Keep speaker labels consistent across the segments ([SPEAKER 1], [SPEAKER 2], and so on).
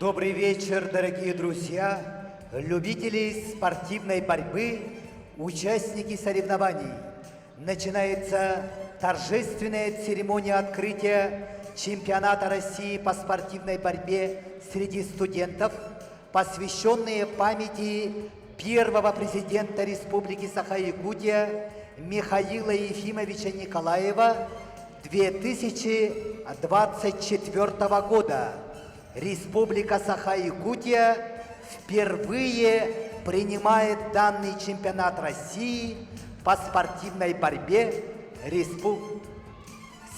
[SPEAKER 1] Добрый вечер, дорогие друзья, любители спортивной борьбы, участники соревнований. Начинается торжественная церемония открытия чемпионата России по спортивной борьбе среди студентов, посвященные памяти первого президента Республики Саха-Якутия Михаила Ефимовича Николаева 2024 года. Республика Саха-Якутия впервые принимает данный чемпионат России по спортивной борьбе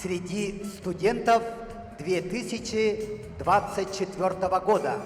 [SPEAKER 1] среди студентов 2024 года.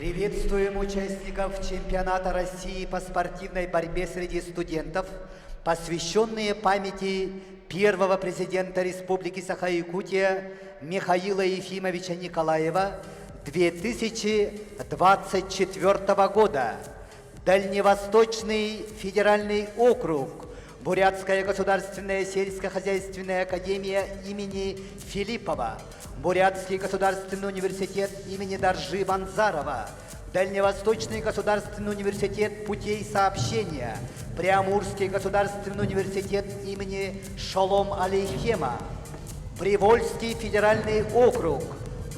[SPEAKER 1] Приветствуем участников чемпионата России по спортивной борьбе среди студентов, посвященные памяти первого президента Республики Саха-Якутия Михаила Ефимовича Николаева 2024 года. Дальневосточный федеральный округ, Бурятская государственная сельскохозяйственная академия имени Филиппова, Бурятский государственный университет имени Доржи Банзарова, Дальневосточный государственный университет путей сообщения, Приамурский государственный университет имени Шолом Алейхема, Привольский федеральный округ,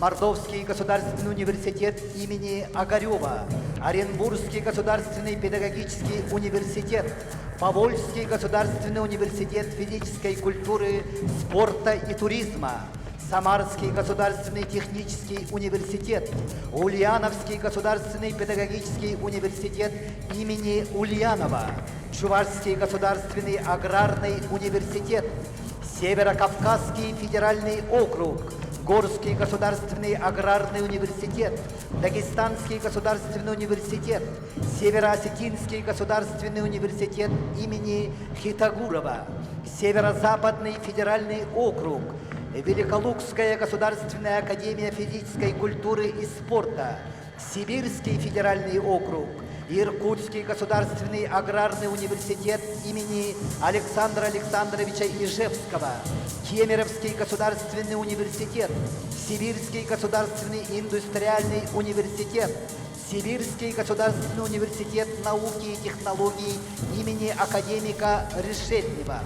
[SPEAKER 1] Мордовский государственный университет имени Огарева, Оренбургский государственный педагогический университет, Повольский государственный университет физической культуры, спорта и туризма, Самарский государственный технический университет, Ульяновский государственный педагогический университет имени Ульянова, Чувашский государственный аграрный университет, Северокавказский федеральный округ, Горский государственный аграрный университет, Дагестанский государственный университет, Северо-Осетинский государственный университет имени Хитагурова, Северо-Западный федеральный округ, Великолукская государственная академия физической культуры и спорта, Сибирский федеральный округ, Иркутский государственный аграрный университет имени Александра Александровича Ижевского, Кемеровский государственный университет, Сибирский государственный индустриальный университет, Сибирский государственный университет науки и технологий имени академика Решетнева,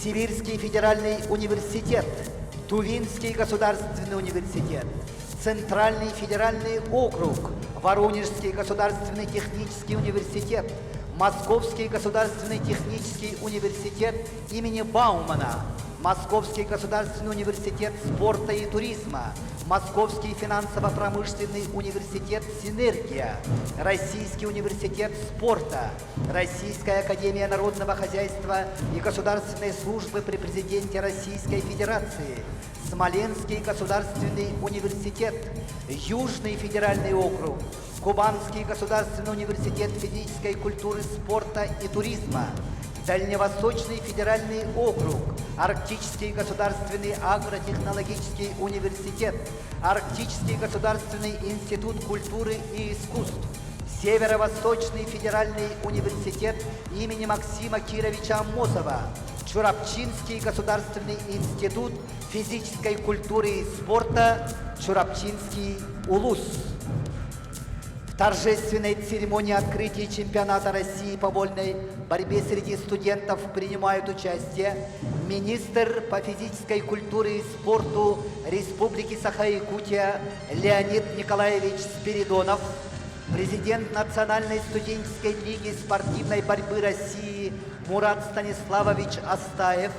[SPEAKER 1] Сибирский федеральный университет, Тувинский государственный университет, Центральный федеральный округ, Воронежский государственный технический университет, Московский государственный технический университет имени Баумана, Московский государственный университет спорта и туризма, Московский финансово-промышленный университет «Синергия», Российский университет спорта, Российская академия народного хозяйства и государственной службы при президенте Российской Федерации, Смоленский государственный университет, Южный федеральный округ, Кубанский государственный университет физической культуры, спорта и туризма, Дальневосточный федеральный округ, Арктический государственный агротехнологический университет, Арктический государственный институт культуры и искусств, Северо-Восточный федеральный университет имени Максима Кировича Аммосова, Чурапчинский государственный институт физической культуры и спорта, Чурапчинский УЛУС. В торжественной церемонии открытия чемпионата России по вольной борьбе среди студентов принимают участие министр по физической культуре и спорту Республики Саха-Якутия Леонид Николаевич Спиридонов, президент Национальной студенческой лиги спортивной борьбы России Мурат Станиславович Астаев,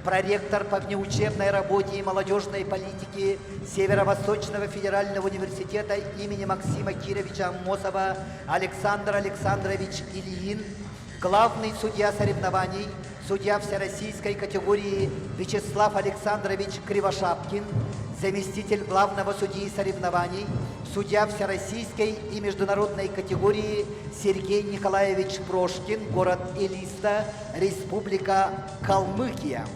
[SPEAKER 1] проректор по внеучебной работе и молодежной политике Северо-Восточного федерального университета имени Максима Кировича Аммосова Александр Александрович Ильин, главный судья соревнований, судья всероссийской категории Вячеслав Александрович Кривошапкин, заместитель главного судьи соревнований, судья всероссийской и международной категории Сергей Николаевич Прошкин, город Элиста, Республика Калмыкия.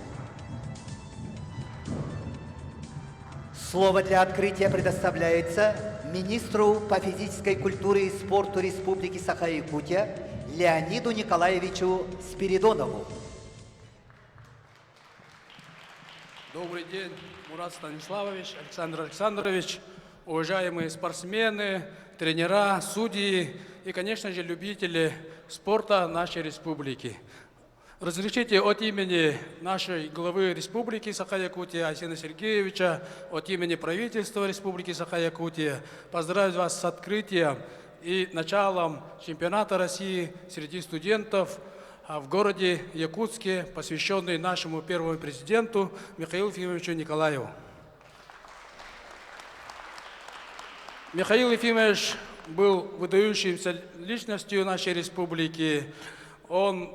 [SPEAKER 1] Слово для открытия предоставляется министру по физической культуре и спорту Республики Саха-Якутия Леониду Николаевичу Спиридонову.
[SPEAKER 2] Добрый день, Мурат Станиславович, Александр Александрович, уважаемые спортсмены, тренера, судьи и, конечно же, любители спорта нашей республики. Разрешите от имени нашей главы Республики Саха-Якутия Айсена Сергеевича, от имени правительства Республики Саха-Якутия поздравить вас с открытием и началом чемпионата России среди студентов в городе Якутске, посвященный нашему первому президенту Михаилу Ефимовичу Николаеву. Михаил Ефимович был выдающимся личностью нашей республики. Он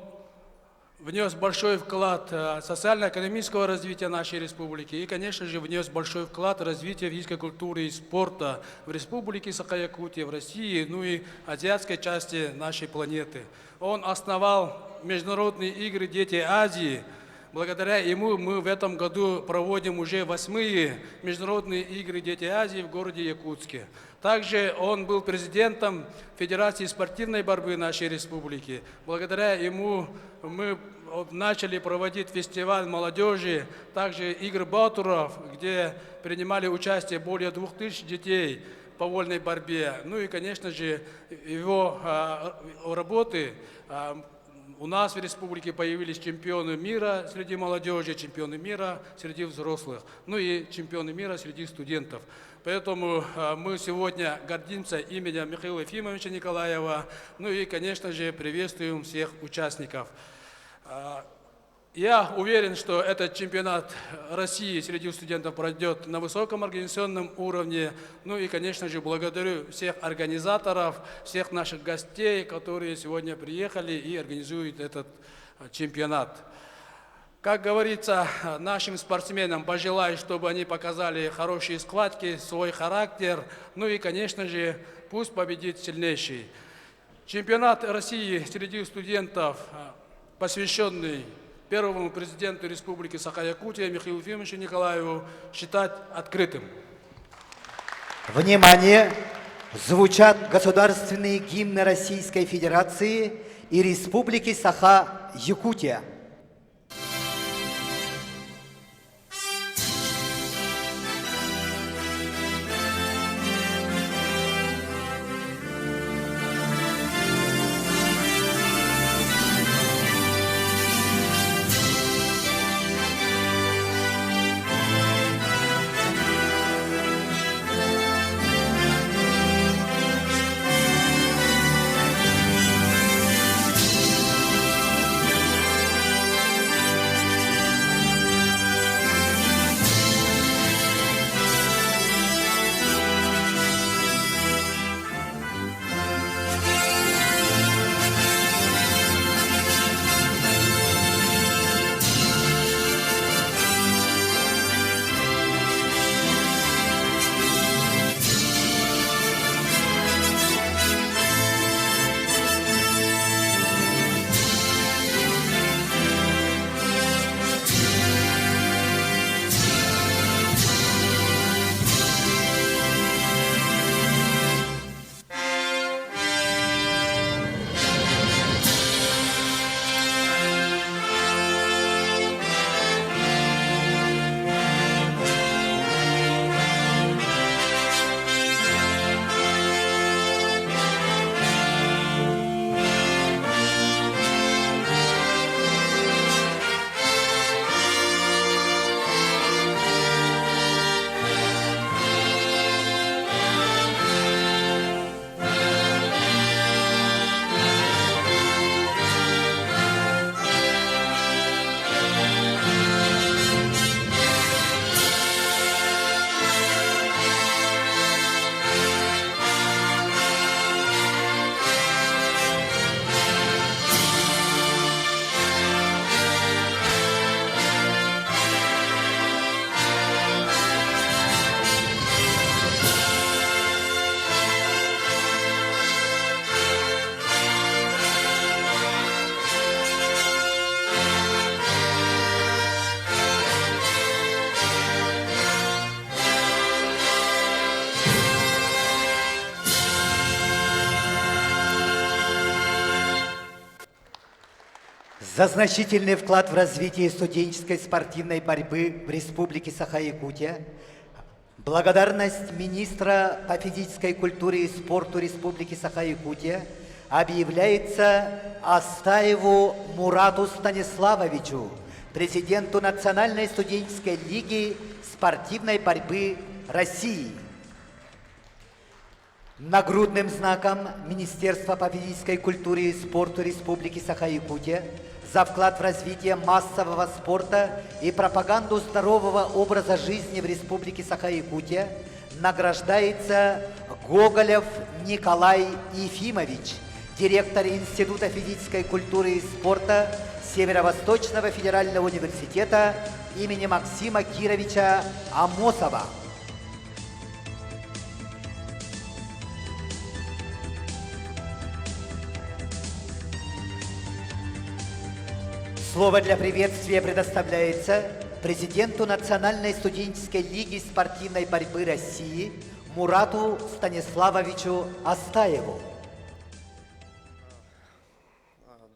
[SPEAKER 2] внес большой вклад социально-экономического развития нашей республики и, конечно же, внес большой вклад в развитие физической культуры и спорта в Республике Саха-Якутия, в России, ну и азиатской части нашей планеты. Он основал Международные игры «Дети Азии». Благодаря ему мы в этом году проводим уже 8-е Международные игры «Дети Азии» в городе Якутске. Также он был президентом Федерации спортивной борьбы нашей республики. Благодаря ему мы начали проводить фестиваль молодежи, также игры Батуров, где принимали участие более 2000 детей по вольной борьбе. Ну и, конечно же, его работы У нас в республике появились чемпионы мира среди молодежи, чемпионы мира среди взрослых, ну и чемпионы мира среди студентов. Поэтому мы сегодня гордимся именем Михаила Ефимовича Николаева, ну и, конечно же, приветствуем всех участников. Я уверен, что этот чемпионат России среди студентов пройдет на высоком организационном уровне. Ну и, конечно же, благодарю всех организаторов, всех наших гостей, которые сегодня приехали и организуют этот чемпионат. Как говорится, нашим спортсменам пожелаю, чтобы они показали хорошие схватки, свой характер. Ну и, конечно же, пусть победит сильнейший. Чемпионат России среди студентов, посвященный первому президенту Республики Саха-Якутия Михаилу Ефимовичу Николаеву, считать открытым.
[SPEAKER 1] Внимание! Звучат государственные гимны Российской Федерации и Республики Саха-Якутия. За значительный вклад в развитие студенческой спортивной борьбы в Республике Саха-Якутия благодарность министра по физической культуре и спорту Республики Саха-Якутия объявляется Астаеву Мурату Станиславовичу, президенту Национальной студенческой лиги спортивной борьбы России. Нагрудным знаком Министерства по физической культуре и спорту Республики Саха-Якутия за вклад в развитие массового спорта и пропаганду здорового образа жизни в Республике Саха-Якутия награждается Гоголев Николай Ефимович, директор Института физической культуры и спорта Северо-Восточного федерального университета имени Максима Кировича Амосова. Слово для приветствия предоставляется президенту Национальной студенческой лиги спортивной борьбы России Мурату Станиславовичу Астаеву.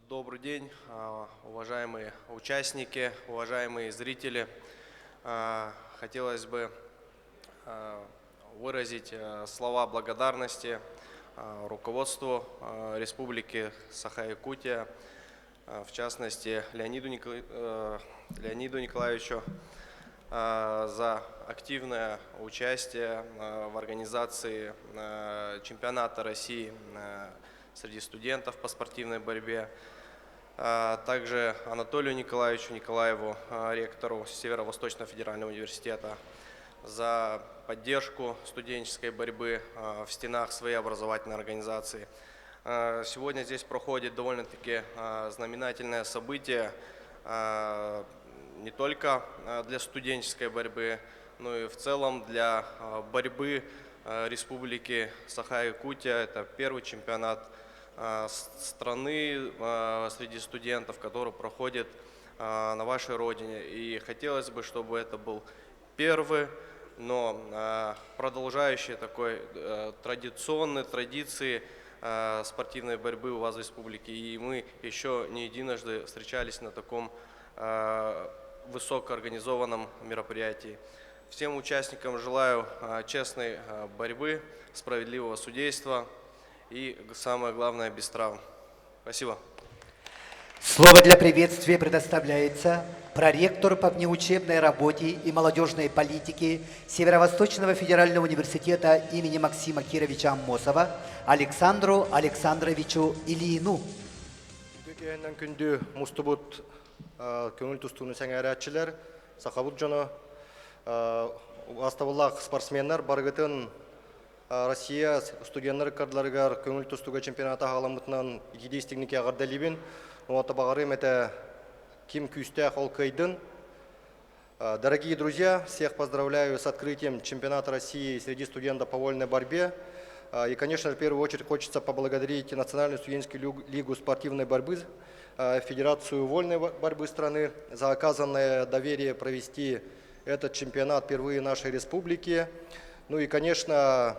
[SPEAKER 3] Добрый день, уважаемые участники, уважаемые зрители. Хотелось бы выразить слова благодарности руководству Республики Саха-Якутия в частности Леониду Николаевичу за активное участие в организации чемпионата России среди студентов по спортивной борьбе. Также Анатолию Николаевичу Николаеву, ректору Северо-Восточного федерального университета, за поддержку студенческой борьбы в стенах своей образовательной организации. Сегодня здесь проходит довольно-таки знаменательное событие не только для студенческой борьбы, но и в целом для борьбы Республики Саха-Якутия. Это первый чемпионат страны среди студентов, который проходит на вашей родине. И хотелось бы, чтобы это был первый, но продолжающий такой традиционной традиции спортивной борьбы у вас в республике. И мы еще не единожды встречались на таком высокоорганизованном мероприятии. Всем участникам желаю честной борьбы, справедливого судейства и, самое главное, без травм. Спасибо.
[SPEAKER 1] Слово для приветствия предоставляется проректору по внеучебной работе и молодежной политике Северо-Восточного федерального университета имени Максима Кировича Аммосова Александру Александровичу Ильину.
[SPEAKER 4] Дүкеннен күнді мұстыбыт көңіл тұстуыны сәңәрәтшілер, сақабыт жоны астабылақ спортсменлер барғытын Россия студенттер кардыларығар көңіл тұстуға чемпионата ғаламытынан едестігніке ағардалибін. Ота бағарым это Ким Кюстях Олкайдын. Дорогие друзья, всех поздравляю с открытием чемпионата России среди студентов по вольной борьбе. И, конечно, в первую очередь хочется поблагодарить Национальную студенческую лигу спортивной борьбы, Федерацию вольной борьбы страны за оказанное доверие провести этот чемпионат впервые в нашей республике. Ну и, конечно,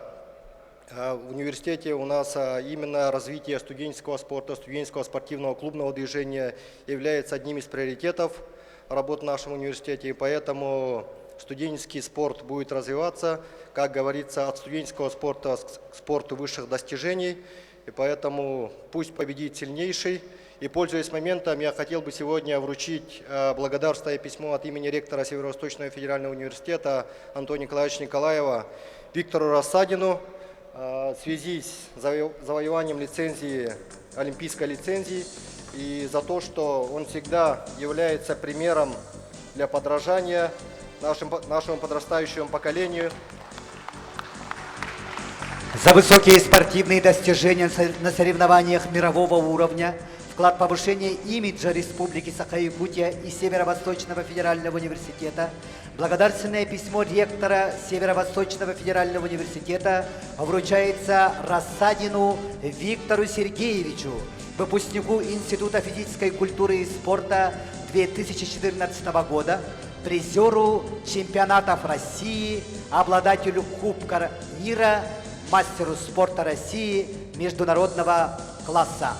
[SPEAKER 4] в университете у нас именно развитие студенческого спорта, студенческого спортивного клубного движения является одним из приоритетов работы в нашем университете. И поэтому студенческий спорт будет развиваться, как говорится, от студенческого спорта к спорту высших достижений. И поэтому пусть победит сильнейший. И, пользуясь моментом, я хотел бы сегодня вручить благодарственное письмо от имени ректора Северо-Восточного федерального университета Антония Николаевича Николаева Виктору Рассадину в связи с завоеванием лицензии, олимпийской лицензии, и за то, что он всегда является примером для подражания нашему подрастающему поколению.
[SPEAKER 1] За высокие спортивные достижения на соревнованиях мирового уровня, вклад повышения имиджа Республики Саха-Якутия и Северо-Восточного федерального университета, благодарственное письмо ректора Северо-Восточного федерального университета вручается Рассадину Виктору Сергеевичу, выпускнику Института физической культуры и спорта 2014 года, призеру чемпионатов России, обладателю Кубка мира, мастеру спорта России международного класса.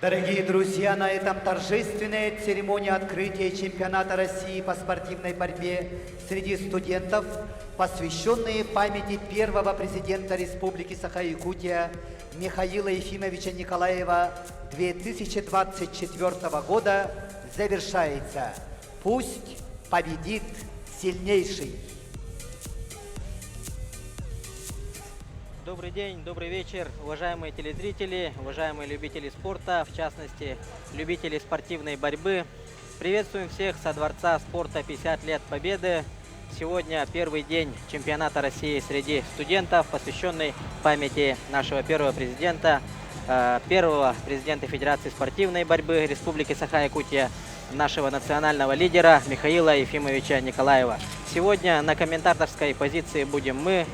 [SPEAKER 1] Дорогие друзья, на этом торжественная церемония открытия чемпионата России по спортивной борьбе среди студентов, посвященные памяти первого президента Республики Саха-Якутия Михаила Ефимовича Николаева 2024 года, завершается. Пусть победит сильнейший!
[SPEAKER 5] Добрый день, добрый вечер, уважаемые телезрители, уважаемые любители спорта, в частности, любители спортивной борьбы. Приветствуем всех со Дворца спорта 50 лет Победы. Сегодня первый день чемпионата России среди студентов, посвященный памяти нашего первого президента Федерации спортивной борьбы Республики Саха-Якутия, нашего национального лидера Михаила Ефимовича Николаева. Сегодня на комментаторской позиции будем мы,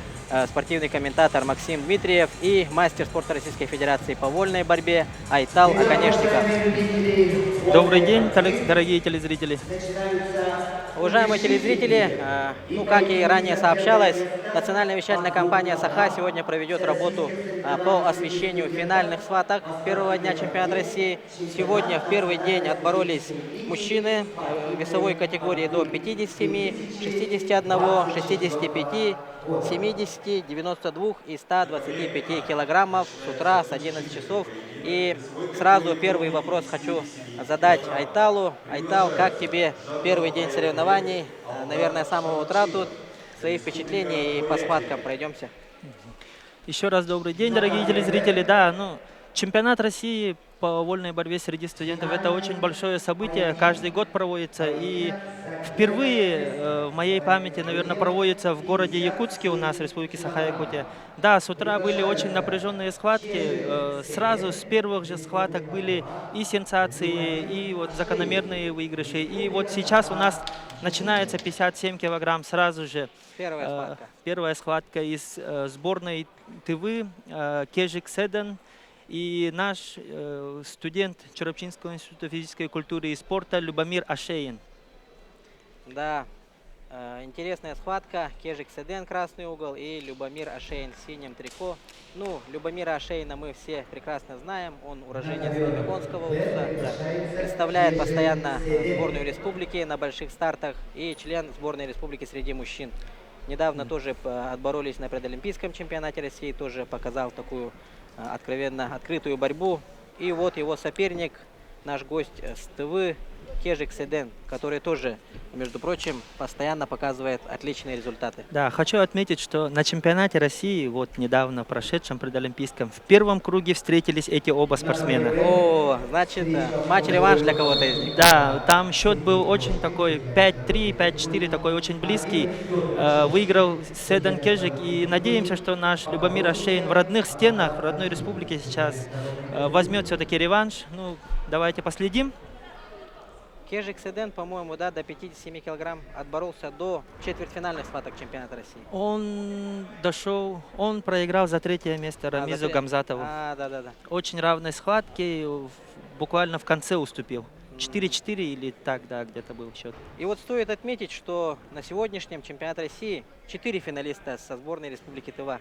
[SPEAKER 5] спортивный комментатор Максим Дмитриев и мастер спорта Российской Федерации по вольной борьбе Айтал Аконешников.
[SPEAKER 6] Добрый день, дорогие телезрители.
[SPEAKER 5] Уважаемые телезрители, как и ранее сообщалось, национальная вещательная компания «Саха» сегодня проведет работу по освещению финальных схваток первого дня чемпионата России. Сегодня в первый день отборолись мужчины весовой категории до 57, 61, 65, 70, 92 и 125 килограммов с утра с 11 часов. И сразу первый вопрос хочу задать Айталу. Айтал, как тебе первый день соревнований? Наверное, с самого утра тут. Свои впечатления и по схваткам пройдемся.
[SPEAKER 6] Еще раз добрый день, дорогие телезрители. Да, чемпионат России по вольной борьбе среди студентов — это очень большое событие, каждый год проводится. И впервые в моей памяти, наверное, проводится в городе Якутске у нас, в Республике Саха-Якутия. Да, с утра были очень напряженные схватки. Сразу с первых же схваток были и сенсации, и вот закономерные выигрыши. И вот сейчас у нас начинается 57 килограмм сразу же. Первая схватка из сборной Тывы, Кежик Седен. И наш студент Черопчинского института физической культуры и спорта Любомир Ашеин.
[SPEAKER 5] Да, интересная схватка. Кежик Седен, красный угол, и Любомир Ашеин в синем трико. Любомира Ашеина мы все прекрасно знаем. Он уроженец Меконского вуза, представляет постоянно сборную республики на больших стартах и член сборной республики среди мужчин. Недавно тоже отборолись на предолимпийском чемпионате России, тоже показал такую откровенно открытую борьбу. И вот его соперник, наш гость с ТВ, Кежик Седен, который тоже, между прочим, постоянно показывает отличные результаты.
[SPEAKER 6] Да, хочу отметить, что на чемпионате России, вот недавно прошедшем предолимпийском, в первом круге встретились эти оба спортсмена.
[SPEAKER 5] О, значит, матч-реванш для кого-то из них.
[SPEAKER 6] Да, там счет был очень такой 5-3, 5-4, такой очень близкий. Выиграл Седен Кежик, и надеемся, что наш Любомир Ашеин в родных стенах, в родной республике сейчас возьмет все-таки реванш. Давайте последим.
[SPEAKER 5] Кежик Седен, по-моему, до 57 килограмм отборолся до четвертьфинальных схваток чемпионата России.
[SPEAKER 6] Он дошел, он проиграл за третье место Рамизу Гамзатову.
[SPEAKER 5] Да.
[SPEAKER 6] Очень равной схватки, буквально в конце уступил. 4-4 или так, да, где-то был счет.
[SPEAKER 5] И вот стоит отметить, что на сегодняшнем чемпионате России 4 финалиста со сборной Республики Тыва.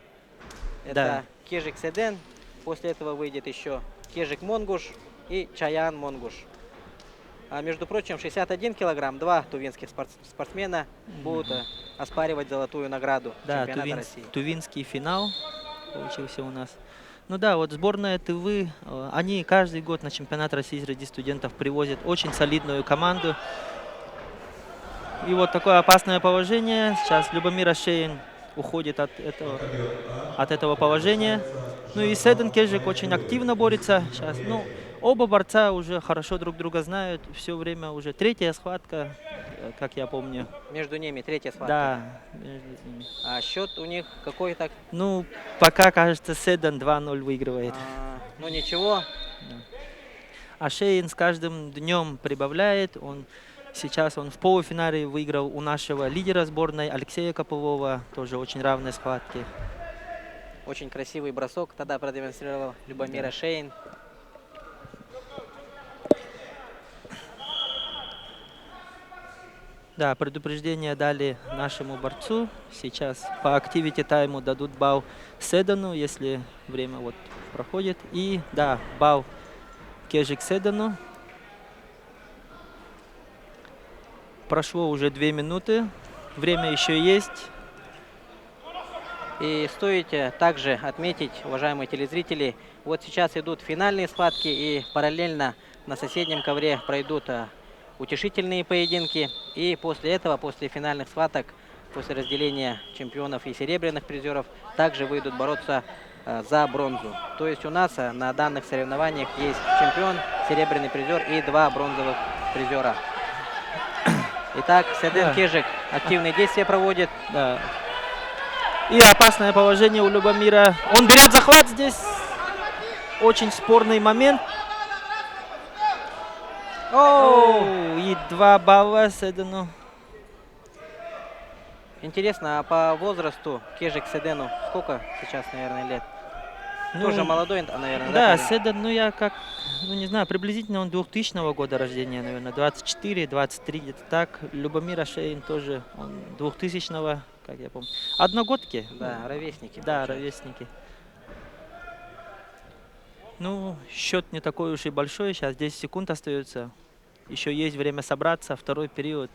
[SPEAKER 5] Это Кежик Седен, после этого выйдет еще Кежик Монгуш и Чаян Монгуш. А между прочим, 61 килограмм, два тувинских спортсмена будут оспаривать золотую награду чемпионата России.
[SPEAKER 6] Тувинский финал получился у нас. Вот сборная Тывы, они каждый год на чемпионат России среди студентов привозят очень солидную команду. И вот такое опасное положение. Сейчас Любомир Ашеин уходит от этого положения. И Седен Кежик очень активно борется сейчас. Оба борца уже хорошо друг друга знают. Все время уже третья схватка, как я помню.
[SPEAKER 5] Между ними третья схватка?
[SPEAKER 6] Да, между ними.
[SPEAKER 5] А счет у них какой так?
[SPEAKER 6] Пока, кажется, Седен 2-0 выигрывает.
[SPEAKER 5] Ничего.
[SPEAKER 6] Ашеин с каждым днем прибавляет. Сейчас он в полуфинале выиграл у нашего лидера сборной Алексея Копового. Тоже очень равные схватки.
[SPEAKER 5] Очень красивый бросок тогда продемонстрировал Любомир Ашеин.
[SPEAKER 6] Да, предупреждение дали нашему борцу. Сейчас по активити тайму дадут балл Седену, если время проходит. И да, балл Кежик Седену. Прошло уже 2 минуты. Время еще есть.
[SPEAKER 5] И стоит также отметить, уважаемые телезрители, вот сейчас идут финальные схватки, и параллельно на соседнем ковре пройдут утешительные поединки. И после этого, после финальных схваток, после разделения чемпионов и серебряных призеров, также выйдут бороться за бронзу. То есть у нас на данных соревнованиях есть чемпион, серебряный призер и 2 бронзовых призера. Итак, Седен Кежик активные действия проводит.
[SPEAKER 6] Да. И опасное положение у Любомира. Он берет захват здесь. Очень спорный момент. О, и 2 балла Седену.
[SPEAKER 5] Интересно, а по возрасту Кежик Седену сколько сейчас, наверное, лет? Тоже молодой, наверное,
[SPEAKER 6] да?
[SPEAKER 5] Да,
[SPEAKER 6] Седен, ну я как, ну не знаю, приблизительно он 2000 года рождения, наверное, 24, 23, где-то так. Любомир Ашейн тоже, он 2000-го, как я помню. Одногодки.
[SPEAKER 5] Да, ровесники.
[SPEAKER 6] Да,
[SPEAKER 5] получается.
[SPEAKER 6] ровесники. Ну, счет не такой уж и большой, сейчас 10 секунд остается. Еще есть время собраться, второй период.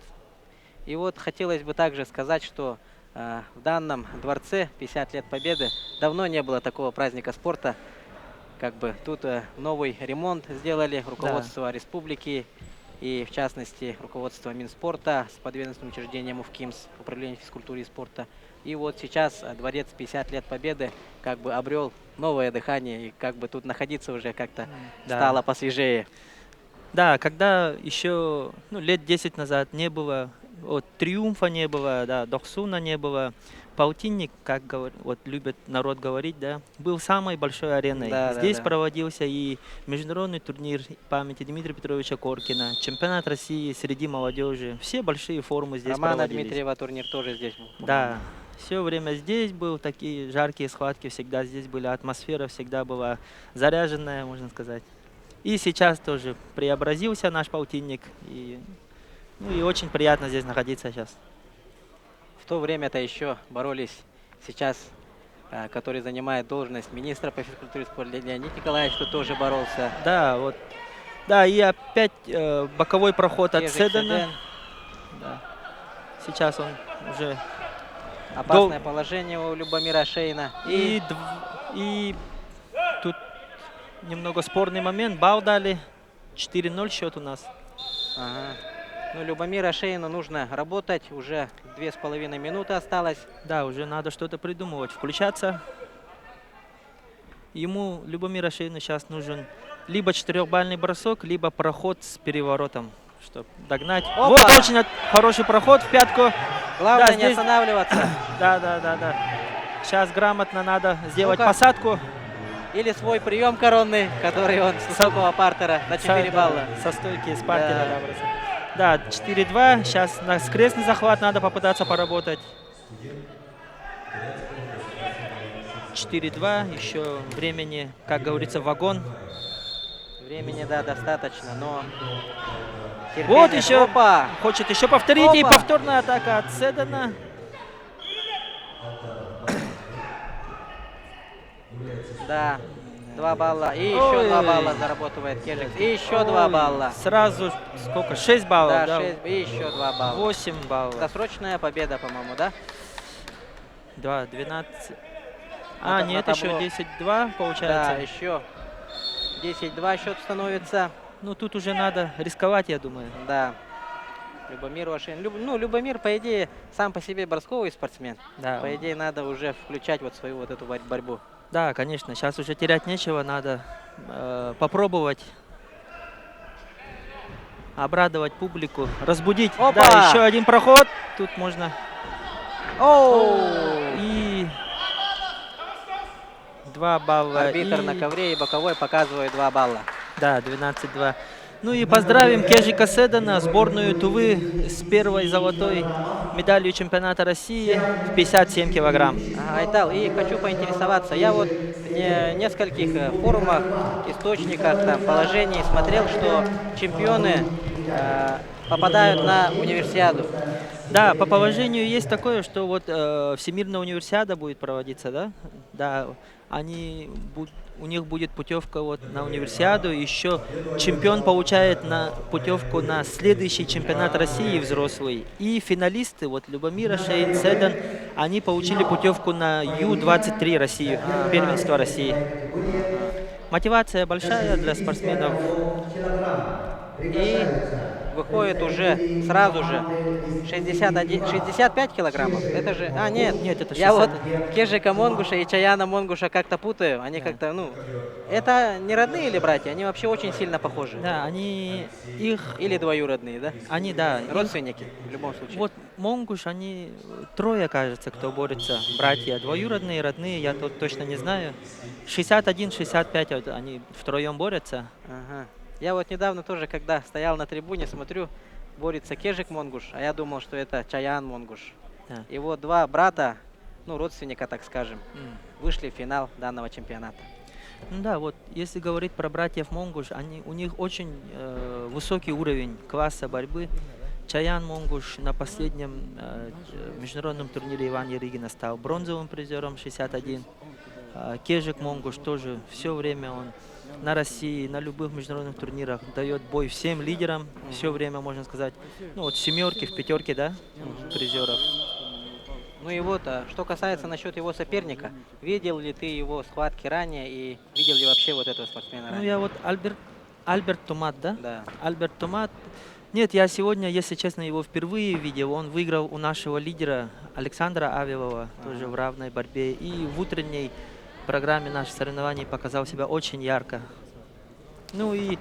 [SPEAKER 5] И вот хотелось бы также сказать, что в данном дворце 50 лет Победы давно не было такого праздника спорта. Как бы тут новый ремонт сделали руководство республики и, в частности, руководство Минспорта с подведомственным учреждением УФКИМС, Управление физкультуры и спорта. И вот сейчас дворец 50 лет Победы как бы обрел новое дыхание, и как бы тут находиться уже как-то стало посвежее.
[SPEAKER 6] Да, когда еще лет 10 назад не было, вот триумфа не было, да, Дохсуна не было, Паутинник, как вот любит народ говорить, да, был самой большой ареной.
[SPEAKER 5] Да,
[SPEAKER 6] Здесь
[SPEAKER 5] да.
[SPEAKER 6] проводился и международный турнир памяти Дмитрия Петровича Коркина, чемпионат России среди молодежи. Все большие форумы здесь
[SPEAKER 5] Романа
[SPEAKER 6] проводились.
[SPEAKER 5] Дмитриева турнир тоже здесь был.
[SPEAKER 6] Да, все время здесь был, такие жаркие схватки всегда здесь были, атмосфера всегда была заряженная, можно сказать. И сейчас тоже преобразился наш Паутинник, и очень приятно здесь находиться сейчас.
[SPEAKER 5] В то время-то еще боролись сейчас, который занимает должность министра по физкультуре и спорту, Леонид Николаевич, кто тоже боролся.
[SPEAKER 6] Да, вот. Да, и опять боковой проход от
[SPEAKER 5] Кежик
[SPEAKER 6] Седена.
[SPEAKER 5] Седен.
[SPEAKER 6] Да. Сейчас он уже...
[SPEAKER 5] Опасное положение у Любомира Шейна.
[SPEAKER 6] И тут немного спорный момент. Бал дали. 4-0 счет у нас.
[SPEAKER 5] Ага. Ну, Любомира Шейну нужно работать. Уже 2,5 минуты осталось.
[SPEAKER 6] Да, уже надо что-то придумывать, включаться. Ему, Любомира Шейну, сейчас нужен либо 4-бальный бросок, либо проход с переворотом, чтобы догнать.
[SPEAKER 5] Опа!
[SPEAKER 6] Вот очень хороший проход в пятку.
[SPEAKER 5] Главное
[SPEAKER 6] Да,
[SPEAKER 5] не
[SPEAKER 6] здесь-
[SPEAKER 5] останавливаться.
[SPEAKER 6] Да. Сейчас грамотно надо сделать
[SPEAKER 5] Ну-ка.
[SPEAKER 6] посадку.
[SPEAKER 5] Или свой прием коронный, который он с высокого партера на 4 балла.
[SPEAKER 6] Со стойки с партера,
[SPEAKER 5] Да.
[SPEAKER 6] да, бросок. Да, 4-2. Сейчас на скрестный захват надо попытаться поработать. 4-2. Еще времени, как говорится, вагон.
[SPEAKER 5] Времени, да, достаточно, но... терпение.
[SPEAKER 6] Вот еще.
[SPEAKER 5] Опа!
[SPEAKER 6] Хочет еще повторить. И
[SPEAKER 5] Опа!
[SPEAKER 6] повторная атака от Седена.
[SPEAKER 5] Да, 2 балла. И еще 2
[SPEAKER 6] Ой.
[SPEAKER 5] балла зарабатывает Кежик. И еще 2
[SPEAKER 6] Ой,
[SPEAKER 5] балла.
[SPEAKER 6] Сразу сколько? 6 баллов,
[SPEAKER 5] Да,
[SPEAKER 6] да?
[SPEAKER 5] 6, и еще 2 балла.
[SPEAKER 6] 8 баллов.
[SPEAKER 5] Досрочная победа, по-моему, да?
[SPEAKER 6] 2, 12.
[SPEAKER 5] На
[SPEAKER 6] Нет,
[SPEAKER 5] табло.
[SPEAKER 6] еще 10-2 получается.
[SPEAKER 5] Да, еще 10-2 счет становится.
[SPEAKER 6] Ну, тут уже надо рисковать, я думаю.
[SPEAKER 5] Да. Любомир Вашин. Любомир, по идее, сам по себе бросковый спортсмен.
[SPEAKER 6] Да.
[SPEAKER 5] По идее, надо уже включать вот свою вот эту борьбу.
[SPEAKER 6] Да, конечно. Сейчас уже терять нечего, надо попробовать обрадовать публику, разбудить.
[SPEAKER 5] Опа!
[SPEAKER 6] Да, еще один проход. Тут можно.
[SPEAKER 5] Оу!
[SPEAKER 6] И 2 балла.
[SPEAKER 5] Арбитр
[SPEAKER 6] И-
[SPEAKER 5] на ковре и боковой показывает 2 балла.
[SPEAKER 6] Да, 12-2. Ну и поздравим Кежика Седена, сборную Тувы с первой золотой медалью чемпионата России в 57 килограмм.
[SPEAKER 5] Айтал, и хочу поинтересоваться. Я вот в нескольких форумах, источниках, там, положений смотрел, что чемпионы попадают на универсиаду.
[SPEAKER 6] Да, по положению есть такое, что вот Всемирная универсиада будет проводиться, да? Да, у них будет путевка вот на универсиаду, еще чемпион получает путевку на следующий чемпионат России взрослый. И финалисты, вот Любомира, Шейн, Седан, они получили путевку на Ю-23 России, первенство России. Мотивация большая для спортсменов.
[SPEAKER 5] И выходит уже сразу же 65 килограммов. Это же... А, нет,
[SPEAKER 6] Нет, это
[SPEAKER 5] я вот
[SPEAKER 6] 60.
[SPEAKER 5] Кежика Монгуша и Чаяна Монгуша как-то путаю. Они как-то, ну... Это не родные или братья? Они вообще очень сильно похожи.
[SPEAKER 6] Да, их,
[SPEAKER 5] Или двоюродные, да?
[SPEAKER 6] они, да, их-
[SPEAKER 5] Родственники, в любом случае.
[SPEAKER 6] Вот Монгуш, они трое, кажется, кто борется, братья, двоюродные, родные, я тут точно не знаю. 61-65 вот они втроем борются.
[SPEAKER 5] Ага. Я вот недавно тоже, когда стоял на трибуне, смотрю, борется Кежик Монгуш, а я думал, что это Чаян Монгуш.
[SPEAKER 6] Да.
[SPEAKER 5] И вот два брата, ну, родственника, так скажем,
[SPEAKER 6] М.
[SPEAKER 5] вышли в финал данного чемпионата.
[SPEAKER 6] Ну да, вот если говорить про братьев Монгуш, у них очень высокий уровень класса борьбы. Чаян Монгуш на последнем международном турнире Иван Ярыгина стал бронзовым призером 61. Кежик Монгуш тоже все время он на России, на любых международных турнирах дает бой всем лидерам, все время, можно сказать, ну вот в семерке, в пятерке, да, призеров.
[SPEAKER 5] Ну и вот, что касается насчет его соперника, видел ли ты его схватки ранее и видел ли вообще вот этого спортсмена
[SPEAKER 6] Ну
[SPEAKER 5] ранее?
[SPEAKER 6] я вот Альберт Томат, да?
[SPEAKER 5] Да.
[SPEAKER 6] Альберт Томат. Нет, я сегодня, если честно, его впервые видел. Он выиграл у нашего лидера Александра Авилова, тоже в равной борьбе. И в утренней программе наших соревнований показал себя очень ярко. Ну и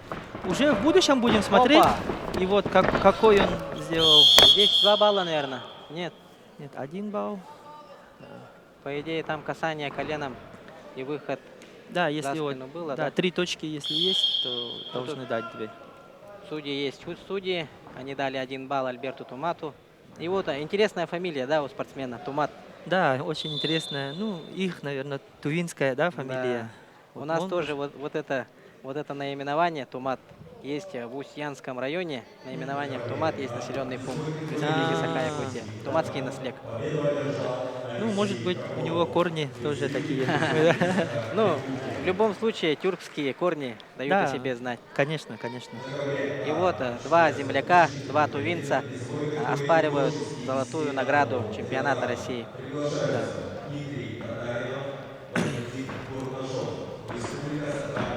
[SPEAKER 6] уже в будущем будем смотреть.
[SPEAKER 5] Опа!
[SPEAKER 6] И вот какой он сделал.
[SPEAKER 5] Здесь 2 балла, наверное. Нет,
[SPEAKER 6] Нет, 1 балл.
[SPEAKER 5] по идее там касание коленом и выход.
[SPEAKER 6] Да, если
[SPEAKER 5] За
[SPEAKER 6] вот
[SPEAKER 5] спину было,
[SPEAKER 6] да,
[SPEAKER 5] да?
[SPEAKER 6] 3 точки, если есть, то должны дать 2.
[SPEAKER 5] Судьи есть судьи, они дали 1 балл Альберту Тумату. И вот интересная фамилия, да, у спортсмена, Тумат.
[SPEAKER 6] Да, очень интересная. Ну, их, наверное, тувинская, да, фамилия.
[SPEAKER 5] У
[SPEAKER 6] Вот
[SPEAKER 5] нас
[SPEAKER 6] Монгуш.
[SPEAKER 5] тоже вот это наименование Тумат есть в Устьянском районе. Наименование Тумат есть населенный пункт Республики Саха-Якутия. Туматский наследник.
[SPEAKER 6] Ну, может быть, у него корни тоже такие.
[SPEAKER 5] Ну, в любом случае, тюркские корни дают
[SPEAKER 6] Да.
[SPEAKER 5] о себе знать.
[SPEAKER 6] Конечно, конечно.
[SPEAKER 5] И вот 2 земляка, 2 тувинца оспаривают золотую награду чемпионата России.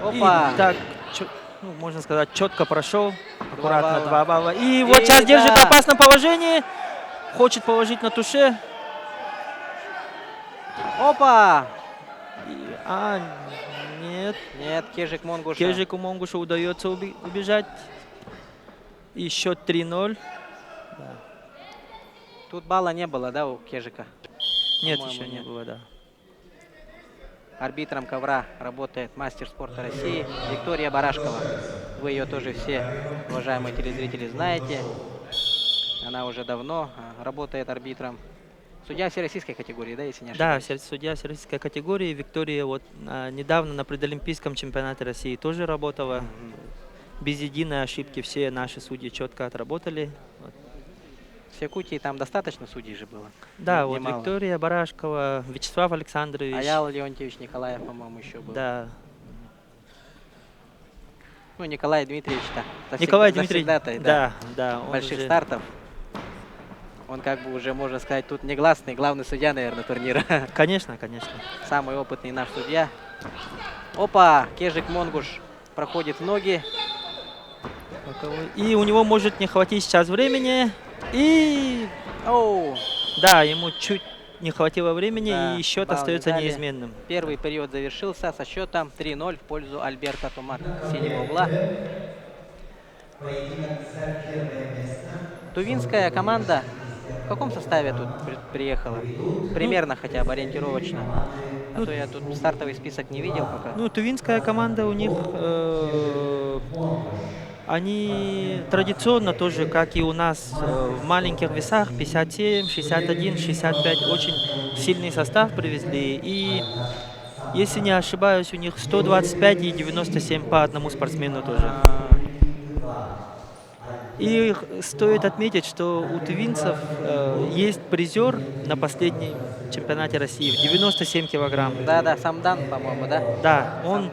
[SPEAKER 5] Опа!
[SPEAKER 6] И так, ну, можно сказать, четко прошел. Аккуратно
[SPEAKER 5] балла.
[SPEAKER 6] 2 балла. И
[SPEAKER 5] И
[SPEAKER 6] вот сейчас держит
[SPEAKER 5] да.
[SPEAKER 6] в опасном положении. Хочет положить на туше.
[SPEAKER 5] Опа!
[SPEAKER 6] Нет.
[SPEAKER 5] Нет, Кежик Монгуша.
[SPEAKER 6] Кежику Монгушу удается убежать. И счет 3-0.
[SPEAKER 5] Тут балла не было, да, у Кежика?
[SPEAKER 6] Нет,
[SPEAKER 5] По-моему,
[SPEAKER 6] еще не
[SPEAKER 5] нет.
[SPEAKER 6] было, да.
[SPEAKER 5] Арбитром ковра работает мастер спорта России Виктория Барашкова. Вы ее тоже все, уважаемые телезрители, знаете. Она уже давно работает арбитром. Судья всероссийской категории, да, если не
[SPEAKER 6] Да,
[SPEAKER 5] ошибаюсь?
[SPEAKER 6] судья всероссийской категории. Виктория вот недавно на предолимпийском чемпионате России тоже работала. Без единой ошибки все наши судьи четко отработали. Вот.
[SPEAKER 5] В Якутии там достаточно судей же было?
[SPEAKER 6] Да,
[SPEAKER 5] Не-
[SPEAKER 6] вот
[SPEAKER 5] немало.
[SPEAKER 6] Виктория Барашкова, Вячеслав Александрович.
[SPEAKER 5] Аял Леонтьевич Николаев, по-моему, еще был.
[SPEAKER 6] Да.
[SPEAKER 5] Ну, Николай Дмитриевич-то.
[SPEAKER 6] Николай Дмитриевич.
[SPEAKER 5] завсегдатай,
[SPEAKER 6] Да, да. Он
[SPEAKER 5] больших
[SPEAKER 6] уже-
[SPEAKER 5] стартов. Он как бы уже, можно сказать, тут негласный, главный судья, наверное, турнира.
[SPEAKER 6] Конечно, конечно.
[SPEAKER 5] Самый опытный наш судья. Опа! Кежик Монгуш проходит в ноги.
[SPEAKER 6] И у него может не хватить сейчас времени. И
[SPEAKER 5] Оу!
[SPEAKER 6] да, ему чуть не хватило времени,
[SPEAKER 5] Да,
[SPEAKER 6] и счет
[SPEAKER 5] балл не
[SPEAKER 6] остается
[SPEAKER 5] дали.
[SPEAKER 6] неизменным.
[SPEAKER 5] Первый период завершился со счетом 3-0 в пользу Альберта Тумат с синего угла. Тувинская команда в каком составе тут приехала? Примерно хотя бы, ориентировочно. А то я тут стартовый список не видел пока.
[SPEAKER 6] Ну, тувинская команда у них, они традиционно тоже, как и у нас, в маленьких весах 57, 61, 65, очень сильный состав привезли. И, если не ошибаюсь, у них 125 и 97 по одному спортсмену тоже. И стоит отметить, что у тувинцев есть призер на последнем чемпионате России в 97 килограмм.
[SPEAKER 5] Да, Самдан, по-моему, да?
[SPEAKER 6] Да, он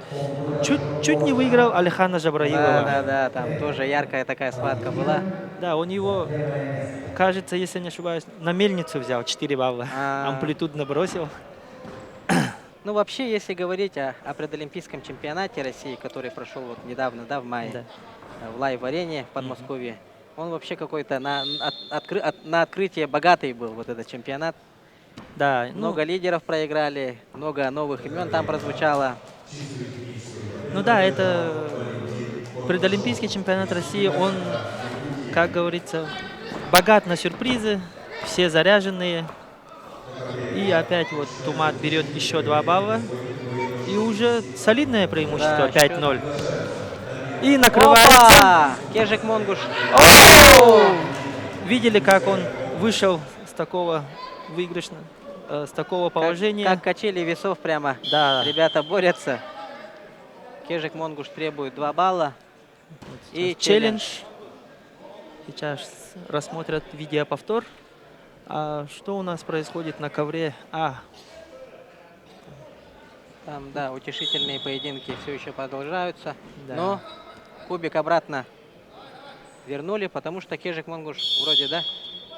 [SPEAKER 6] чуть не выиграл Алихана Жабраилова.
[SPEAKER 5] Да, там тоже яркая такая схватка была.
[SPEAKER 6] Да, он его, кажется, если не ошибаюсь, на мельницу взял, 4 балла. Амплитудно бросил.
[SPEAKER 5] Ну, вообще, если говорить о предолимпийском чемпионате России, который прошел вот недавно, да, в мае,
[SPEAKER 6] Да.
[SPEAKER 5] в Лайв-арене в Подмосковье, он вообще какой-то на открытие богатый был, вот этот чемпионат.
[SPEAKER 6] Да, ну,
[SPEAKER 5] Много лидеров проиграли, много новых имен там прозвучало.
[SPEAKER 6] ну да, это предолимпийский чемпионат России, он, как говорится, богат на сюрпризы, все заряженные. И опять вот Тумат берет еще 2 балла. И уже солидное преимущество,
[SPEAKER 5] Да,
[SPEAKER 6] 5-0. И накрывается.
[SPEAKER 5] Опа! Кежик Монгуш.
[SPEAKER 6] Видели, как он вышел с такого выигрышного, с такого положения.
[SPEAKER 5] Как качели весов прямо.
[SPEAKER 6] Да.
[SPEAKER 5] Ребята борются. Кежик Монгуш требует 2 балла. И
[SPEAKER 6] челлендж. Сейчас рассмотрят видеоповтор. А что у нас происходит на ковре?
[SPEAKER 5] Там, да, утешительные поединки все еще продолжаются.
[SPEAKER 6] Да.
[SPEAKER 5] Но кубик обратно вернули, потому что Кежик Монгуш вроде, да?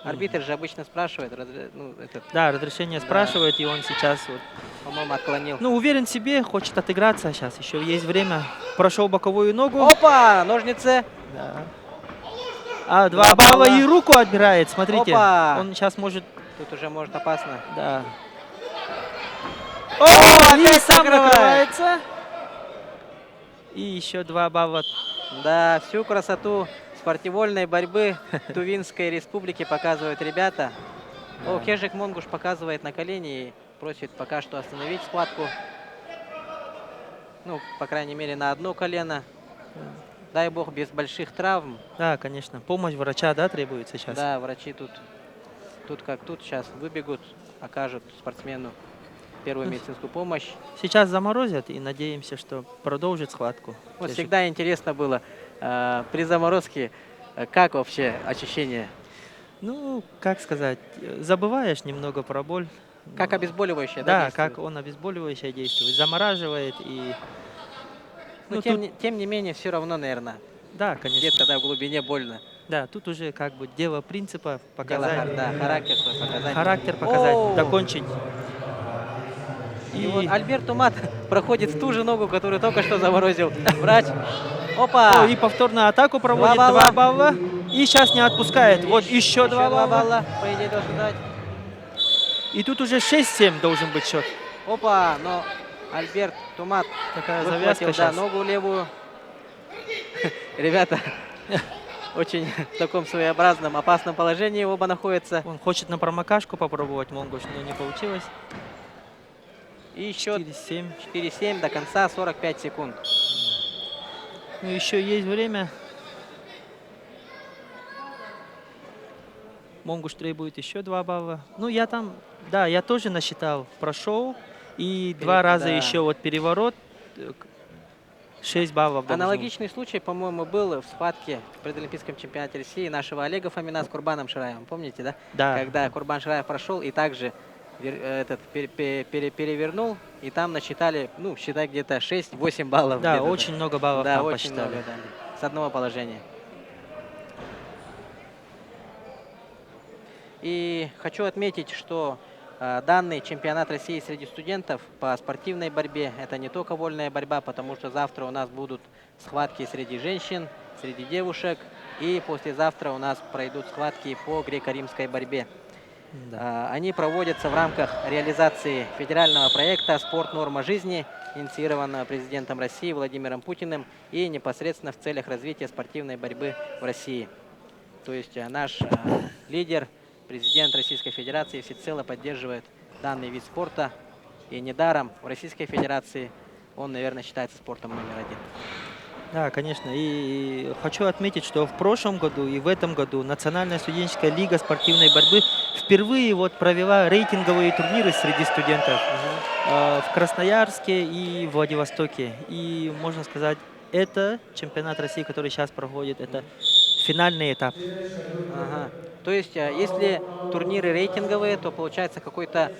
[SPEAKER 5] Арбитр же обычно спрашивает, ну, этот,
[SPEAKER 6] Да, разрешение спрашивает, и он сейчас, вот,
[SPEAKER 5] по-моему, отклонил.
[SPEAKER 6] ну, уверен в себе, хочет отыграться. Сейчас еще есть время. Прошел боковую ногу.
[SPEAKER 5] Опа! Ножницы!
[SPEAKER 6] Да. 2
[SPEAKER 5] 2
[SPEAKER 6] балла
[SPEAKER 5] балла.
[SPEAKER 6] и руку отбирает. Смотрите,
[SPEAKER 5] Опа!
[SPEAKER 6] он сейчас может...
[SPEAKER 5] Тут уже может опасно.
[SPEAKER 6] Да.
[SPEAKER 5] опять
[SPEAKER 6] И сам
[SPEAKER 5] накрывает.
[SPEAKER 6] накрывается. И еще 2 балла.
[SPEAKER 5] Да, всю красоту спортивольной борьбы Тувинской республики показывают ребята. О, Кежик Монгуш показывает на колени и просит пока что остановить схватку. Ну, по крайней мере, на одно колено. Дай бог, без больших травм.
[SPEAKER 6] Да, конечно. Помощь врача, да, требуется сейчас?
[SPEAKER 5] Да, врачи тут как тут сейчас выбегут, окажут спортсмену первую медицинскую помощь.
[SPEAKER 6] Сейчас заморозят и надеемся, что продолжит схватку.
[SPEAKER 5] Вот всегда интересно было при заморозке, как вообще ощущения?
[SPEAKER 6] Ну, как сказать, забываешь немного про боль.
[SPEAKER 5] Как обезболивающее, да?
[SPEAKER 6] Да,
[SPEAKER 5] действует?
[SPEAKER 6] как он обезболивающее действует. Замораживает и...
[SPEAKER 5] Но
[SPEAKER 6] Ну,
[SPEAKER 5] тем не менее, все равно, наверное,
[SPEAKER 6] Да, конечно.
[SPEAKER 5] где-то да, в глубине больно.
[SPEAKER 6] Да, тут уже как бы дело принципа
[SPEAKER 5] Дело,
[SPEAKER 6] показать.
[SPEAKER 5] да, характер свой показать.
[SPEAKER 6] Характер показать,
[SPEAKER 5] Оу!
[SPEAKER 6] закончить.
[SPEAKER 5] И вот Альберт Тумат проходит в ту же ногу, которую только что заморозил врач. Опа!
[SPEAKER 6] И повторную атаку проводит
[SPEAKER 5] 2 балла.
[SPEAKER 6] 2 балла. И сейчас не отпускает. Вот еще 2
[SPEAKER 5] 2
[SPEAKER 6] балла.
[SPEAKER 5] балла, по идее, должен дать.
[SPEAKER 6] И тут уже 6-7 должен быть счет.
[SPEAKER 5] Опа! Но Альберт Тумат
[SPEAKER 6] Такая
[SPEAKER 5] выхватил,
[SPEAKER 6] завязка
[SPEAKER 5] да,
[SPEAKER 6] сейчас.
[SPEAKER 5] ногу левую. Ребята очень в таком своеобразном, опасном положении оба находятся.
[SPEAKER 6] Он хочет на промокашку попробовать Монгуш, но не получилось.
[SPEAKER 5] И счет
[SPEAKER 6] 4-7.
[SPEAKER 5] 4-7 до конца, 45 секунд.
[SPEAKER 6] Ну, еще есть время. Монгуш требует еще 2 балла. Ну, я там, да, я тоже насчитал. Прошел. И 2 раза
[SPEAKER 5] да.
[SPEAKER 6] еще вот переворот. 6 баллов. должно.
[SPEAKER 5] Аналогичный случай, по-моему, был в схватке в предолимпийском чемпионате России нашего Олега Фомина с Курбаном Шираевым. Помните, да?
[SPEAKER 6] Да.
[SPEAKER 5] Когда Курбан Шираев прошел и также перевернул, и там насчитали, ну, считай, где-то 6-8 баллов.
[SPEAKER 6] Да,
[SPEAKER 5] где-то.
[SPEAKER 6] очень много баллов
[SPEAKER 5] Да,
[SPEAKER 6] там
[SPEAKER 5] очень
[SPEAKER 6] посчитали.
[SPEAKER 5] много, да, с одного положения. И хочу отметить, что данный чемпионат России среди студентов по спортивной борьбе – это не только вольная борьба, потому что завтра у нас будут схватки среди женщин, среди девушек, и послезавтра у нас пройдут схватки по греко-римской борьбе.
[SPEAKER 6] Да.
[SPEAKER 5] Они проводятся в рамках реализации федерального проекта «Спорт. Норма жизни», инициированного президентом России Владимиром Путиным и непосредственно в целях развития спортивной борьбы в России. То есть наш лидер, президент Российской Федерации, всецело поддерживает данный вид спорта. И недаром в Российской Федерации он, наверное, считается спортом номер 1.
[SPEAKER 6] Да, конечно. И хочу отметить, что в прошлом году и в этом году Национальная студенческая лига спортивной борьбы впервые вот провела рейтинговые турниры среди студентов в Красноярске и Владивостоке. И можно сказать, это чемпионат России, который сейчас проходит, это финальный этап.
[SPEAKER 5] Ага. То есть, если турниры рейтинговые, то получается какая-то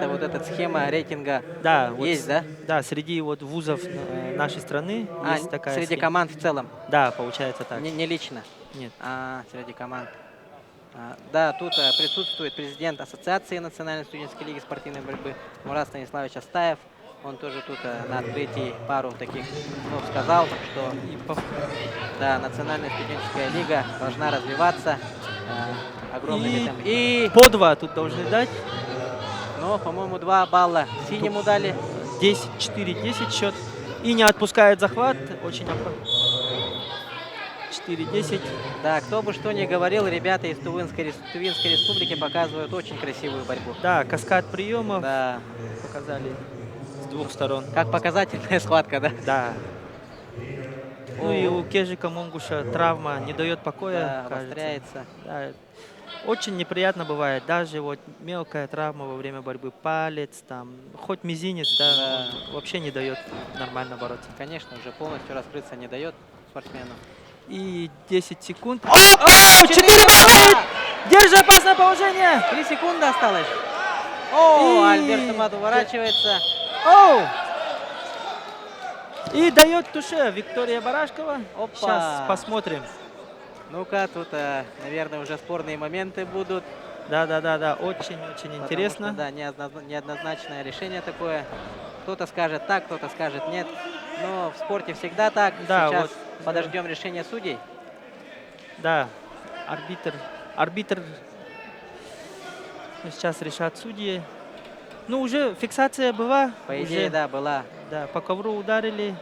[SPEAKER 5] вот эта схема рейтинга
[SPEAKER 6] Да, вот
[SPEAKER 5] есть, да?
[SPEAKER 6] да, среди вот вузов нашей страны есть такая
[SPEAKER 5] среди
[SPEAKER 6] схема.
[SPEAKER 5] команд в целом,
[SPEAKER 6] Да, получается так.
[SPEAKER 5] не лично.
[SPEAKER 6] Нет.
[SPEAKER 5] Среди команд. Да, тут присутствует президент Ассоциации Национальной студенческой лиги спортивной борьбы Мурат Станиславович Астаев. Он тоже тут на открытии пару таких слов сказал, что да, Национальная студенческая лига должна развиваться огромными темпами. И,
[SPEAKER 6] По 2 тут должны дать.
[SPEAKER 5] ну, по-моему, 2 балла синему дали.
[SPEAKER 6] 10-4-10 счет. И не отпускает захват. Очень 4-10.
[SPEAKER 5] Да, кто бы что ни говорил, ребята из Тувинской республики показывают очень красивую борьбу.
[SPEAKER 6] Да, каскад приемов
[SPEAKER 5] Да,
[SPEAKER 6] показали с двух сторон.
[SPEAKER 5] как показательная схватка, да?
[SPEAKER 6] Да. Ну и у Кежика Монгуша травма не дает покоя,
[SPEAKER 5] Да,
[SPEAKER 6] кажется.
[SPEAKER 5] обостряется.
[SPEAKER 6] Да. Очень неприятно бывает, даже вот мелкая травма во время борьбы, палец, там, хоть мизинец, да, он вообще не дает нормально бороться.
[SPEAKER 5] Конечно, уже полностью раскрыться не дает спортсмену.
[SPEAKER 6] И 10 секунд. О, 4 балла! Держи опасное положение!
[SPEAKER 5] 3 секунды осталось. О,
[SPEAKER 6] И-
[SPEAKER 5] Альберт Амат уворачивается.
[SPEAKER 6] Оу! И дает туше Виктория Барашкова.
[SPEAKER 5] Опа!
[SPEAKER 6] Сейчас посмотрим.
[SPEAKER 5] Ну-ка, тут, наверное, уже спорные моменты будут.
[SPEAKER 6] Да, очень-очень
[SPEAKER 5] Потому
[SPEAKER 6] интересно.
[SPEAKER 5] что, да, неоднозначное решение такое. Кто-то скажет так, кто-то скажет нет. Но в спорте всегда так.
[SPEAKER 6] Да,
[SPEAKER 5] Сейчас
[SPEAKER 6] вот.
[SPEAKER 5] подождем решения судей.
[SPEAKER 6] Да, арбитр сейчас решат судьи. Ну, уже фиксация была.
[SPEAKER 5] По идее,
[SPEAKER 6] уже,
[SPEAKER 5] да, была.
[SPEAKER 6] Да, по ковру ударили.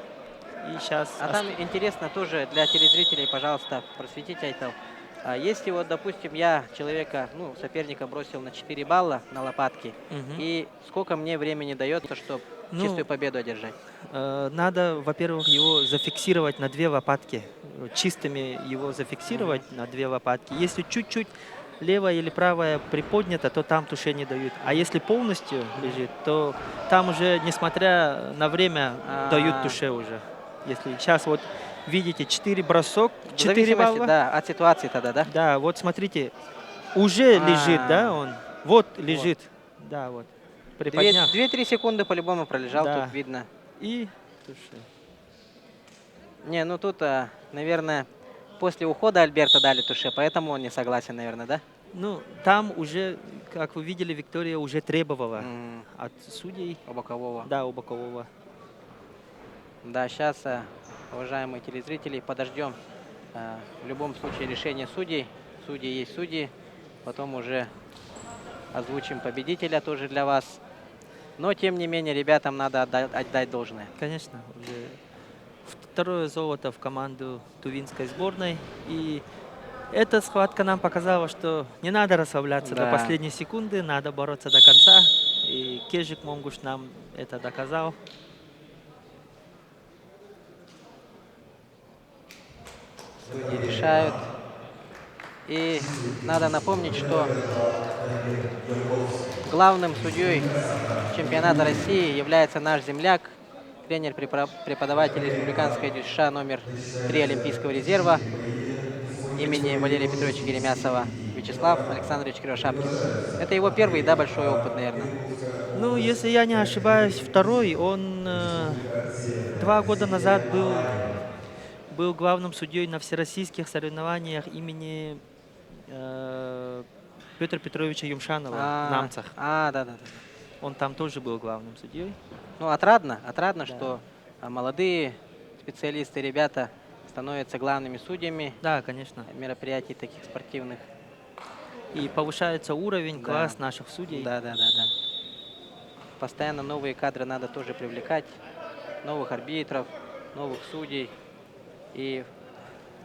[SPEAKER 6] И сейчас...
[SPEAKER 5] А там интересно тоже для телезрителей, пожалуйста, просветите, Айтал. Если вот, допустим, я человека, ну, соперника бросил на 4 балла на лопатки,
[SPEAKER 6] Мгм.
[SPEAKER 5] и сколько мне времени дается, чтобы
[SPEAKER 6] Ну,
[SPEAKER 5] чистую победу одержать?
[SPEAKER 6] Надо, во-первых, его зафиксировать на 2 лопатки. Чистыми его зафиксировать на 2 лопатки. Если чуть-чуть левая или правая приподнята, то там туше не дают. А если полностью лежит, то там уже, несмотря на время, дают туше уже. Если сейчас вот видите, 4 бросок,
[SPEAKER 5] В
[SPEAKER 6] 4
[SPEAKER 5] зависимости,
[SPEAKER 6] балла.
[SPEAKER 5] да, от ситуации тогда, да?
[SPEAKER 6] Да, вот смотрите, уже лежит, да, он? Вот лежит. Да, вот. Приподняв.
[SPEAKER 5] 2-3 секунды по-любому пролежал,
[SPEAKER 6] Да.
[SPEAKER 5] тут видно.
[SPEAKER 6] И туше.
[SPEAKER 5] Не, ну тут, наверное, после ухода Альберта дали туше, поэтому он не согласен, наверное, да?
[SPEAKER 6] Ну, там уже, как вы видели, Виктория уже требовала
[SPEAKER 5] М,
[SPEAKER 6] от судей,
[SPEAKER 5] у бокового.
[SPEAKER 6] да, у бокового.
[SPEAKER 5] Да, сейчас, уважаемые телезрители, подождем в любом случае решения судей. Судьи есть судьи. Потом уже озвучим победителя тоже для вас. Но, тем не менее, ребятам надо отдать должное.
[SPEAKER 6] Конечно, уже второе золото в команду тувинской сборной. И эта схватка нам показала, что не надо расслабляться
[SPEAKER 5] Да.
[SPEAKER 6] до последней секунды, надо бороться до конца. И Кежик Монгуш нам это доказал.
[SPEAKER 5] Судьи решают. И надо напомнить, что главным судьей чемпионата России является наш земляк, тренер-преподаватель республиканской ДЮСШ номер 3 Олимпийского резерва имени Валерия Петровича Геремясова Вячеслав Александрович Кривошапкин. Это его первый, да, большой опыт, наверное.
[SPEAKER 6] Ну, если я не ошибаюсь, второй, он 2 года назад был главным судьей на всероссийских соревнованиях имени Петра Петровича Юмшанова в Намцах.
[SPEAKER 5] Да.
[SPEAKER 6] Он там тоже был главным судьей.
[SPEAKER 5] Ну, отрадно, что молодые специалисты, ребята становятся главными судьями
[SPEAKER 6] Да, конечно.
[SPEAKER 5] мероприятий таких спортивных.
[SPEAKER 6] И повышается уровень,
[SPEAKER 5] Да.
[SPEAKER 6] класс наших судей.
[SPEAKER 5] Да. Постоянно новые кадры надо тоже привлекать, новых арбитров, новых судей и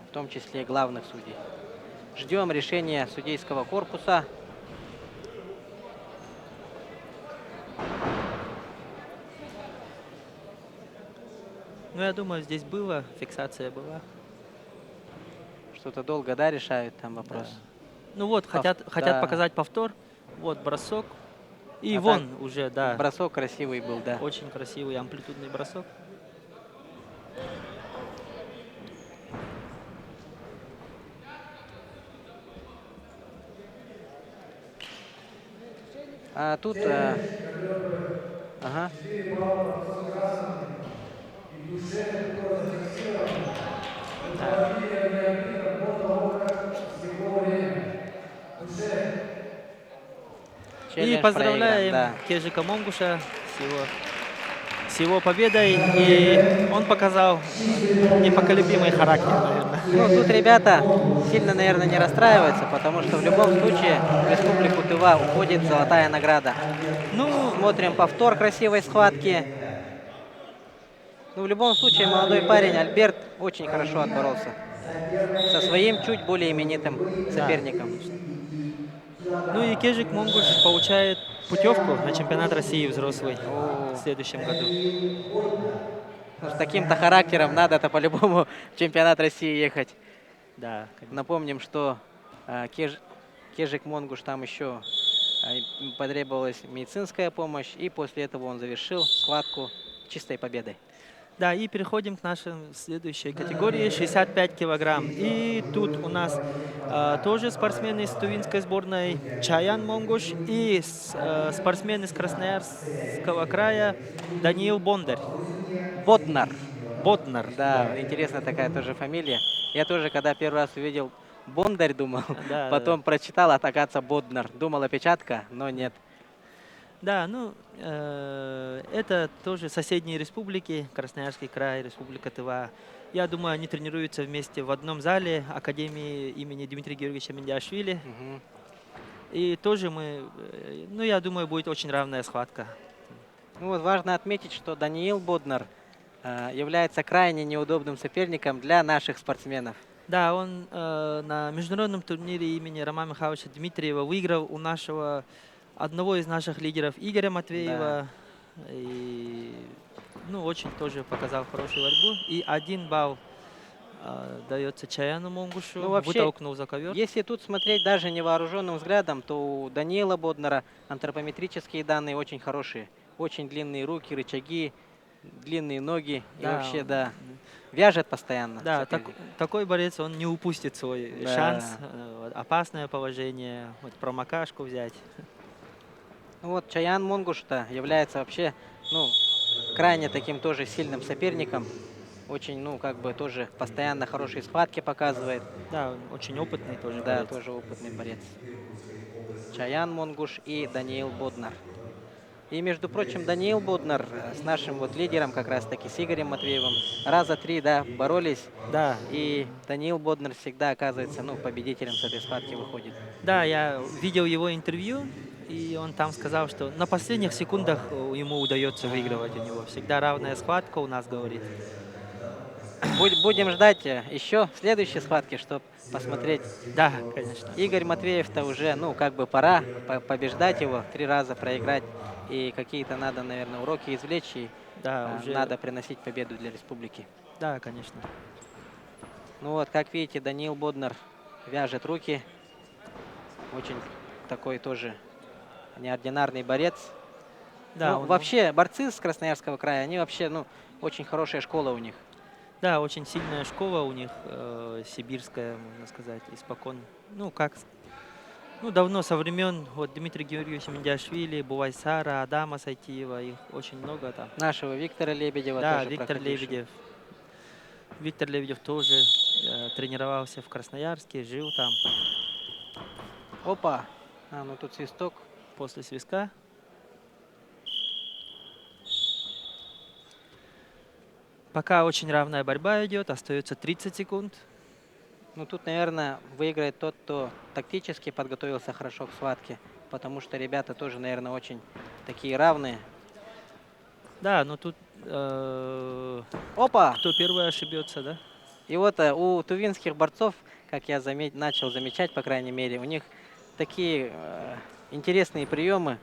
[SPEAKER 5] в том числе главных судей. Ждем решения судейского корпуса.
[SPEAKER 6] Ну, я думаю, здесь было, фиксация была.
[SPEAKER 5] Что-то долго, да, решают там вопрос.
[SPEAKER 6] Да. Ну вот, хотят
[SPEAKER 5] да.
[SPEAKER 6] показать повтор. Вот бросок. И
[SPEAKER 5] А
[SPEAKER 6] вон уже, да.
[SPEAKER 5] Бросок красивый был, да.
[SPEAKER 6] Очень красивый амплитудный бросок.
[SPEAKER 5] А тут... ага.
[SPEAKER 6] И
[SPEAKER 5] Челлендж
[SPEAKER 6] поздравляем
[SPEAKER 5] проигран,
[SPEAKER 6] Кежика Монгуша с его победой. И он показал непоколебимый характер, наверное.
[SPEAKER 5] Ну, тут ребята сильно, наверное, не расстраиваются, потому что в любом случае в Республику Тыва уходит золотая награда.
[SPEAKER 6] Ну,
[SPEAKER 5] Смотрим повтор красивой схватки. Ну, в любом случае, молодой парень Альберт очень хорошо отборолся со своим чуть более именитым соперником.
[SPEAKER 6] ну и Кежик Монгуш получает путевку на чемпионат России взрослый
[SPEAKER 5] О.
[SPEAKER 6] в следующем году.
[SPEAKER 5] Ну, с таким-то характером надо-то по-любому в чемпионат России ехать.
[SPEAKER 6] Да, конечно.
[SPEAKER 5] Напомним, что Кежик Монгуш там еще потребовалась медицинская помощь, и после этого он завершил схватку чистой победой.
[SPEAKER 6] Да, и переходим к нашей следующей категории 65 килограмм. И тут у нас тоже спортсмены из тувинской сборной Чаян Монгуш и спортсмен из Красноярского края Даниил Бондарь.
[SPEAKER 5] Боднар.
[SPEAKER 6] Боднар.
[SPEAKER 5] Да, интересная такая тоже фамилия. Я тоже, когда первый раз увидел Бондарь, думал,
[SPEAKER 6] Да,
[SPEAKER 5] потом прочитал, оказывается, Боднар. Думал, опечатка, но нет.
[SPEAKER 6] Да, ну, это тоже соседние республики, Красноярский край, Республика Тыва. Я думаю, они тренируются вместе в одном зале Академии имени Дмитрия Георгиевича Мендиашвили.
[SPEAKER 5] Мгм.
[SPEAKER 6] И тоже ну, я думаю, будет очень равная схватка.
[SPEAKER 5] Ну вот важно отметить, что Даниил Боднар является крайне неудобным соперником для наших спортсменов.
[SPEAKER 6] Да, он на международном турнире имени Романа Михайловича Дмитриева выиграл у одного из наших лидеров Игоря Матвеева. И, ну, очень тоже показал хорошую борьбу. И 1 балл дается Чаяну Монгушу.
[SPEAKER 5] Ну, вообще,
[SPEAKER 6] вытолкнул за ковер.
[SPEAKER 5] Если тут смотреть даже невооруженным взглядом, то у Даниила Боднара антропометрические данные очень хорошие. Очень длинные руки, рычаги, длинные ноги. И
[SPEAKER 6] Да,
[SPEAKER 5] вообще, да, вяжет постоянно.
[SPEAKER 6] Да,
[SPEAKER 5] соперник.
[SPEAKER 6] такой борец, он не упустит свой
[SPEAKER 5] Да.
[SPEAKER 6] шанс. Опасное положение, вот промокашку взять.
[SPEAKER 5] Ну вот Чаян Монгуш-то является вообще, ну, крайне таким тоже сильным соперником. Очень, ну, как бы тоже постоянно хорошие схватки показывает.
[SPEAKER 6] Да, он очень опытный тоже
[SPEAKER 5] Да,
[SPEAKER 6] борец.
[SPEAKER 5] тоже опытный борец. Чаян Монгуш и Даниил Боднар. И, между прочим, Даниил Боднар с нашим вот лидером, как раз-таки с Игорем Матвеевым, раза 3, да, боролись.
[SPEAKER 6] Да,
[SPEAKER 5] И Даниил Боднар всегда оказывается, ну, победителем с этой схватки выходит.
[SPEAKER 6] да, я видел его интервью, и он там сказал, что на последних секундах ему удается выигрывать у него. Всегда равная схватка у нас, говорит.
[SPEAKER 5] Будем ждать еще следующей схватки, чтобы посмотреть.
[SPEAKER 6] Да, конечно.
[SPEAKER 5] Игорь Матвеев-то уже, ну, как бы пора побеждать его, 3 раза проиграть. И какие-то надо, наверное, уроки извлечь, и
[SPEAKER 6] Да, уже.
[SPEAKER 5] надо приносить победу для республики.
[SPEAKER 6] Да, конечно.
[SPEAKER 5] Ну вот, как видите, Даниил Боднар вяжет руки. Очень такой тоже неординарный борец.
[SPEAKER 6] Да,
[SPEAKER 5] Ну, вообще, борцы с Красноярского края, они вообще, ну, очень хорошая школа у них.
[SPEAKER 6] Да, очень сильная школа у них, сибирская, можно сказать, испокон. Ну, ну, давно, со времен вот Дмитрия Георгиевича Мендиашвили, Бувайсара, Адама Сайтиева, их очень много там.
[SPEAKER 5] Нашего Виктора Лебедева
[SPEAKER 6] Да,
[SPEAKER 5] тоже
[SPEAKER 6] Виктор
[SPEAKER 5] проходившего.
[SPEAKER 6] Лебедев. Виктор Лебедев тоже тренировался в Красноярске, жил там.
[SPEAKER 5] Опа! Ну тут свисток.
[SPEAKER 6] После свистка. Пока очень равная борьба идет, остается 30 секунд.
[SPEAKER 5] Ну тут, наверное, выиграет тот, кто тактически подготовился хорошо к схватке. Потому что ребята тоже, наверное, очень такие равные.
[SPEAKER 6] Да, но тут
[SPEAKER 5] Опа!
[SPEAKER 6] кто первый ошибется, да?
[SPEAKER 5] И вот у тувинских борцов, как я начал замечать, по крайней мере, у них такие интересные приемы.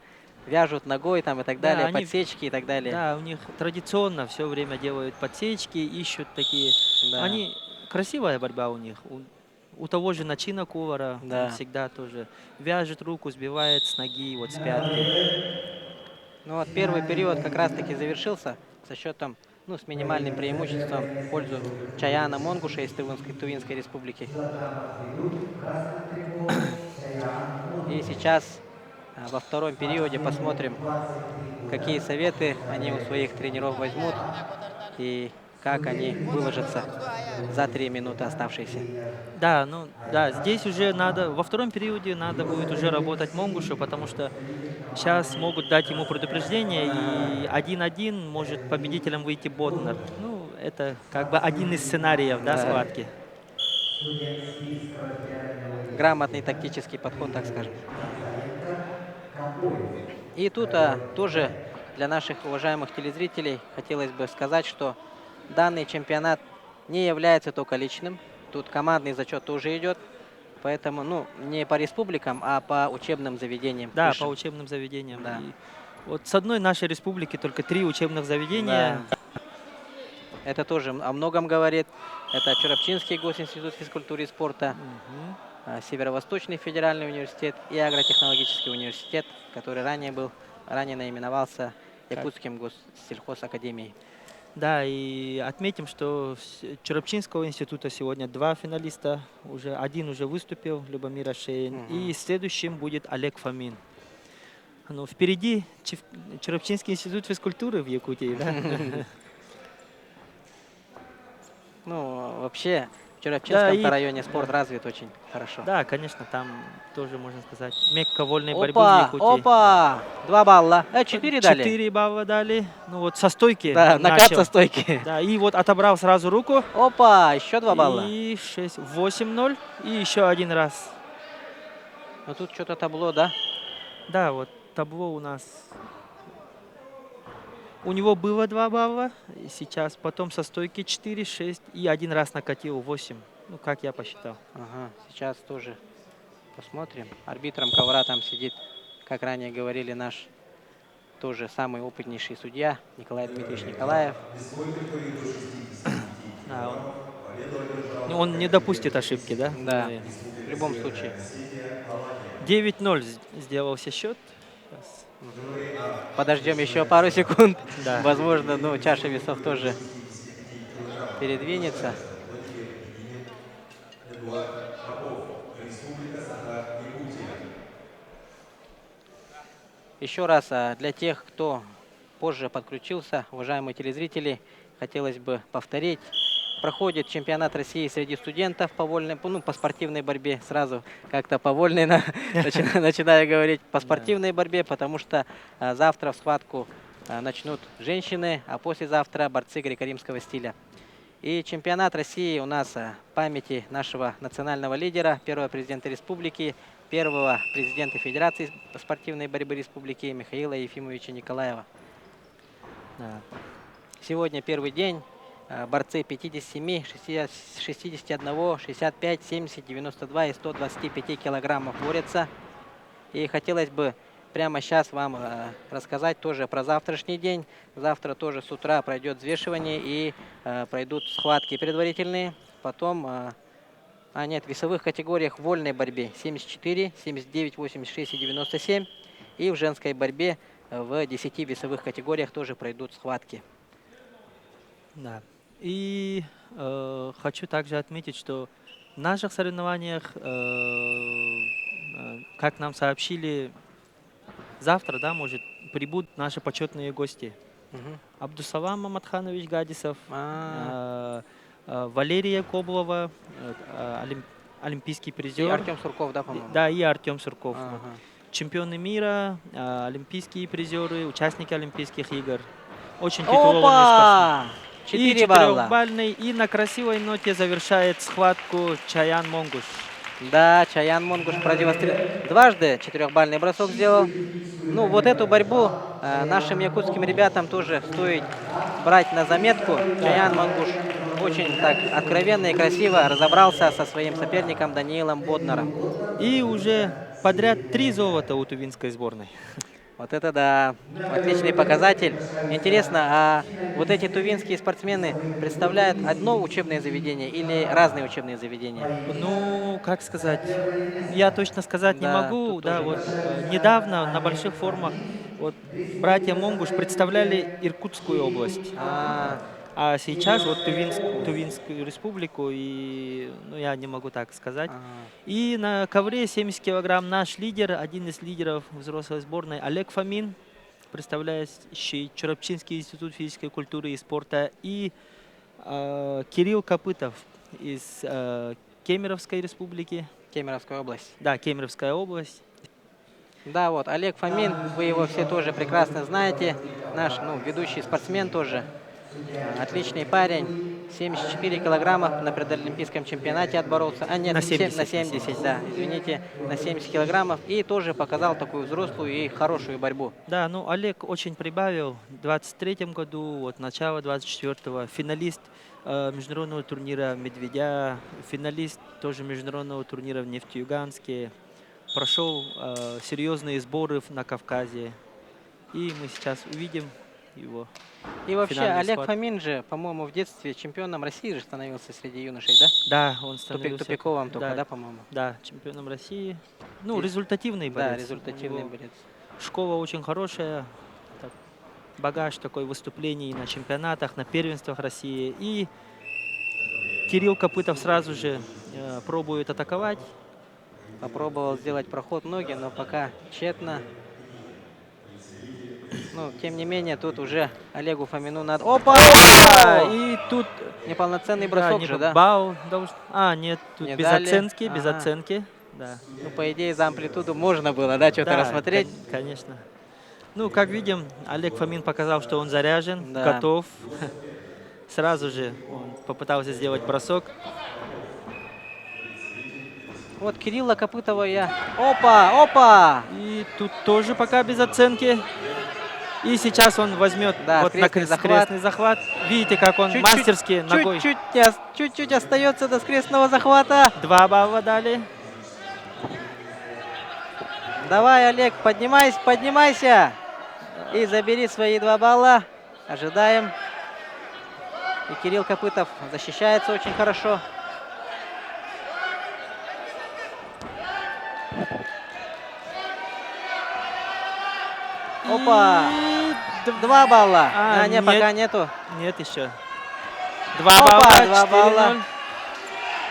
[SPEAKER 5] Вяжут ногой там и так
[SPEAKER 6] Да,
[SPEAKER 5] далее,
[SPEAKER 6] они-
[SPEAKER 5] подсечки и так далее.
[SPEAKER 6] Да, у них традиционно все время делают подсечки, ищут такие.
[SPEAKER 5] Да.
[SPEAKER 6] Красивая борьба у них. У того же Начина Кувара
[SPEAKER 5] Да.
[SPEAKER 6] он всегда тоже вяжет руку, сбивает с ноги, вот с пятки.
[SPEAKER 5] Ну вот первый период как раз-таки завершился со счетом, ну, с минимальным преимуществом в пользу Чаяна Монгуша из Тувинской республики. И сейчас во втором периоде посмотрим, какие советы они у своих тренеров возьмут и как они выложатся за 3 минуты оставшиеся.
[SPEAKER 6] Да, ну да, здесь уже надо, во втором периоде надо будет уже работать Монгушу, потому что сейчас могут дать ему предупреждение, и 1-1 может победителем выйти Боднер. Ну, это как бы один из сценариев, да,
[SPEAKER 5] Да.
[SPEAKER 6] схватки.
[SPEAKER 5] Грамотный тактический подход, так скажем. И тут тоже для наших уважаемых телезрителей хотелось бы сказать, что данный чемпионат не является только личным. Тут командный зачет тоже идет. Поэтому, ну, не по республикам, а по учебным заведениям.
[SPEAKER 6] Да,
[SPEAKER 5] высшим.
[SPEAKER 6] по учебным заведениям.
[SPEAKER 5] Да.
[SPEAKER 6] И вот с одной нашей республики только 3 учебных заведения.
[SPEAKER 5] Да. Это тоже о многом говорит. Это Чурапчинский госинститут физкультуры и спорта, Северо-Восточный федеральный университет и Агротехнологический университет, который ранее наименовался Якутским госсельхозакадемией.
[SPEAKER 6] Да, и отметим, что с Чурапчинского института сегодня 2 финалиста. Один уже выступил, Любомир Ашеин. И следующим будет Олег Фомин. Ну, впереди Чурапчинский институт физкультуры в Якутии, да?
[SPEAKER 5] Ну, вообще, в Чурапчинском районе спорт развит очень хорошо.
[SPEAKER 6] Да, конечно, там тоже, можно сказать, мекка вольной борьбы в Якутии.
[SPEAKER 5] Опа! 2 балла. 4 дали.
[SPEAKER 6] 4 балла дали. Ну вот со стойки
[SPEAKER 5] Да, накат
[SPEAKER 6] начал.
[SPEAKER 5] со стойки.
[SPEAKER 6] Да, и вот отобрал сразу руку.
[SPEAKER 5] Опа! Еще 2 балла.
[SPEAKER 6] И 6, 8-0. И еще один раз.
[SPEAKER 5] Ну тут что-то табло, да?
[SPEAKER 6] Да, вот табло у нас. У него было 2 балла. И сейчас потом со стойки 4, 6. И один раз накатил 8. Ну, как я посчитал.
[SPEAKER 5] Ага, сейчас тоже посмотрим. Арбитром ковра там сидит, как ранее говорили, наш тоже самый опытнейший судья Николай Дмитриевич Николаев.
[SPEAKER 6] Да, он не допустит ошибки, да?
[SPEAKER 5] Да,
[SPEAKER 6] Наверное.
[SPEAKER 5] в любом случае.
[SPEAKER 6] 9-0 сделался счет. Сейчас.
[SPEAKER 5] Подождем еще пару секунд.
[SPEAKER 6] Да.
[SPEAKER 5] Возможно, ну, чаша весов тоже передвинется. Еще раз для тех, кто позже подключился, уважаемые телезрители, хотелось бы повторить. Проходит чемпионат России среди студентов по вольной, ну, по спортивной борьбе. Сразу как-то по вольной начинаю говорить по спортивной борьбе, потому что завтра в схватку начнут женщины, а послезавтра борцы греко-римского стиля. И чемпионат России у нас в памяти нашего национального лидера, первого президента республики, первого президента Федерации спортивной борьбы республики Михаила Ефимовича Николаева.
[SPEAKER 6] Да.
[SPEAKER 5] Сегодня первый день. Борцы 57, 61, 65, 70, 92 и 125 килограммов борются. И хотелось бы прямо сейчас вам рассказать тоже про завтрашний день. Завтра тоже с утра пройдет взвешивание и пройдут схватки предварительные. Потом, нет, в весовых категориях в вольной борьбе 74, 79, 86 и 97. И в женской борьбе в 10 весовых категориях тоже пройдут схватки.
[SPEAKER 6] Да. И хочу также отметить, что в наших соревнованиях, как нам сообщили, завтра, да, может, прибудут наши почетные гости. Абдусалам Мамадханович Гадисов, Валерия Коблова, олимпийский призер.
[SPEAKER 5] И Артем Сурков, да, по-моему?
[SPEAKER 6] Да, и Артем Сурков.
[SPEAKER 5] Ага.
[SPEAKER 6] Чемпионы мира, олимпийские призеры, участники Олимпийских игр. Очень титулованные спортсмены.
[SPEAKER 5] 4 балла.
[SPEAKER 6] 4-бальный. И на красивой ноте завершает схватку Чаян Монгуш.
[SPEAKER 5] Да, Чаян Монгуш дважды 4-бальный бросок сделал. Ну, вот эту борьбу нашим якутским ребятам тоже стоит брать на заметку. Чаян Монгуш очень так откровенно и красиво разобрался со своим соперником Даниилом Боднером.
[SPEAKER 6] И уже подряд 3 золота у тувинской сборной.
[SPEAKER 5] Вот это да, отличный показатель. Интересно, а вот эти тувинские спортсмены представляют одно учебное заведение или разные учебные заведения?
[SPEAKER 6] Ну, как сказать, я точно сказать не
[SPEAKER 5] Да,
[SPEAKER 6] могу.
[SPEAKER 5] тут
[SPEAKER 6] Да,
[SPEAKER 5] тоже.
[SPEAKER 6] вот недавно на больших форумах вот братья Монгуш представляли Иркутскую область. А сейчас вот Тувинскую республику, и ну, я не могу так сказать. И на ковре 70 килограмм наш лидер, один из лидеров взрослой сборной, Олег Фомин, представляющий Чурапчинский институт физической культуры и спорта, и Кирилл Копытов из Кемеровской республики.
[SPEAKER 5] Кемеровская область.
[SPEAKER 6] Да, Кемеровская область.
[SPEAKER 5] Да, вот Олег Фомин, вы его все тоже прекрасно знаете. Наш, ну, ведущий спортсмен тоже. Отличный парень. 74 килограмма на предолимпийском чемпионате отборолся. А нет,
[SPEAKER 6] На
[SPEAKER 5] на
[SPEAKER 6] 70,
[SPEAKER 5] 70, да, извините, на 70 килограммов. И тоже показал такую взрослую и хорошую борьбу.
[SPEAKER 6] Да, ну Олег очень прибавил. В 23-м году, вот начало 24-го, финалист международного турнира «Медведя», финалист тоже международного турнира в Нефтеюганске. Прошел серьезные сборы на Кавказе. И мы сейчас увидим его.
[SPEAKER 5] И вообще,
[SPEAKER 6] финальный
[SPEAKER 5] Олег
[SPEAKER 6] схват.
[SPEAKER 5] Фомин же, по-моему, в детстве чемпионом России же становился среди юношей, да?
[SPEAKER 6] Да, он становился...
[SPEAKER 5] Тупиковым только, да, по-моему?
[SPEAKER 6] Да, чемпионом России. Ну, результативный борец.
[SPEAKER 5] Да, результативный
[SPEAKER 6] У него
[SPEAKER 5] борец.
[SPEAKER 6] Школа очень хорошая. Так, багаж такой выступлений на чемпионатах, на первенствах России. И Кирилл Копытов сразу же пробует атаковать.
[SPEAKER 5] Попробовал сделать проход ноги, но пока тщетно. Ну, тем не менее, тут уже Олегу Фомину надо... Опа!
[SPEAKER 6] И тут...
[SPEAKER 5] Неполноценный бросок же, да?
[SPEAKER 6] Бау нет, тут
[SPEAKER 5] Не
[SPEAKER 6] без
[SPEAKER 5] дали.
[SPEAKER 6] оценки, без
[SPEAKER 5] Ага.
[SPEAKER 6] оценки. Да.
[SPEAKER 5] Ну, по идее, за амплитуду можно было, да, что-то
[SPEAKER 6] Да,
[SPEAKER 5] рассмотреть.
[SPEAKER 6] Конечно. Ну, как видим, Олег Фомин показал, что он заряжен,
[SPEAKER 5] Да.
[SPEAKER 6] готов. Сразу же он попытался сделать бросок.
[SPEAKER 5] Вот Кирилла Копытова я... Опа! Опа!
[SPEAKER 6] И тут тоже пока без оценки. И сейчас он возьмет
[SPEAKER 5] Да,
[SPEAKER 6] вот на
[SPEAKER 5] скрестный
[SPEAKER 6] скрестный захват. Видите, как он
[SPEAKER 5] Чуть-чуть-
[SPEAKER 6] мастерски ногой.
[SPEAKER 5] Чуть-чуть остается до скрестного захвата.
[SPEAKER 6] 2 балла дали.
[SPEAKER 5] Давай, Олег, поднимайся, поднимайся. И забери свои 2 балла. Ожидаем. И Кирилл Копытов защищается очень хорошо. Опа!
[SPEAKER 6] И
[SPEAKER 5] 2 балла.
[SPEAKER 6] А,
[SPEAKER 5] нет, пока нету.
[SPEAKER 6] Нет еще. 2
[SPEAKER 5] Опа,
[SPEAKER 6] балла,
[SPEAKER 5] 2 балла.
[SPEAKER 6] 4-0.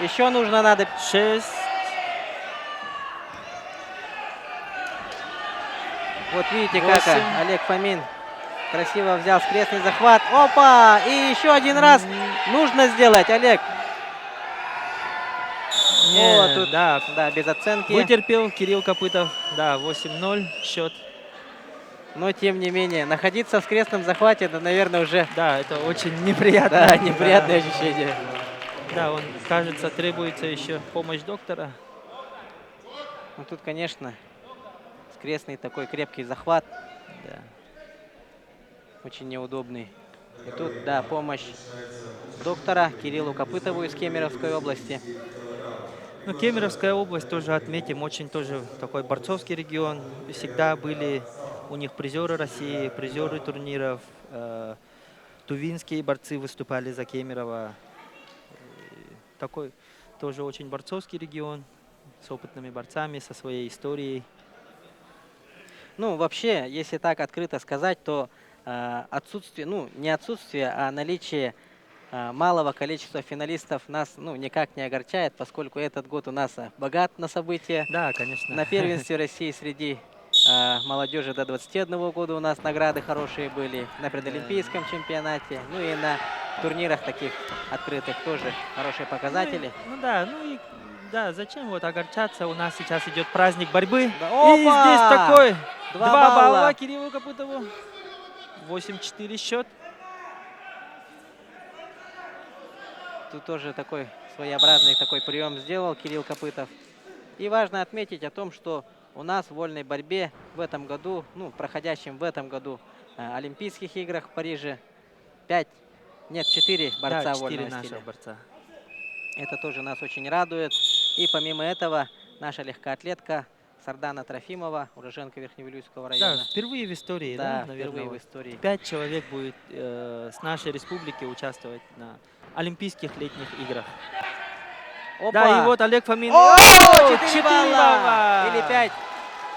[SPEAKER 5] Еще нужно надо.
[SPEAKER 6] 6.
[SPEAKER 5] Вот видите,
[SPEAKER 6] 8.
[SPEAKER 5] как Олег Фомин красиво взял скрестный захват. Опа! И еще один раз нужно сделать, Олег.
[SPEAKER 6] Нет,
[SPEAKER 5] Вот тут,
[SPEAKER 6] да.
[SPEAKER 5] да, без оценки.
[SPEAKER 6] Вытерпел Кирилл Копытов. Да, 8-0 счет.
[SPEAKER 5] Но, тем не менее, находиться в скрестном захвате, это, наверное, уже
[SPEAKER 6] Да, это очень неприятно.
[SPEAKER 5] да, неприятное ощущение.
[SPEAKER 6] Да, он, кажется, требуется еще помощь доктора.
[SPEAKER 5] Ну, тут, конечно, скрестный такой крепкий захват.
[SPEAKER 6] Да.
[SPEAKER 5] Очень неудобный. И тут, да, помощь доктора Кириллу Копытову из Кемеровской области.
[SPEAKER 6] Ну, Кемеровская область тоже отметим, очень тоже такой борцовский регион. Всегда были у них призеры России, призеры турниров. Тувинские борцы выступали за Кемерово. Такой тоже очень борцовский регион с опытными борцами, со своей историей.
[SPEAKER 5] Ну, вообще, если так открыто сказать, то отсутствие, ну, не отсутствие, а наличие малого количества финалистов нас, ну, никак не огорчает, поскольку этот год у нас богат на события.
[SPEAKER 6] Да, конечно.
[SPEAKER 5] На первенстве России среди молодежи до 21 года у нас награды хорошие были. На предолимпийском чемпионате, ну и на турнирах таких открытых тоже хорошие показатели.
[SPEAKER 6] Ну да, ну и да, зачем вот огорчаться? У нас сейчас идет праздник борьбы.
[SPEAKER 5] Да,
[SPEAKER 6] И
[SPEAKER 5] опа!
[SPEAKER 6] здесь такой
[SPEAKER 5] 2
[SPEAKER 6] 2 балла
[SPEAKER 5] балла.
[SPEAKER 6] Кириллу Копытову. 8-4 счет.
[SPEAKER 5] Тут тоже такой своеобразный такой прием сделал Кирилл Копытов. И важно отметить о том, что у нас в вольной борьбе в этом году, ну, проходящем в этом году Олимпийских играх в Париже 4 борца
[SPEAKER 6] Да, 4
[SPEAKER 5] вольного
[SPEAKER 6] наших
[SPEAKER 5] стиля.
[SPEAKER 6] борца.
[SPEAKER 5] Это тоже нас очень радует. И помимо этого, наша легкоатлетка Сардана Трофимова, уроженка Верхневилюйского
[SPEAKER 6] Да,
[SPEAKER 5] района.
[SPEAKER 6] впервые в истории,
[SPEAKER 5] Да,
[SPEAKER 6] да, наверное.
[SPEAKER 5] впервые в
[SPEAKER 6] вот
[SPEAKER 5] истории.
[SPEAKER 6] 5 человек будет с нашей республики участвовать на Олимпийских летних играх.
[SPEAKER 5] Опа!
[SPEAKER 6] Да, и вот Олег Фомин.
[SPEAKER 5] О, 4
[SPEAKER 6] 4
[SPEAKER 5] балла!
[SPEAKER 6] балла!
[SPEAKER 5] Или 5.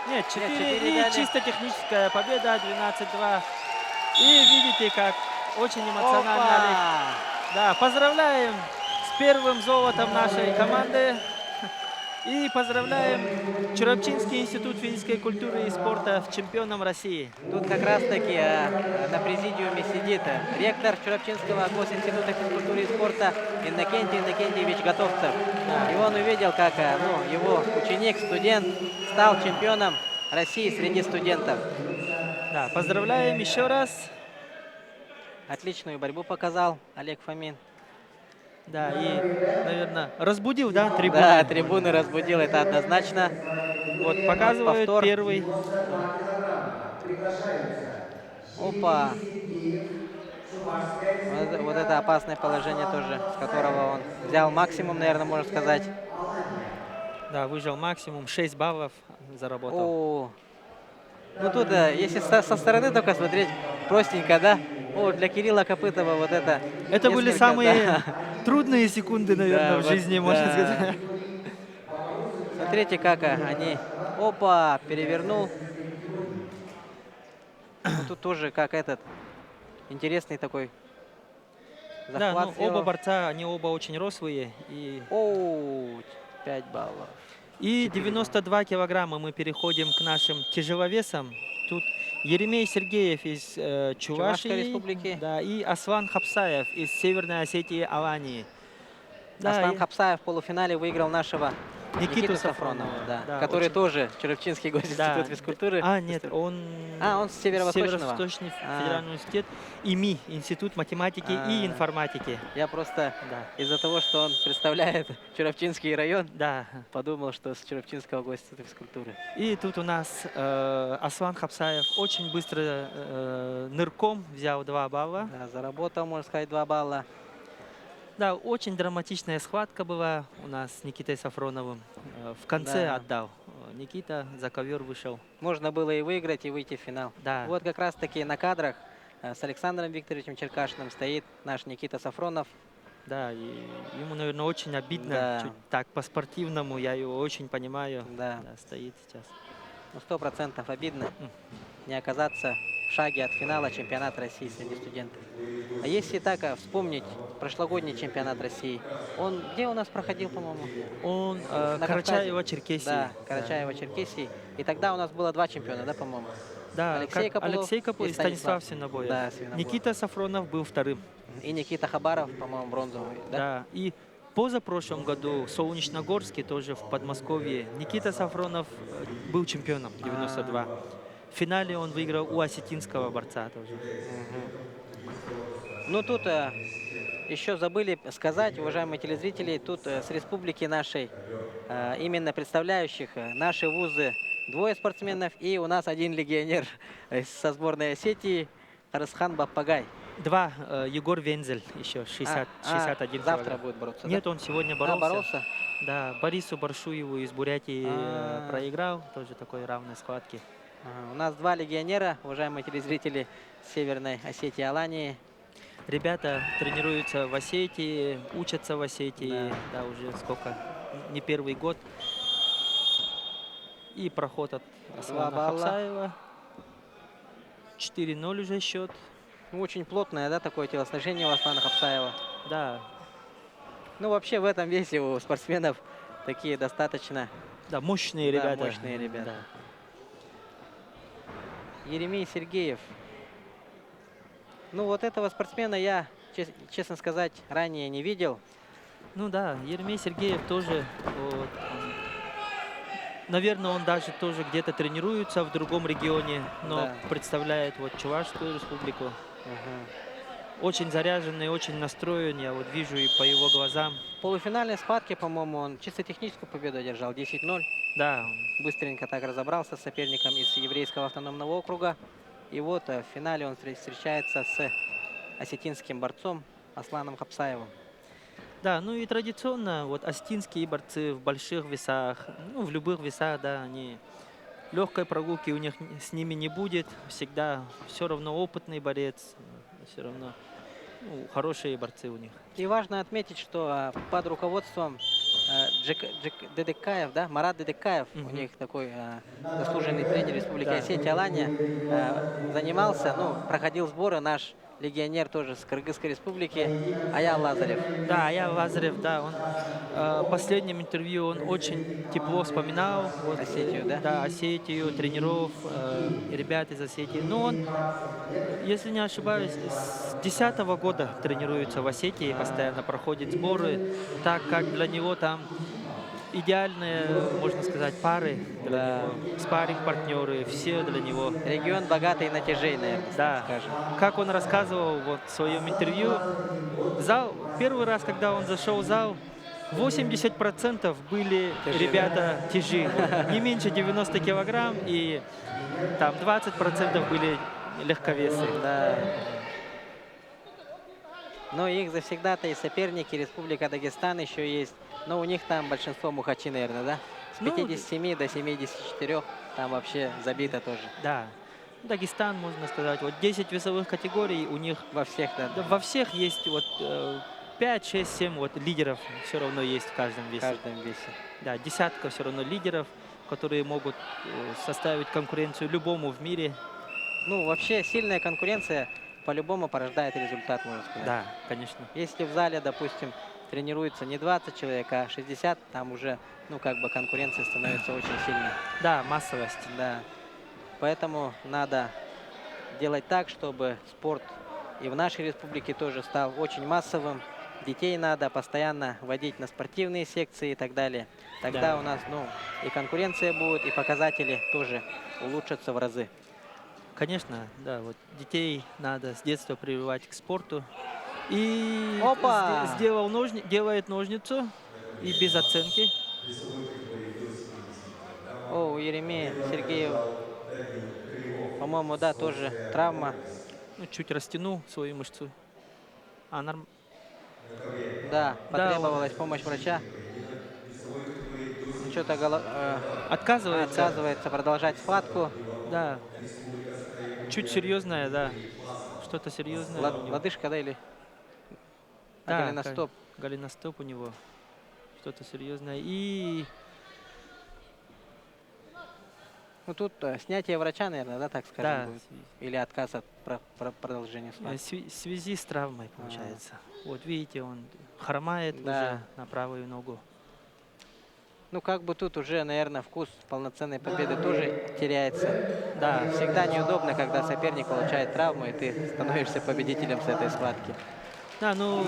[SPEAKER 6] Нет, 4.
[SPEAKER 5] четыре
[SPEAKER 6] И
[SPEAKER 5] дали.
[SPEAKER 6] чисто техническая победа, 12-2. И видите, как Очень эмоционально, Олег.
[SPEAKER 5] Опа!
[SPEAKER 6] Да, поздравляем с первым золотом нашей команды. И поздравляем Чурапчинский институт физической культуры и спорта с чемпионом России.
[SPEAKER 5] Тут как раз-таки на президиуме сидит ректор Чурапчинского госинститута физкультуры и спорта Иннокентий Иннокентьевич Готовцев. И он увидел, как его ученик, студент стал чемпионом России среди студентов.
[SPEAKER 6] Да, поздравляем еще раз.
[SPEAKER 5] Отличную борьбу показал Олег Фомин.
[SPEAKER 6] Да, и, наверное, разбудил, да, трибуны?
[SPEAKER 5] Да, трибуны разбудил, это однозначно.
[SPEAKER 6] Вот, показывают
[SPEAKER 5] Повтор.
[SPEAKER 6] первый.
[SPEAKER 5] Опа! Вот это опасное положение тоже, с которого он взял максимум, наверное, можно сказать.
[SPEAKER 6] Да, выжил максимум, 6 баллов заработал.
[SPEAKER 5] О, ну тут, если со стороны только смотреть, простенько, да? О, для Кирилла Копытова вот это.
[SPEAKER 6] Это были
[SPEAKER 5] несколько,
[SPEAKER 6] самые
[SPEAKER 5] да.
[SPEAKER 6] трудные секунды, наверное,
[SPEAKER 5] Да,
[SPEAKER 6] в
[SPEAKER 5] вот,
[SPEAKER 6] жизни, можно
[SPEAKER 5] да.
[SPEAKER 6] сказать.
[SPEAKER 5] Смотрите, как они. Опа, перевернул. Ну, тут тоже как этот интересный такой
[SPEAKER 6] Да,
[SPEAKER 5] захват
[SPEAKER 6] ну,
[SPEAKER 5] сделал.
[SPEAKER 6] оба борца, они оба очень рослые. И
[SPEAKER 5] 5 баллов.
[SPEAKER 6] 92 килограмма мы переходим к нашим тяжеловесам. Тут Еремей Сергеев из
[SPEAKER 5] Чувашской
[SPEAKER 6] Чувашии,
[SPEAKER 5] республики.
[SPEAKER 6] да, и Аслан Хапсаев из Северной Осетии, Алании. Да,
[SPEAKER 5] Аслан
[SPEAKER 6] и
[SPEAKER 5] Хапсаев в полуфинале выиграл нашего
[SPEAKER 6] Никиту
[SPEAKER 5] Никиту
[SPEAKER 6] Сафронова,
[SPEAKER 5] Сафронова,
[SPEAKER 6] да,
[SPEAKER 5] который
[SPEAKER 6] очень-
[SPEAKER 5] тоже Чурапчинский госинститут
[SPEAKER 6] да.
[SPEAKER 5] физкультуры.
[SPEAKER 6] Нет, он...
[SPEAKER 5] Он с северо-восточного.
[SPEAKER 6] Северо-Восточный
[SPEAKER 5] А.
[SPEAKER 6] федеральный университет, ИМИ, Институт математики и информатики.
[SPEAKER 5] Я просто
[SPEAKER 6] Да,
[SPEAKER 5] из-за того, что он представляет Чурапчинский район,
[SPEAKER 6] да.
[SPEAKER 5] подумал, что с Чурапчинского госинститута физкультуры.
[SPEAKER 6] И тут у нас Аслан Хапсаев очень быстро нырком взял 2 балла.
[SPEAKER 5] Да, заработал, можно сказать, 2 балла.
[SPEAKER 6] Да, очень драматичная схватка была у нас с Никитой Сафроновым. В конце
[SPEAKER 5] Да.
[SPEAKER 6] отдал. Никита за ковер вышел.
[SPEAKER 5] Можно было и выиграть, и выйти в финал.
[SPEAKER 6] Да.
[SPEAKER 5] Вот как раз-таки на кадрах с Александром Викторовичем Черкашиным стоит наш Никита Сафронов.
[SPEAKER 6] Да, и ему, наверное, очень обидно.
[SPEAKER 5] Да.
[SPEAKER 6] Чуть так по-спортивному, я его очень понимаю.
[SPEAKER 5] Да.
[SPEAKER 6] Да, стоит сейчас.
[SPEAKER 5] Ну, 100% обидно не оказаться в шаге от финала чемпионата России среди студентов. А если так вспомнить прошлогодний чемпионат России, он где у нас проходил, по-моему?
[SPEAKER 6] Он
[SPEAKER 5] На
[SPEAKER 6] Карачаево-Черкесии.
[SPEAKER 5] Да, Карачаево-Черкесии. И тогда у нас было 2 чемпиона, да, по-моему?
[SPEAKER 6] Да,
[SPEAKER 5] Алексей
[SPEAKER 6] как
[SPEAKER 5] Копылов
[SPEAKER 6] Алексей Копылов
[SPEAKER 5] и
[SPEAKER 6] и Станислав Свинобоев.
[SPEAKER 5] Да, Свинобоев.
[SPEAKER 6] Никита Сафронов был вторым.
[SPEAKER 5] И Никита Хабаров, по-моему, бронзовый, да?
[SPEAKER 6] Да. И позапрошлом году в Солнечногорске, тоже в Подмосковье, Никита Сафронов был чемпионом 92. В финале он выиграл у осетинского борца тоже.
[SPEAKER 5] Ну, тут еще забыли сказать, уважаемые телезрители, тут с республики нашей, именно представляющих наши вузы, 2 спортсменов, и у нас 1 легионер со сборной Осетии, Арысхан Баппагай.
[SPEAKER 6] 2 Егор Вензель еще 61
[SPEAKER 5] завтра
[SPEAKER 6] килограмм.
[SPEAKER 5] будет бороться,
[SPEAKER 6] Нет,
[SPEAKER 5] да?
[SPEAKER 6] он сегодня боролся.
[SPEAKER 5] боролся?
[SPEAKER 6] Да, Борису Баршуеву из Бурятии
[SPEAKER 5] А.
[SPEAKER 6] проиграл, тоже такой равной схватки.
[SPEAKER 5] У нас 2 легионера, уважаемые телезрители, с Северной Осетии, Алании.
[SPEAKER 6] Ребята тренируются в Осетии, учатся в Осетии, да, уже сколько, не первый год. И проход от Аслана
[SPEAKER 5] балла.
[SPEAKER 6] Хапсаева. 4-0 уже счет.
[SPEAKER 5] Ну, очень плотное, да, такое телосложение у Аслана Хапсаева.
[SPEAKER 6] Да,
[SPEAKER 5] Ну, вообще в этом весе у спортсменов такие достаточно.
[SPEAKER 6] да, мощные
[SPEAKER 5] Да,
[SPEAKER 6] ребята.
[SPEAKER 5] мощные ребята.
[SPEAKER 6] Да.
[SPEAKER 5] Еремей Сергеев. Ну, вот этого спортсмена я, честно сказать, ранее не видел.
[SPEAKER 6] Ну да, Еремей Сергеев тоже, вот, наверное, он даже тоже где-то тренируется в другом регионе, но
[SPEAKER 5] Да.
[SPEAKER 6] представляет вот Чувашскую республику.
[SPEAKER 5] Мгм.
[SPEAKER 6] Очень заряженный, очень настроен, я вот вижу и по его глазам.
[SPEAKER 5] В полуфинальной схватке, по-моему, он чисто техническую победу одержал, 10-0.
[SPEAKER 6] Да,
[SPEAKER 5] Быстренько так разобрался с соперником из Еврейского автономного округа. И вот в финале он встречается с осетинским борцом Асланом Хапсаевым.
[SPEAKER 6] да, ну и традиционно вот осетинские борцы в больших весах, ну в любых весах, да, они легкой прогулки у них с ними не будет, всегда все равно опытный борец, все равно хорошие борцы у них.
[SPEAKER 5] И важно отметить, что под руководством Дедекаев, да, Марат Дедекаев, у
[SPEAKER 6] Мгм.
[SPEAKER 5] них такой заслуженный тренер Республики
[SPEAKER 6] Да.
[SPEAKER 5] Осетия Алания, занимался, ну, проходил сборы наш легионер тоже с Кыргызской республики, Аял Лазарев.
[SPEAKER 6] Да, я Лазарев, да, он в последнем интервью он очень тепло вспоминал вот,
[SPEAKER 5] Осетию, да?
[SPEAKER 6] Да, Осетию, тренеров, ребят из Осетии. Но он, если не ошибаюсь, с 10-го года тренируется в Осетии, постоянно проходит сборы, так как для него там идеальные, можно сказать, пары для него, спарринг-партнеры, все для него.
[SPEAKER 5] Регион богатый на тяжей, наверное,
[SPEAKER 6] Да,
[SPEAKER 5] скажем.
[SPEAKER 6] как он рассказывал вот, в своем интервью, зал, первый раз, когда он зашел в зал, 80% были
[SPEAKER 5] Тяжи,
[SPEAKER 6] ребята тяжи, вот, не меньше 90 килограмм, и там 20% были легковесы.
[SPEAKER 5] Да. Но их завсегда-то и соперники, Республика Дагестан еще есть. Но у них там большинство мухачи, наверное, да? С
[SPEAKER 6] Ну,
[SPEAKER 5] 57 до 74 там вообще забито тоже.
[SPEAKER 6] Да, Дагестан, можно сказать, вот 10 весовых категорий у них.
[SPEAKER 5] Во всех, да.
[SPEAKER 6] Да, во всех есть вот 5, 6, 7 вот лидеров все равно есть в каждом
[SPEAKER 5] В
[SPEAKER 6] весе.
[SPEAKER 5] каждом весе.
[SPEAKER 6] Да, десятка все равно лидеров, которые могут составить конкуренцию любому в мире.
[SPEAKER 5] Ну, вообще сильная конкуренция по-любому порождает результат, можно сказать.
[SPEAKER 6] Да, конечно.
[SPEAKER 5] Если в зале, допустим, тренируется не 20 человек, а 60, там уже, ну, как бы конкуренция становится очень сильной.
[SPEAKER 6] Да, массовость.
[SPEAKER 5] Да. Поэтому надо делать так, чтобы спорт и в нашей республике тоже стал очень массовым. Детей надо постоянно водить на спортивные секции и так далее. Тогда
[SPEAKER 6] Да.
[SPEAKER 5] у нас, ну, и конкуренция будет, и показатели тоже улучшатся в разы.
[SPEAKER 6] Конечно, да, вот детей надо с детства прививать к спорту. И
[SPEAKER 5] Опа!
[SPEAKER 6] делает ножницу и без оценки.
[SPEAKER 5] О, у Еремея Сергеева, по-моему, да, тоже травма.
[SPEAKER 6] Ну, чуть растянул свою мышцу.
[SPEAKER 5] Да,
[SPEAKER 6] Да,
[SPEAKER 5] потребовалась помощь врача. Ну, что-то отказывается продолжать схватку.
[SPEAKER 6] Да. Чуть серьезное, да. Что-то серьезное. у него.
[SPEAKER 5] Лодыжка, да, или
[SPEAKER 6] Да,
[SPEAKER 5] голеностоп?
[SPEAKER 6] голеностоп у него. Что-то серьезное. И
[SPEAKER 5] Ну, тут снятие врача, наверное, да, так скажем,
[SPEAKER 6] да,
[SPEAKER 5] будет? Или отказ от продолжения
[SPEAKER 6] в
[SPEAKER 5] схватки.
[SPEAKER 6] связи с травмой, получается. Вот видите, он хромает
[SPEAKER 5] Да.
[SPEAKER 6] уже на правую ногу.
[SPEAKER 5] Ну, как бы тут уже, наверное, вкус полноценной победы тоже теряется.
[SPEAKER 6] Да,
[SPEAKER 5] Всегда неудобно, когда соперник получает травму, и ты становишься победителем с этой схватки.
[SPEAKER 6] да, ну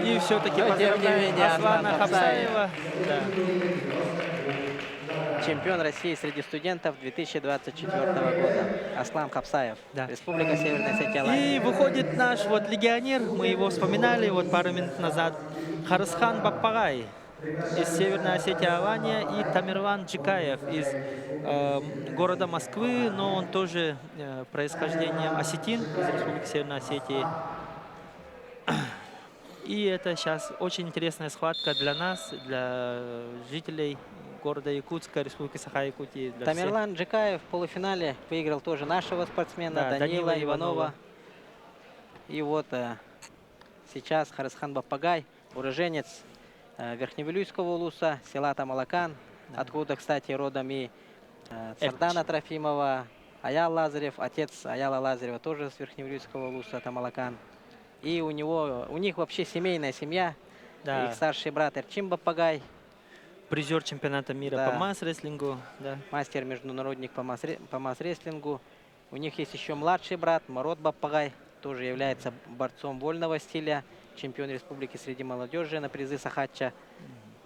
[SPEAKER 6] и все-таки
[SPEAKER 5] Но, тем не менее,
[SPEAKER 6] Аслана
[SPEAKER 5] Аслан
[SPEAKER 6] Хабсаева. Да.
[SPEAKER 5] Чемпион России среди студентов 2024 года. Аслан Хабсаев.
[SPEAKER 6] Да.
[SPEAKER 5] Республика Северная Осетия.
[SPEAKER 6] И выходит наш вот легионер, мы его вспоминали вот пару минут назад, Харысхан Баппагай из Северной Осетии Алания и Тамерлан Джикаев из города Москвы, но он тоже происхождением осетин из Республики Северной Осетии. И это сейчас очень интересная схватка для нас, для жителей города Якутска, Республики Саха-Якутии. для всех.
[SPEAKER 5] Тамерлан Джикаев в полуфинале выиграл тоже нашего спортсмена,
[SPEAKER 6] Да,
[SPEAKER 5] Данила
[SPEAKER 6] Данила
[SPEAKER 5] Иванова.
[SPEAKER 6] Иванова.
[SPEAKER 5] И вот сейчас Харысхан Баппагай, уроженец Верхневилюйского улуса, села Тамалакан, откуда, кстати, родом и Цардана Трофимова, Аял Лазарев, отец Аяла Лазарева тоже с Верхневилюйского улуса, Тамалакан. И у них вообще семейная семья.
[SPEAKER 6] Да.
[SPEAKER 5] Их старший брат Эрчим Баппагай,
[SPEAKER 6] Призер чемпионата мира
[SPEAKER 5] Да.
[SPEAKER 6] по масс-рестлингу. Да.
[SPEAKER 5] мастер-международник по масс-рестлингу. У них есть еще младший брат Марот Баппагай, тоже является борцом вольного стиля, чемпион республики среди молодежи на призы Сахача.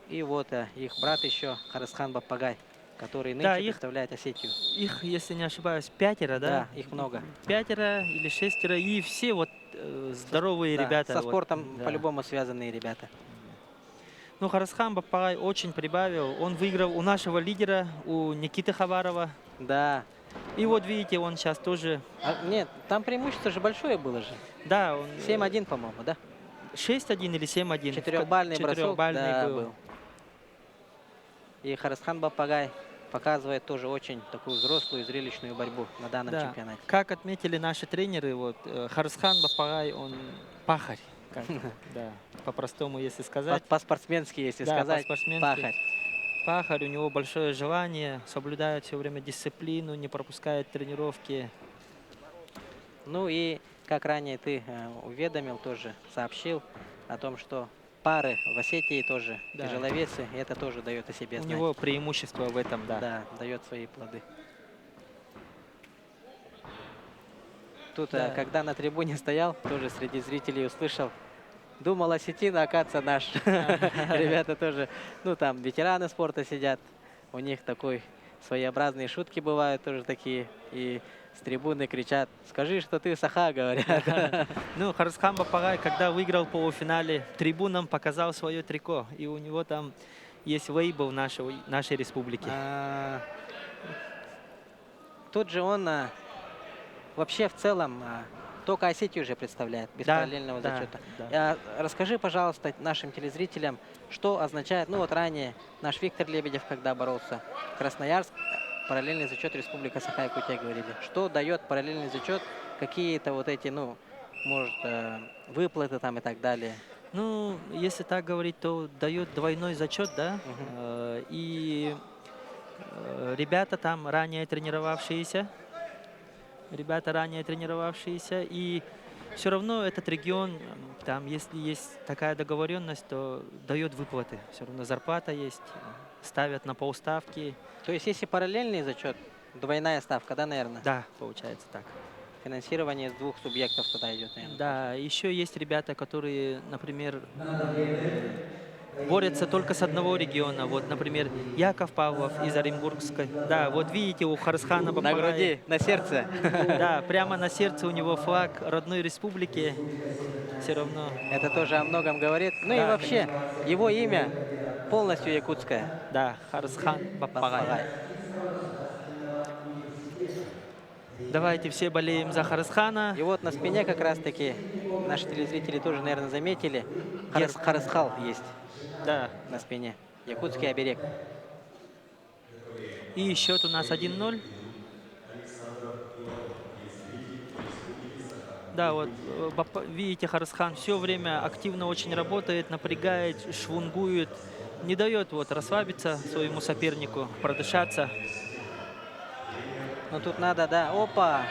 [SPEAKER 5] И вот их брат еще Харысхан Баппагай, который
[SPEAKER 6] Да,
[SPEAKER 5] нынче
[SPEAKER 6] их-
[SPEAKER 5] представляет Осетию.
[SPEAKER 6] Их, если не ошибаюсь, 5, да?
[SPEAKER 5] Да, их много.
[SPEAKER 6] 5 или 6, и все вот здоровые
[SPEAKER 5] Да,
[SPEAKER 6] ребята.
[SPEAKER 5] со
[SPEAKER 6] вот,
[SPEAKER 5] спортом
[SPEAKER 6] да.
[SPEAKER 5] по-любому связанные ребята.
[SPEAKER 6] Ну, Харысхан Баппагай очень прибавил. Он выиграл у нашего лидера, у Никиты Хабарова.
[SPEAKER 5] Да.
[SPEAKER 6] И вот видите, он сейчас тоже...
[SPEAKER 5] Нет, там преимущество же большое было же.
[SPEAKER 6] Да, он
[SPEAKER 5] 7-1, по-моему, да?
[SPEAKER 6] 6-1 или 7-1.
[SPEAKER 5] Четырехбальный бросок,
[SPEAKER 6] Четырехбальный
[SPEAKER 5] да,
[SPEAKER 6] был.
[SPEAKER 5] был. И Харысхан Баппагай показывает тоже очень такую взрослую и зрелищную борьбу на данном
[SPEAKER 6] Да.
[SPEAKER 5] чемпионате.
[SPEAKER 6] Как отметили наши тренеры, вот Харысхан Баппагай, он пахарь. как, Да, по-простому, если сказать.
[SPEAKER 5] По-спортсменски, если
[SPEAKER 6] Да,
[SPEAKER 5] сказать,
[SPEAKER 6] по-спортсменски.
[SPEAKER 5] пахарь.
[SPEAKER 6] Пахарь, у него большое желание, соблюдает все время дисциплину, не пропускает тренировки.
[SPEAKER 5] Ну и, как ранее ты уведомил, тоже сообщил о том, что пары в Осетии тоже
[SPEAKER 6] Да.
[SPEAKER 5] тяжеловесы, и это тоже дает о себе
[SPEAKER 6] У
[SPEAKER 5] знать.
[SPEAKER 6] него преимущество в этом, да.
[SPEAKER 5] Да, дает свои плоды. Тут,
[SPEAKER 6] Да.
[SPEAKER 5] когда на трибуне стоял, тоже среди зрителей услышал, думал осетин, а оказывается наш. Ребята тоже, ну там ветераны спорта сидят, у них такой своеобразные шутки бывают тоже такие, и с трибуны кричат, скажи, что ты Саха, говорят.
[SPEAKER 6] Ну, Харсхан Бапагай, когда выиграл полуфинале, трибунам показал свое трико. И у него там есть лейбл нашей республики.
[SPEAKER 5] Тут же он вообще в целом только Осетию уже представляет, без
[SPEAKER 6] Да,
[SPEAKER 5] параллельного
[SPEAKER 6] да,
[SPEAKER 5] зачета.
[SPEAKER 6] да.
[SPEAKER 5] Расскажи, пожалуйста, нашим телезрителям, что означает, ну вот ранее наш Виктор Лебедев, когда боролся, Красноярск, параллельный зачет Республика Саха-Якутия, говорили. Что дает параллельный зачет, какие-то вот эти, ну, может, выплаты там и так далее.
[SPEAKER 6] Ну, если так говорить, то дает двойной зачет, да? И ребята там ранее тренировавшиеся, и все равно этот регион, там, если есть такая договоренность, то дает выплаты. Все равно зарплата есть, ставят на полставки.
[SPEAKER 5] То есть, если параллельный зачет, двойная ставка, да, наверное?
[SPEAKER 6] Да, получается так.
[SPEAKER 5] Финансирование с двух субъектов тогда идет, наверное.
[SPEAKER 6] Да, еще есть ребята, которые, например, борются только с одного региона. Вот, например, Яков Павлов из Оренбургской. Да, вот видите, у Харсхана
[SPEAKER 5] На груди, на сердце.
[SPEAKER 6] Да, прямо на сердце у него флаг родной республики. Все равно.
[SPEAKER 5] Это тоже о многом говорит. Ну и
[SPEAKER 6] Да,
[SPEAKER 5] вообще, его имя полностью якутское.
[SPEAKER 6] Да, Харсхан Бапагай.
[SPEAKER 5] Бапагай.
[SPEAKER 6] Давайте все болеем за Харсхана.
[SPEAKER 5] И вот на спине как раз-таки наши телезрители тоже, наверное, заметили. Харсхал есть
[SPEAKER 6] Да.
[SPEAKER 5] на спине. Якутский оберег.
[SPEAKER 6] И счет у нас 1-0. Да, вот видите, Харсхан все время активно очень работает, напрягает, швунгует, не дает вот расслабиться своему сопернику, продышаться.
[SPEAKER 5] Но тут надо, да, опа,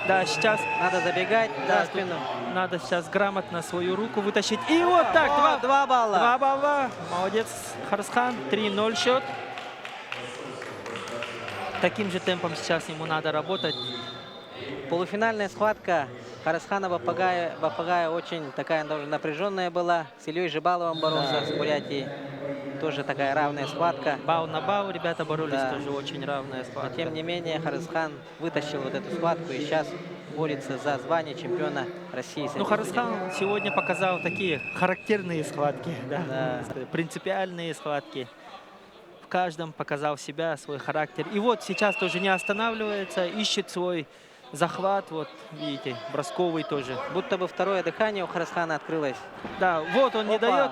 [SPEAKER 6] Да, сейчас
[SPEAKER 5] надо забегать
[SPEAKER 6] да,
[SPEAKER 5] за спину.
[SPEAKER 6] надо сейчас грамотно свою руку вытащить. И вот так,
[SPEAKER 5] О, 2 балла.
[SPEAKER 6] 2 балла. Молодец, Харсхан. 3-0 счет. Таким же темпом сейчас ему надо работать.
[SPEAKER 5] Полуфинальная схватка Харсхана Бапагая очень такая тоже напряженная была. С Ильей Жибаловым боролся с Бурятией. Тоже такая равная схватка.
[SPEAKER 6] Бал на бал ребята боролись,
[SPEAKER 5] Да.
[SPEAKER 6] тоже очень равная
[SPEAKER 5] Но
[SPEAKER 6] схватка.
[SPEAKER 5] тем не менее Харсхан вытащил вот эту схватку и сейчас борется за звание чемпиона России.
[SPEAKER 6] Ну, Харсхан сегодня показал такие характерные схватки, да,
[SPEAKER 5] Да.
[SPEAKER 6] принципиальные схватки. В каждом показал себя, свой характер. И вот сейчас тоже не останавливается, ищет свой захват, вот видите, бросковый тоже.
[SPEAKER 5] Будто бы второе дыхание у Харсхана открылось.
[SPEAKER 6] Да, вот он не
[SPEAKER 5] Опа.
[SPEAKER 6] дает.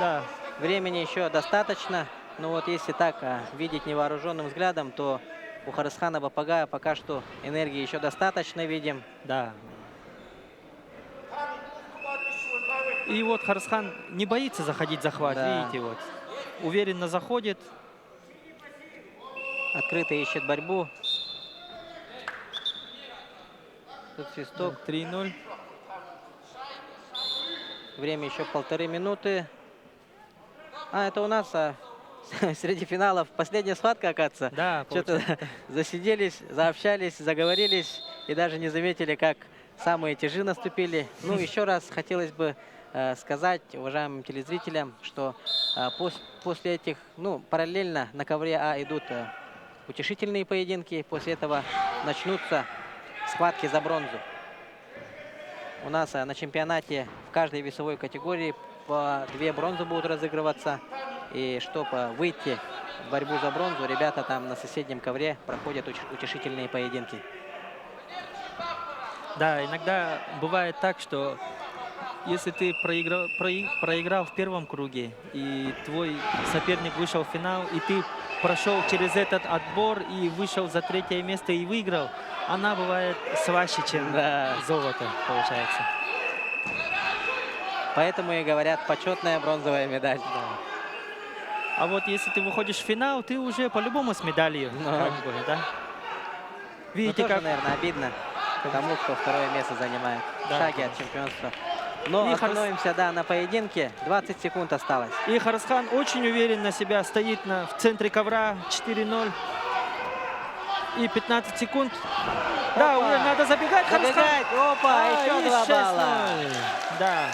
[SPEAKER 6] Да,
[SPEAKER 5] Времени еще достаточно. Но вот если так видеть невооруженным взглядом, то у Харсхана Бапагая пока что энергии еще достаточно видим.
[SPEAKER 6] да. И вот Харсхан не боится заходить в захват,
[SPEAKER 5] Да.
[SPEAKER 6] видите, вот. Уверенно заходит.
[SPEAKER 5] Открыто ищет борьбу. Тут свисток.
[SPEAKER 6] 3-0.
[SPEAKER 5] Время еще 1,5 минуты. Это у нас среди финалов последняя схватка, оказывается.
[SPEAKER 6] Да,
[SPEAKER 5] Что-то засиделись, заобщались, заговорились и даже не заметили, как самые тяжи наступили. Ну, еще раз хотелось бы сказать уважаемым телезрителям, что после этих, ну, параллельно на ковре идут утешительные поединки. После этого начнутся схватки за бронзу. У нас на чемпионате в каждой весовой категории по 2 бронзы будут разыгрываться. И чтобы выйти в борьбу за бронзу, ребята там на соседнем ковре проходят утешительные поединки.
[SPEAKER 6] Да, иногда бывает так, что если ты проиграл в первом круге, и твой соперник вышел в финал, и ты прошел через этот отбор и вышел за 3-е место и выиграл, она бывает слаще, чем золото, получается.
[SPEAKER 5] Поэтому и говорят, почетная бронзовая медаль.
[SPEAKER 6] А вот если ты выходишь в финал, ты уже по-любому с медалью.
[SPEAKER 5] Ну.
[SPEAKER 6] Как бы, да? Видите,
[SPEAKER 5] тоже,
[SPEAKER 6] как...
[SPEAKER 5] наверное, обидно тому, кто второе место занимает. В
[SPEAKER 6] Да.
[SPEAKER 5] шаге от чемпионства. Но
[SPEAKER 6] И
[SPEAKER 5] остановимся, да, на поединке. 20 секунд осталось.
[SPEAKER 6] И Харасхан очень уверенно себя стоит в центре ковра. 4-0. И 15 секунд. Да,
[SPEAKER 5] Опа.
[SPEAKER 6] уже надо забегать. Харасхан.
[SPEAKER 5] Забегает. Опа, еще
[SPEAKER 6] и
[SPEAKER 5] 2 балла.
[SPEAKER 6] 6-0. Да,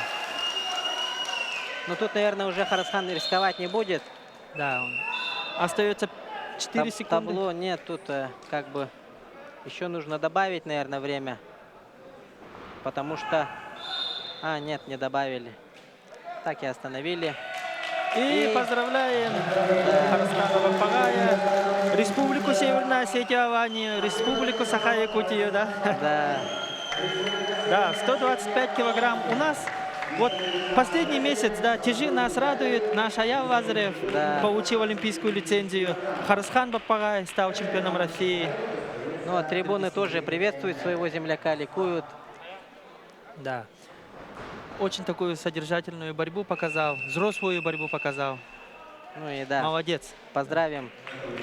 [SPEAKER 5] Но тут, наверное, уже Харасхан рисковать не будет.
[SPEAKER 6] да. Остается 4 секунды.
[SPEAKER 5] Табло нет, тут как бы еще нужно добавить, наверное, время. Потому что... А, нет, не добавили. Так и остановили.
[SPEAKER 6] И поздравляем Харасхана Бакпагая, Республику Северная Осетия, Аланию, Республику Саха-Якутию, да?
[SPEAKER 5] Да.
[SPEAKER 6] Да, 125 килограмм. У нас вот последний месяц, да, Тяжи нас радует. Наш Аяв Вазарев
[SPEAKER 5] Да.
[SPEAKER 6] получил олимпийскую лицензию. Харасхан Бакпагай стал чемпионом России.
[SPEAKER 5] Ну, а трибуны тоже приветствуют своего земляка, ликуют.
[SPEAKER 6] Да. Очень такую содержательную борьбу показал, взрослую борьбу показал.
[SPEAKER 5] Ну и да,
[SPEAKER 6] Молодец.
[SPEAKER 5] поздравим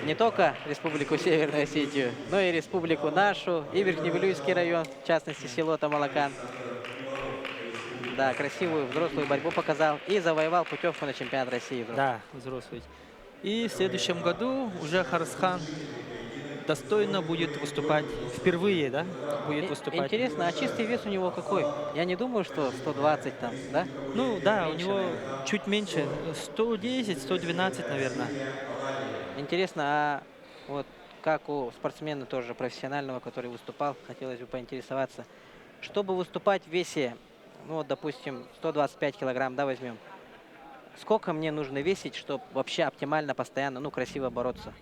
[SPEAKER 5] не только Республику Северную Осетию, но и республику нашу, и Верхневилюйский район, в частности, село Тамалакан. Да, красивую взрослую борьбу показал и завоевал путевку на чемпионат России.
[SPEAKER 6] Да, взрослый. И в следующем году уже Харасхан достойно будет выступать. Впервые, да, будет выступать.
[SPEAKER 5] Интересно, а чистый вес у него какой? Я не думаю, что 120 там, да?
[SPEAKER 6] Ну да,
[SPEAKER 5] Меньше,
[SPEAKER 6] у него
[SPEAKER 5] наверное.
[SPEAKER 6] чуть меньше, 110, 112, наверное.
[SPEAKER 5] Интересно, а вот как у спортсмена тоже профессионального, который выступал, хотелось бы поинтересоваться, чтобы выступать в весе, ну вот, допустим, 125 килограмм, да, возьмем, сколько мне нужно весить, чтобы вообще оптимально, постоянно, ну, красиво бороться?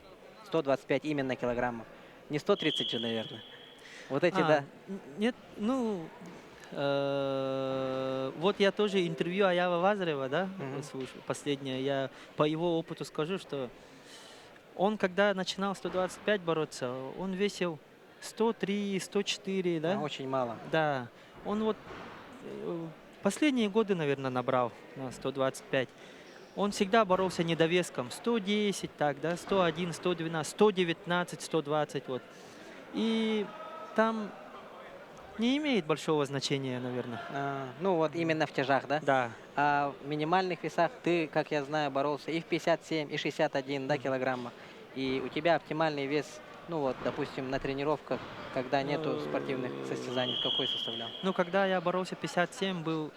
[SPEAKER 5] 125 именно килограммов. Не 130 же, наверное. Вот эти, да.
[SPEAKER 6] Нет, ну, вот я тоже интервью Аява Вазарева, да, слушаю, последнее. Я по его опыту скажу, что он, когда начинал 125 бороться, он весил 103, 104, да?
[SPEAKER 5] Очень мало.
[SPEAKER 6] Да. Он вот последние годы, наверное, набрал на 125. Он всегда боролся недовеском. 110, так, да, 101, 112, 119, 120, вот. И там не имеет большого значения, наверное.
[SPEAKER 5] Ну вот именно в тяжах, да?
[SPEAKER 6] Да.
[SPEAKER 5] А в минимальных весах ты, как я знаю, боролся и в 57, и 61, да, килограмма. И у тебя оптимальный вес, ну вот, допустим, на тренировках, когда нету спортивных состязаний, какой составлял?
[SPEAKER 6] Ну, когда я боролся 57, был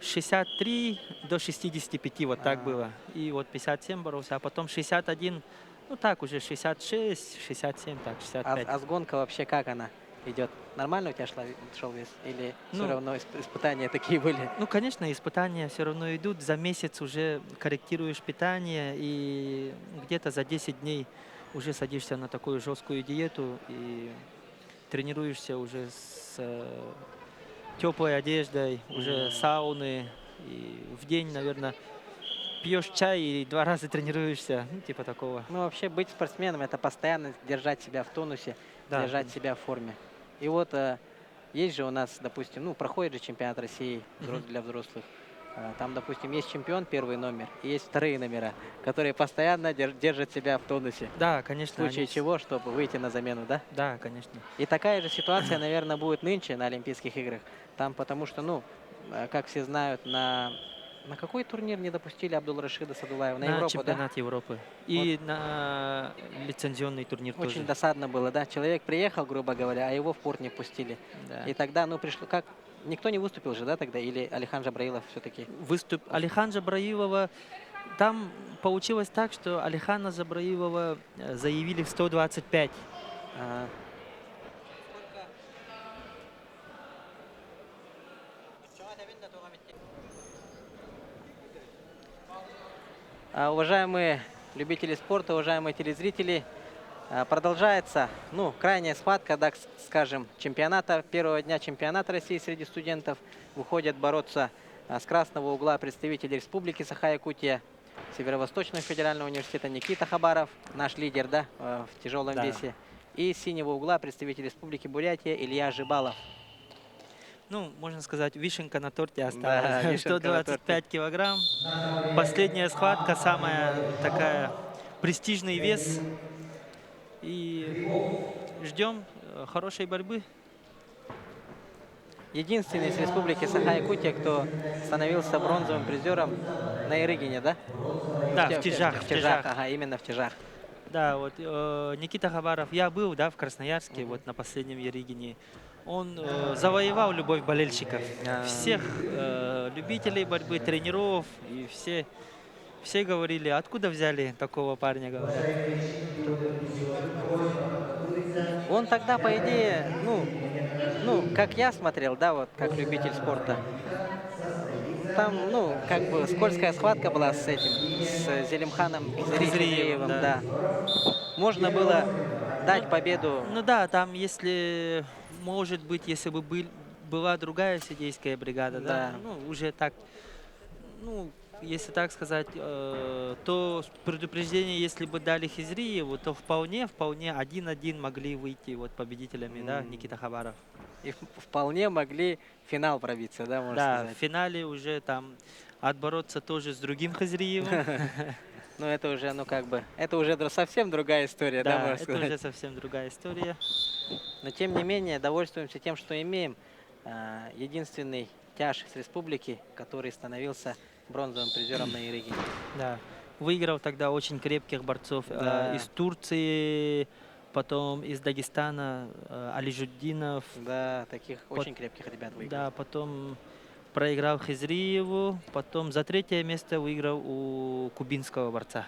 [SPEAKER 6] 63 до 65, вот так было. И вот 57 боролся, а потом 61, ну так уже 66, 67, так, 65.
[SPEAKER 5] А сгонка вообще как она идет? Нормально у тебя шел вес? Или все
[SPEAKER 6] Ну,
[SPEAKER 5] равно испытания такие были?
[SPEAKER 6] Ну, конечно, испытания все равно идут. За месяц уже корректируешь питание, и где-то за 10 дней уже садишься на такую жесткую диету и тренируешься уже с теплой одеждой, уже сауны. И в день, наверное, пьешь чай и 2 раза тренируешься, ну, типа такого.
[SPEAKER 5] Ну, вообще быть спортсменом — это постоянно держать себя в тонусе,
[SPEAKER 6] Да.
[SPEAKER 5] держать себя в форме. И вот есть же у нас, допустим, ну, проходит же чемпионат России для взрослых. Там, допустим, есть чемпион первый номер и есть вторые номера, которые постоянно держат себя в тонусе.
[SPEAKER 6] Да,
[SPEAKER 5] В
[SPEAKER 6] конечно.
[SPEAKER 5] случае чего, чтобы выйти на замену, да?
[SPEAKER 6] Да, конечно.
[SPEAKER 5] И такая же ситуация, наверное, будет нынче на Олимпийских играх. Там потому что, ну, как все знают, на какой турнир не допустили Абдул-Рашида Садулаева? На Европу, да?
[SPEAKER 6] чемпионат Европы. И на лицензионный турнир
[SPEAKER 5] Очень
[SPEAKER 6] тоже.
[SPEAKER 5] досадно было, да? Человек приехал, грубо говоря, а его в порт не пустили.
[SPEAKER 6] Да.
[SPEAKER 5] И тогда, ну, пришло... Как? Никто не выступил же, да, тогда? Или Алихан Джабраилов все-таки?
[SPEAKER 6] Алихан Джабраилова, там получилось так, что Алихана Джабраилова заявили в 125.
[SPEAKER 5] Уважаемые любители спорта, уважаемые телезрители, продолжается, ну, крайняя схватка, так скажем, чемпионата, первого дня чемпионата России среди студентов. Выходят бороться с красного угла представители Республики Саха-Якутия, Северо-Восточного федерального университета Никита Хабаров, наш лидер, да, в тяжелом весе. И с синего угла представитель Республики Бурятия Илья Жибалов.
[SPEAKER 6] Ну, можно сказать, вишенка на торте
[SPEAKER 5] Да,
[SPEAKER 6] осталась.
[SPEAKER 5] вишенка на
[SPEAKER 6] 125 килограмм. Последняя схватка, самая такая престижный вес. И ждем хорошей борьбы.
[SPEAKER 5] Единственный из республики Саха-Якутия, кто становился бронзовым призером на Ирыгине, да?
[SPEAKER 6] Да, в тяжах.
[SPEAKER 5] В тяжах, ага, именно в тяжах.
[SPEAKER 6] Да, вот Никита Хабаров, я был, да, в Красноярске, вот на последнем Еригине. Он завоевал любовь болельщиков, всех любителей борьбы, тренеров, и все говорили, откуда взяли такого парня, говорят.
[SPEAKER 5] Он тогда, по идее, как я смотрел, да, вот как любитель спорта, там, как бы скользкая схватка была с Зелимханом Хизриевым,
[SPEAKER 6] да.
[SPEAKER 5] да. Можно было дать победу.
[SPEAKER 6] Ну да, там, если, может быть, если бы была другая судейская бригада, да,
[SPEAKER 5] Да.
[SPEAKER 6] ну, уже так, ну, если так сказать, то предупреждение, если бы дали Хизриеву, то вполне 1-1 могли выйти вот победителями, да, Никита Хабаров.
[SPEAKER 5] И вполне могли в финал пробиться, да, можно
[SPEAKER 6] Да, в
[SPEAKER 5] сказать.
[SPEAKER 6] финале уже там отбороться тоже с другим Хизриевым.
[SPEAKER 5] Но это уже, это уже совсем другая история, да,
[SPEAKER 6] Да,
[SPEAKER 5] можно
[SPEAKER 6] это
[SPEAKER 5] сказать.
[SPEAKER 6] уже совсем другая история.
[SPEAKER 5] Но тем не менее, довольствуемся тем, что имеем. Единственный тяж с республики, который становился бронзовым призером на Ирыгине.
[SPEAKER 6] Да. Выиграл тогда очень крепких борцов
[SPEAKER 5] Да.
[SPEAKER 6] из Турции, потом из Дагестана, Алижуддинов.
[SPEAKER 5] Да, таких очень крепких ребят выиграл.
[SPEAKER 6] Да, потом проиграл Хизриеву, потом за 3-е место выиграл у кубинского борца.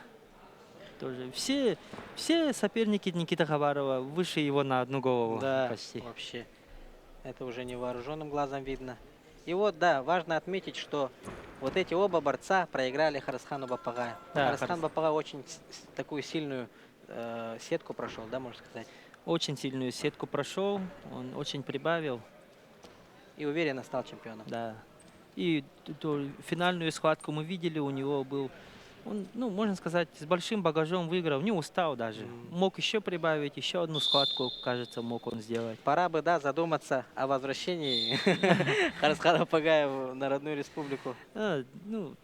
[SPEAKER 6] Тоже все соперники Никиты Хабарова выше его на одну голову
[SPEAKER 5] Да,
[SPEAKER 6] почти.
[SPEAKER 5] вообще. Это уже невооруженным глазом видно. И вот, да, важно отметить, что вот эти оба борца проиграли Харасхану Бапагаю.
[SPEAKER 6] Да,
[SPEAKER 5] Харасхан Бапагай очень такую сильную сетку прошел, да, можно сказать.
[SPEAKER 6] Очень сильную сетку прошел, он очень прибавил,
[SPEAKER 5] И уверенно стал чемпионом.
[SPEAKER 6] да. И финальную схватку мы видели, у него был, он, ну, можно сказать, с большим багажом выиграл, не устал даже. Мог еще прибавить, еще одну схватку, кажется, мог он сделать.
[SPEAKER 5] Пора бы, да, задуматься о возвращении Харасхана Бапагая на родную республику.
[SPEAKER 6] Ну,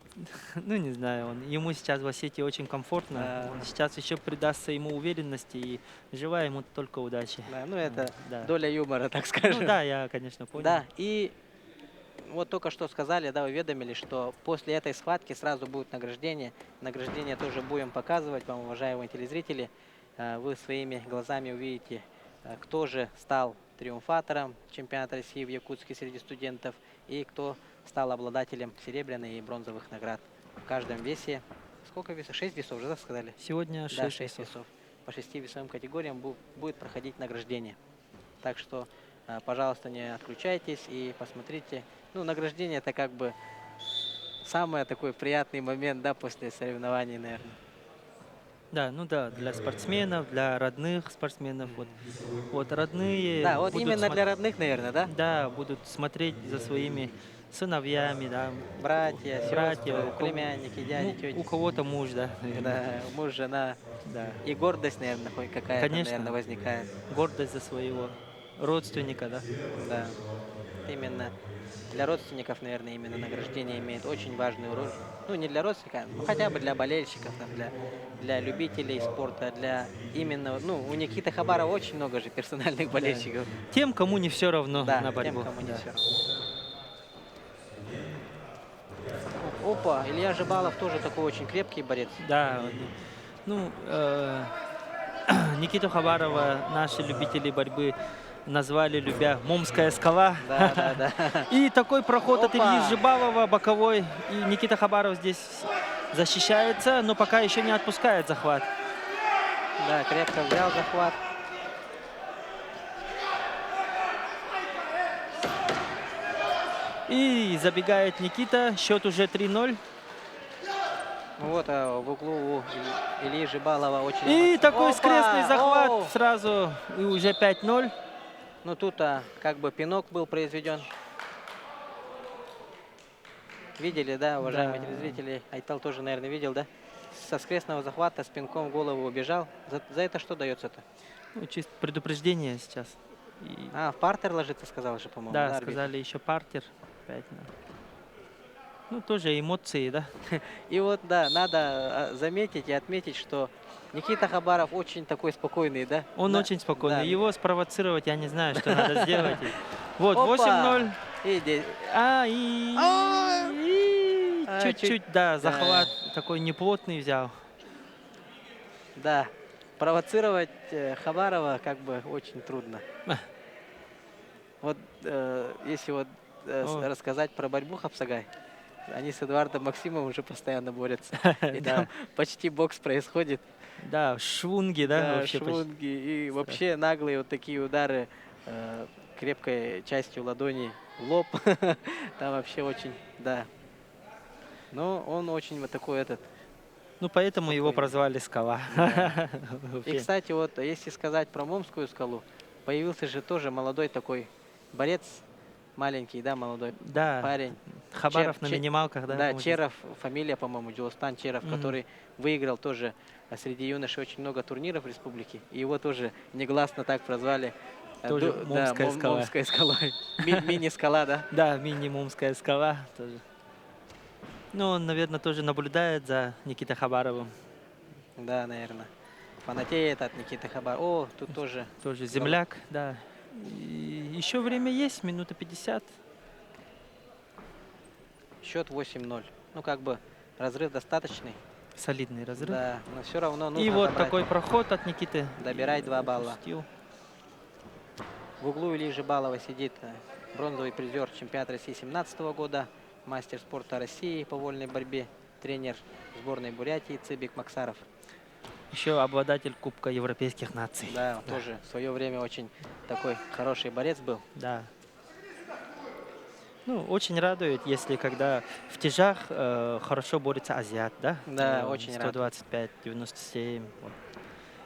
[SPEAKER 6] не знаю, ему сейчас в Осетии очень комфортно.
[SPEAKER 5] Да.
[SPEAKER 6] Он сейчас еще придастся ему уверенности и желаю ему только удачи.
[SPEAKER 5] Да, ну это
[SPEAKER 6] Да.
[SPEAKER 5] доля юмора, так
[SPEAKER 6] Ну
[SPEAKER 5] скажем.
[SPEAKER 6] да, я, конечно, понял.
[SPEAKER 5] Да, и вот только что сказали, да, уведомили, что после этой схватки сразу будет награждение. Награждение тоже будем показывать вам, уважаемые телезрители. Вы своими глазами увидите, кто же стал триумфатором чемпионата России в Якутске среди студентов и кто стал обладателем серебряной и бронзовых наград. В каждом весе, сколько весов? 6 весов, уже сказали?
[SPEAKER 6] Сегодня 6
[SPEAKER 5] Да, 6
[SPEAKER 6] весов.
[SPEAKER 5] весов. По 6 весовым категориям будет проходить награждение. Так что, пожалуйста, не отключайтесь и посмотрите. Ну, награждение это как бы самый такой приятный момент, да, после соревнований, наверное.
[SPEAKER 6] Да, ну да, для спортсменов, для родных спортсменов. Вот родные.
[SPEAKER 5] Да, вот
[SPEAKER 6] будут
[SPEAKER 5] именно для родных, наверное, да?
[SPEAKER 6] Да, будут смотреть за своими сыновьями, да.
[SPEAKER 5] Братья,
[SPEAKER 6] Братья,
[SPEAKER 5] сестры,
[SPEAKER 6] у кого-
[SPEAKER 5] племянники, дяди,
[SPEAKER 6] Ну,
[SPEAKER 5] тети.
[SPEAKER 6] у кого-то муж, да.
[SPEAKER 5] Да, муж, жена.
[SPEAKER 6] Да.
[SPEAKER 5] И гордость, наверное, хоть какая-то,
[SPEAKER 6] Конечно.
[SPEAKER 5] наверное, возникает.
[SPEAKER 6] Гордость за своего родственника, да.
[SPEAKER 5] Да. Именно для родственников, наверное, именно награждение имеет очень важную роль. Ну, не для родственников, ну, хотя бы для болельщиков, там, для любителей спорта, для именно, ну, у Никиты Хабарова очень много же персональных болельщиков.
[SPEAKER 6] Тем, кому не все равно
[SPEAKER 5] Да,
[SPEAKER 6] на
[SPEAKER 5] тем,
[SPEAKER 6] борьбу.
[SPEAKER 5] кому не
[SPEAKER 6] Да.
[SPEAKER 5] все равно. Опа, Илья Жибалов тоже такой очень крепкий борец.
[SPEAKER 6] Да, ну, Никиту Хабарова наши любители борьбы назвали, любя, Момская скала.
[SPEAKER 5] Да, да, да.
[SPEAKER 6] И такой проход от
[SPEAKER 5] Опа!
[SPEAKER 6] Ильи Жибалова, боковой. И Никита Хабаров здесь защищается, но пока еще не отпускает захват.
[SPEAKER 5] Да, крепко взял захват.
[SPEAKER 6] И забегает Никита, счет уже 3-0.
[SPEAKER 5] Вот в углу у Ильи Жибалова очень...
[SPEAKER 6] И такой
[SPEAKER 5] Опа!
[SPEAKER 6] скрестный захват
[SPEAKER 5] Оу!
[SPEAKER 6] сразу, и уже 5-0.
[SPEAKER 5] Ну тут как бы пинок был произведен. Видели, да, уважаемые
[SPEAKER 6] Да.
[SPEAKER 5] телезрители? Айтал тоже, наверное, видел, да? Со скрестного захвата с пинком в голову убежал. За это что дается-то?
[SPEAKER 6] Ну, чисто предупреждение сейчас. И,
[SPEAKER 5] В партер ложится, сказал же, по-моему.
[SPEAKER 6] да,
[SPEAKER 5] арбитр?
[SPEAKER 6] сказали еще партер. 5-0. Ну, тоже эмоции, да.
[SPEAKER 5] И вот, да, надо заметить и отметить, что Никита Хабаров очень такой спокойный, да?
[SPEAKER 6] Он
[SPEAKER 5] Да,
[SPEAKER 6] очень спокойный.
[SPEAKER 5] да.
[SPEAKER 6] Его спровоцировать, я не знаю, что надо сделать. Вот,
[SPEAKER 5] Опа!
[SPEAKER 6] 8-0.
[SPEAKER 5] И
[SPEAKER 6] Чуть-чуть, да, захват такой неплотный взял.
[SPEAKER 5] да, провоцировать Хабарова как бы очень трудно. Вот если вот рассказать про борьбу Хапсагай, они с Эдуардом Максимовым уже постоянно борются. И
[SPEAKER 6] Да.
[SPEAKER 5] там почти бокс происходит.
[SPEAKER 6] Да, швунги, да,
[SPEAKER 5] Да,
[SPEAKER 6] вообще почти.
[SPEAKER 5] швунги и вообще наглые вот такие удары крепкой частью ладони в лоб. Там вообще очень, да. Но он очень вот такой этот.
[SPEAKER 6] Ну, поэтому его
[SPEAKER 5] Спокойный.
[SPEAKER 6] прозвали Скала.
[SPEAKER 5] И,
[SPEAKER 6] Вообще.
[SPEAKER 5] кстати, вот если сказать про Момскую скалу, появился же тоже молодой такой борец, маленький, да, молодой
[SPEAKER 6] Да,
[SPEAKER 5] парень.
[SPEAKER 6] Хабаров на
[SPEAKER 5] Чер-
[SPEAKER 6] минималках, да?
[SPEAKER 5] Да,
[SPEAKER 6] вот
[SPEAKER 5] Черов, фамилия, по-моему, Джилстан Черов,
[SPEAKER 6] Мгм.
[SPEAKER 5] который выиграл тоже среди юношей очень много турниров республики. И его тоже негласно так прозвали.
[SPEAKER 6] Тоже Момская скала.
[SPEAKER 5] Момская скала. Мини-скала, да?
[SPEAKER 6] Да, минимумская скала тоже. Ну, он, наверное, тоже наблюдает за Никитой Хабаровым.
[SPEAKER 5] Да, наверное. Фанатеет от Никиты Хабарова. О, тут тоже.
[SPEAKER 6] Тоже земляк, да. И еще время есть, минута 50.
[SPEAKER 5] Счет 8-0. Ну, как бы разрыв достаточный.
[SPEAKER 6] Солидный разрыв.
[SPEAKER 5] Да, но все равно нужно
[SPEAKER 6] И вот
[SPEAKER 5] добрать.
[SPEAKER 6] такой проход от Никиты.
[SPEAKER 5] Добирай 2 балла.
[SPEAKER 6] Упустил.
[SPEAKER 5] В углу Ильи Жибалова сидит бронзовый призер чемпионата России 2017 года, мастер спорта России по вольной борьбе, тренер сборной Бурятии Цыбик Максаров.
[SPEAKER 6] Еще обладатель Кубка Европейских наций.
[SPEAKER 5] Да, он тоже в свое время очень такой хороший борец был.
[SPEAKER 6] Да. Ну, очень радует, если когда в тяжах хорошо борется азиат, да?
[SPEAKER 5] Да, очень рад.
[SPEAKER 6] 125, 97. Вот.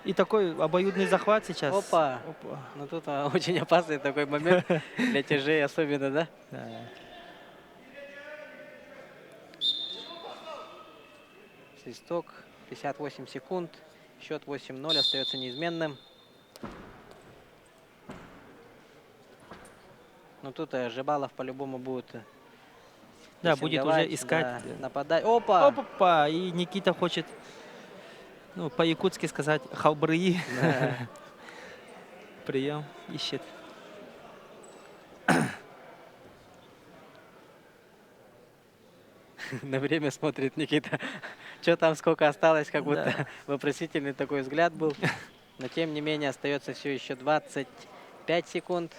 [SPEAKER 6] И такой обоюдный захват сейчас.
[SPEAKER 5] Опа!
[SPEAKER 6] Опа.
[SPEAKER 5] Ну тут очень опасный такой момент для тяжей особенно, да?
[SPEAKER 6] Да.
[SPEAKER 5] Свисток, 58 секунд, счет 8-0 остается неизменным. Ну тут Жибалов по-любому будет
[SPEAKER 6] Да, будет уже
[SPEAKER 5] прессинговать,
[SPEAKER 6] искать.
[SPEAKER 5] да, нападать. Опа!
[SPEAKER 6] Опа! И Никита хочет, ну, по-якутски сказать, халбрыи.
[SPEAKER 5] Да.
[SPEAKER 6] Прием ищет.
[SPEAKER 5] На время смотрит Никита. Что там, сколько осталось, как будто
[SPEAKER 6] Да.
[SPEAKER 5] вопросительный такой взгляд был. Но тем не менее остается все еще 25 секунд.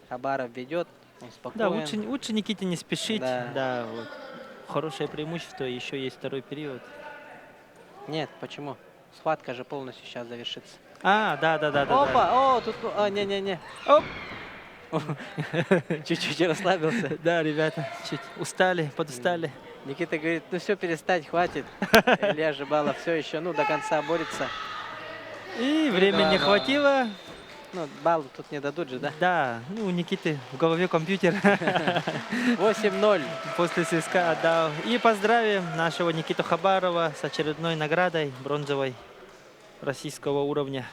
[SPEAKER 5] Хабаров ведет, он спокоен.
[SPEAKER 6] Да, лучше Никите не спешить.
[SPEAKER 5] Да.
[SPEAKER 6] Да, вот. Хорошее преимущество, еще есть второй период.
[SPEAKER 5] Нет, почему? Схватка же полностью сейчас завершится.
[SPEAKER 6] Да.
[SPEAKER 5] Опа! О, тут... не-не-не.
[SPEAKER 6] Оп!
[SPEAKER 5] Чуть-чуть расслабился.
[SPEAKER 6] Да, ребята, чуть устали, подустали.
[SPEAKER 5] Никита говорит, ну все, перестать, хватит. Илья Жибалов все еще, ну, до конца борется.
[SPEAKER 6] И времени не хватило.
[SPEAKER 5] Ну, балл тут не дадут же, да?
[SPEAKER 6] Да, ну у Никиты в голове компьютер.
[SPEAKER 5] 8-0.
[SPEAKER 6] После свистка отдал. И поздравим нашего Никиту Хабарова с очередной наградой бронзовой российского уровня.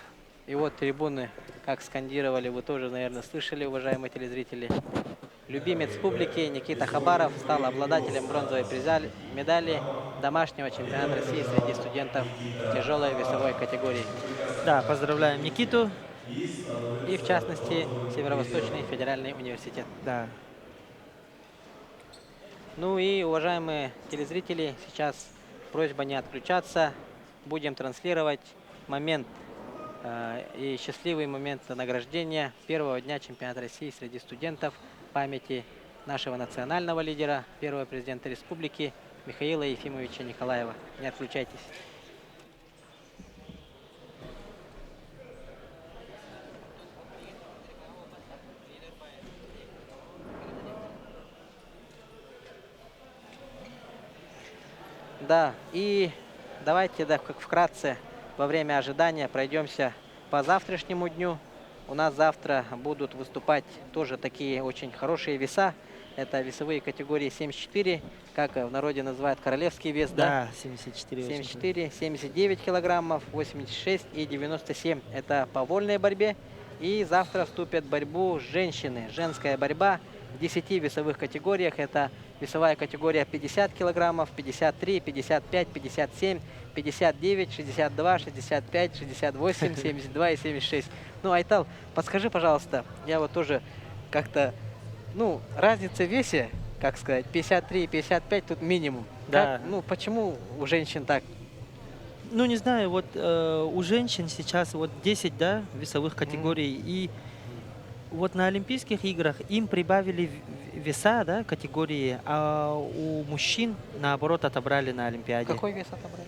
[SPEAKER 5] И вот трибуны, как скандировали, вы тоже, наверное, слышали, уважаемые телезрители. Любимец публики Никита Хабаров стал обладателем бронзовой медали домашнего чемпионата России среди студентов тяжелой весовой категории.
[SPEAKER 6] Да, поздравляем Никиту.
[SPEAKER 5] И, в частности, Северо-Восточный федеральный университет.
[SPEAKER 6] Да.
[SPEAKER 5] Ну и, уважаемые телезрители, сейчас просьба не отключаться. Будем транслировать момент и счастливый момент награждения первого дня чемпионата России среди студентов памяти нашего национального лидера, первого президента республики Михаила Ефимовича Николаева. Не отключайтесь. Да, и давайте, да, как вкратце во время ожидания пройдемся по завтрашнему дню. У нас завтра будут выступать тоже такие очень хорошие веса. Это весовые категории 74, как в народе называют королевский вес, да?
[SPEAKER 6] Да, 74.
[SPEAKER 5] 74, 79 килограммов, 86 и 97. Это по вольной борьбе. И завтра вступят в борьбу женщины. Женская борьба в 10 весовых категориях. Это весовая категория 50 килограммов, 53, 55, 57, 59, 62, 65, 68, 72 и 76. Ну, Айтал, подскажи, пожалуйста, я вот тоже как-то, ну, разница в весе, как сказать, 53 и 55 тут минимум.
[SPEAKER 6] Да.
[SPEAKER 5] Ну, почему у женщин так?
[SPEAKER 6] Ну, не знаю, вот у женщин сейчас вот 10, да, весовых категорий, и вот на Олимпийских играх им прибавили веса, да, категории, а у мужчин, наоборот, отобрали на Олимпиаде.
[SPEAKER 5] Какой вес отобрали?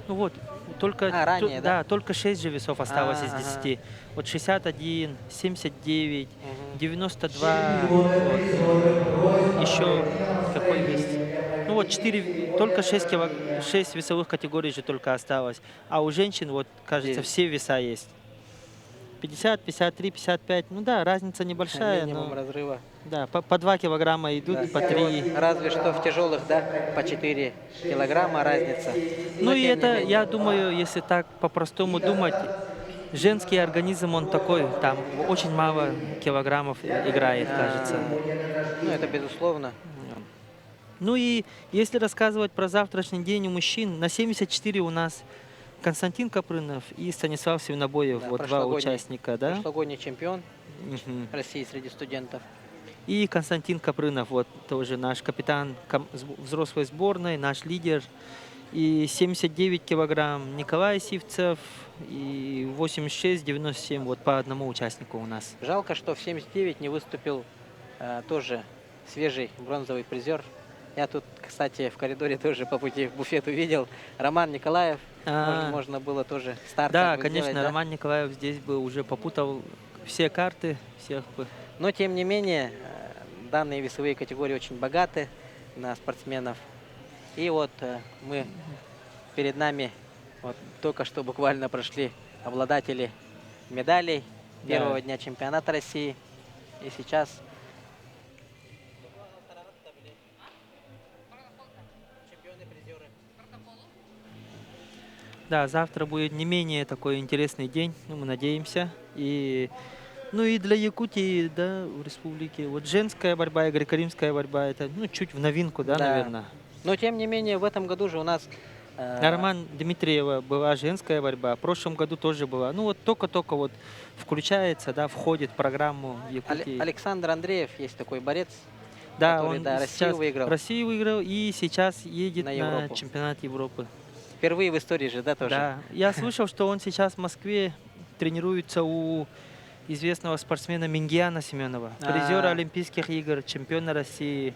[SPEAKER 6] Ну вот, только,
[SPEAKER 5] ранее, да?
[SPEAKER 6] да, только 6 же весов осталось из
[SPEAKER 5] Ага.
[SPEAKER 6] 10. Вот 61, 79, 92, вот, еще какой вес? Ну вот 4, только 6 весовых категорий же только осталось. А у женщин, вот, кажется,
[SPEAKER 5] Девять.
[SPEAKER 6] все веса есть. 50, 53, 55, ну да, разница небольшая,
[SPEAKER 5] Минимум
[SPEAKER 6] но
[SPEAKER 5] разрыва.
[SPEAKER 6] да, по 2 килограмма идут,
[SPEAKER 5] Да.
[SPEAKER 6] по 3.
[SPEAKER 5] Разве что в тяжелых, да, по 4 килограмма разница.
[SPEAKER 6] Ну
[SPEAKER 5] Но
[SPEAKER 6] и
[SPEAKER 5] тем не
[SPEAKER 6] это,
[SPEAKER 5] менее.
[SPEAKER 6] я думаю, если так по-простому думать, женский организм, он такой, там очень мало килограммов играет, кажется.
[SPEAKER 5] Ну, это безусловно.
[SPEAKER 6] Ну и если рассказывать про завтрашний день у мужчин, на 74 у нас Константин Капрынов и Станислав Севнобоев,
[SPEAKER 5] Да,
[SPEAKER 6] вот два
[SPEAKER 5] прошлогодний-
[SPEAKER 6] участника, да?
[SPEAKER 5] Прошлогодний чемпион
[SPEAKER 6] Мгм.
[SPEAKER 5] России среди студентов.
[SPEAKER 6] И Константин Капрынов, вот тоже наш капитан взрослой сборной, наш лидер. И 79 килограмм Николай Сивцев, и 86, 97, вот по одному участнику у нас.
[SPEAKER 5] Жалко, что в 79 не выступил тоже свежий бронзовый призер. Я тут, кстати, в коридоре тоже по пути в буфет увидел. Роман Николаев. Можно было тоже старт.
[SPEAKER 6] Да,
[SPEAKER 5] как бы
[SPEAKER 6] конечно,
[SPEAKER 5] сделать, да?
[SPEAKER 6] Роман Николаев здесь бы уже попутал все карты, всех бы.
[SPEAKER 5] Но, тем не менее, данные весовые категории очень богаты на спортсменов. И вот мы перед нами вот только что буквально прошли обладатели медалей
[SPEAKER 6] Да.
[SPEAKER 5] первого дня чемпионата России. И сейчас
[SPEAKER 6] Да, завтра будет не менее такой интересный день, ну, мы надеемся. И, ну и для Якутии, да, в республике, вот женская борьба и греко-римская борьба, это, ну, чуть в новинку, да,
[SPEAKER 5] Да.
[SPEAKER 6] наверное.
[SPEAKER 5] Но, тем не менее, в этом году же у нас...
[SPEAKER 6] На Роман Дмитриева была женская борьба, в прошлом году тоже была. Ну вот только-только вот включается, да, входит в программу в Якутии.
[SPEAKER 5] Александр Андреев есть такой борец,
[SPEAKER 6] Да,
[SPEAKER 5] который,
[SPEAKER 6] он
[SPEAKER 5] да,
[SPEAKER 6] сейчас
[SPEAKER 5] Россию выиграл.
[SPEAKER 6] Россию выиграл и сейчас едет
[SPEAKER 5] На
[SPEAKER 6] на,
[SPEAKER 5] Европу.
[SPEAKER 6] чемпионат Европы.
[SPEAKER 5] Впервые в истории же, да, тоже?
[SPEAKER 6] Да, я слышал, что он сейчас в Москве тренируется у известного спортсмена Мингиана Семенова, призера Олимпийских игр, чемпиона России.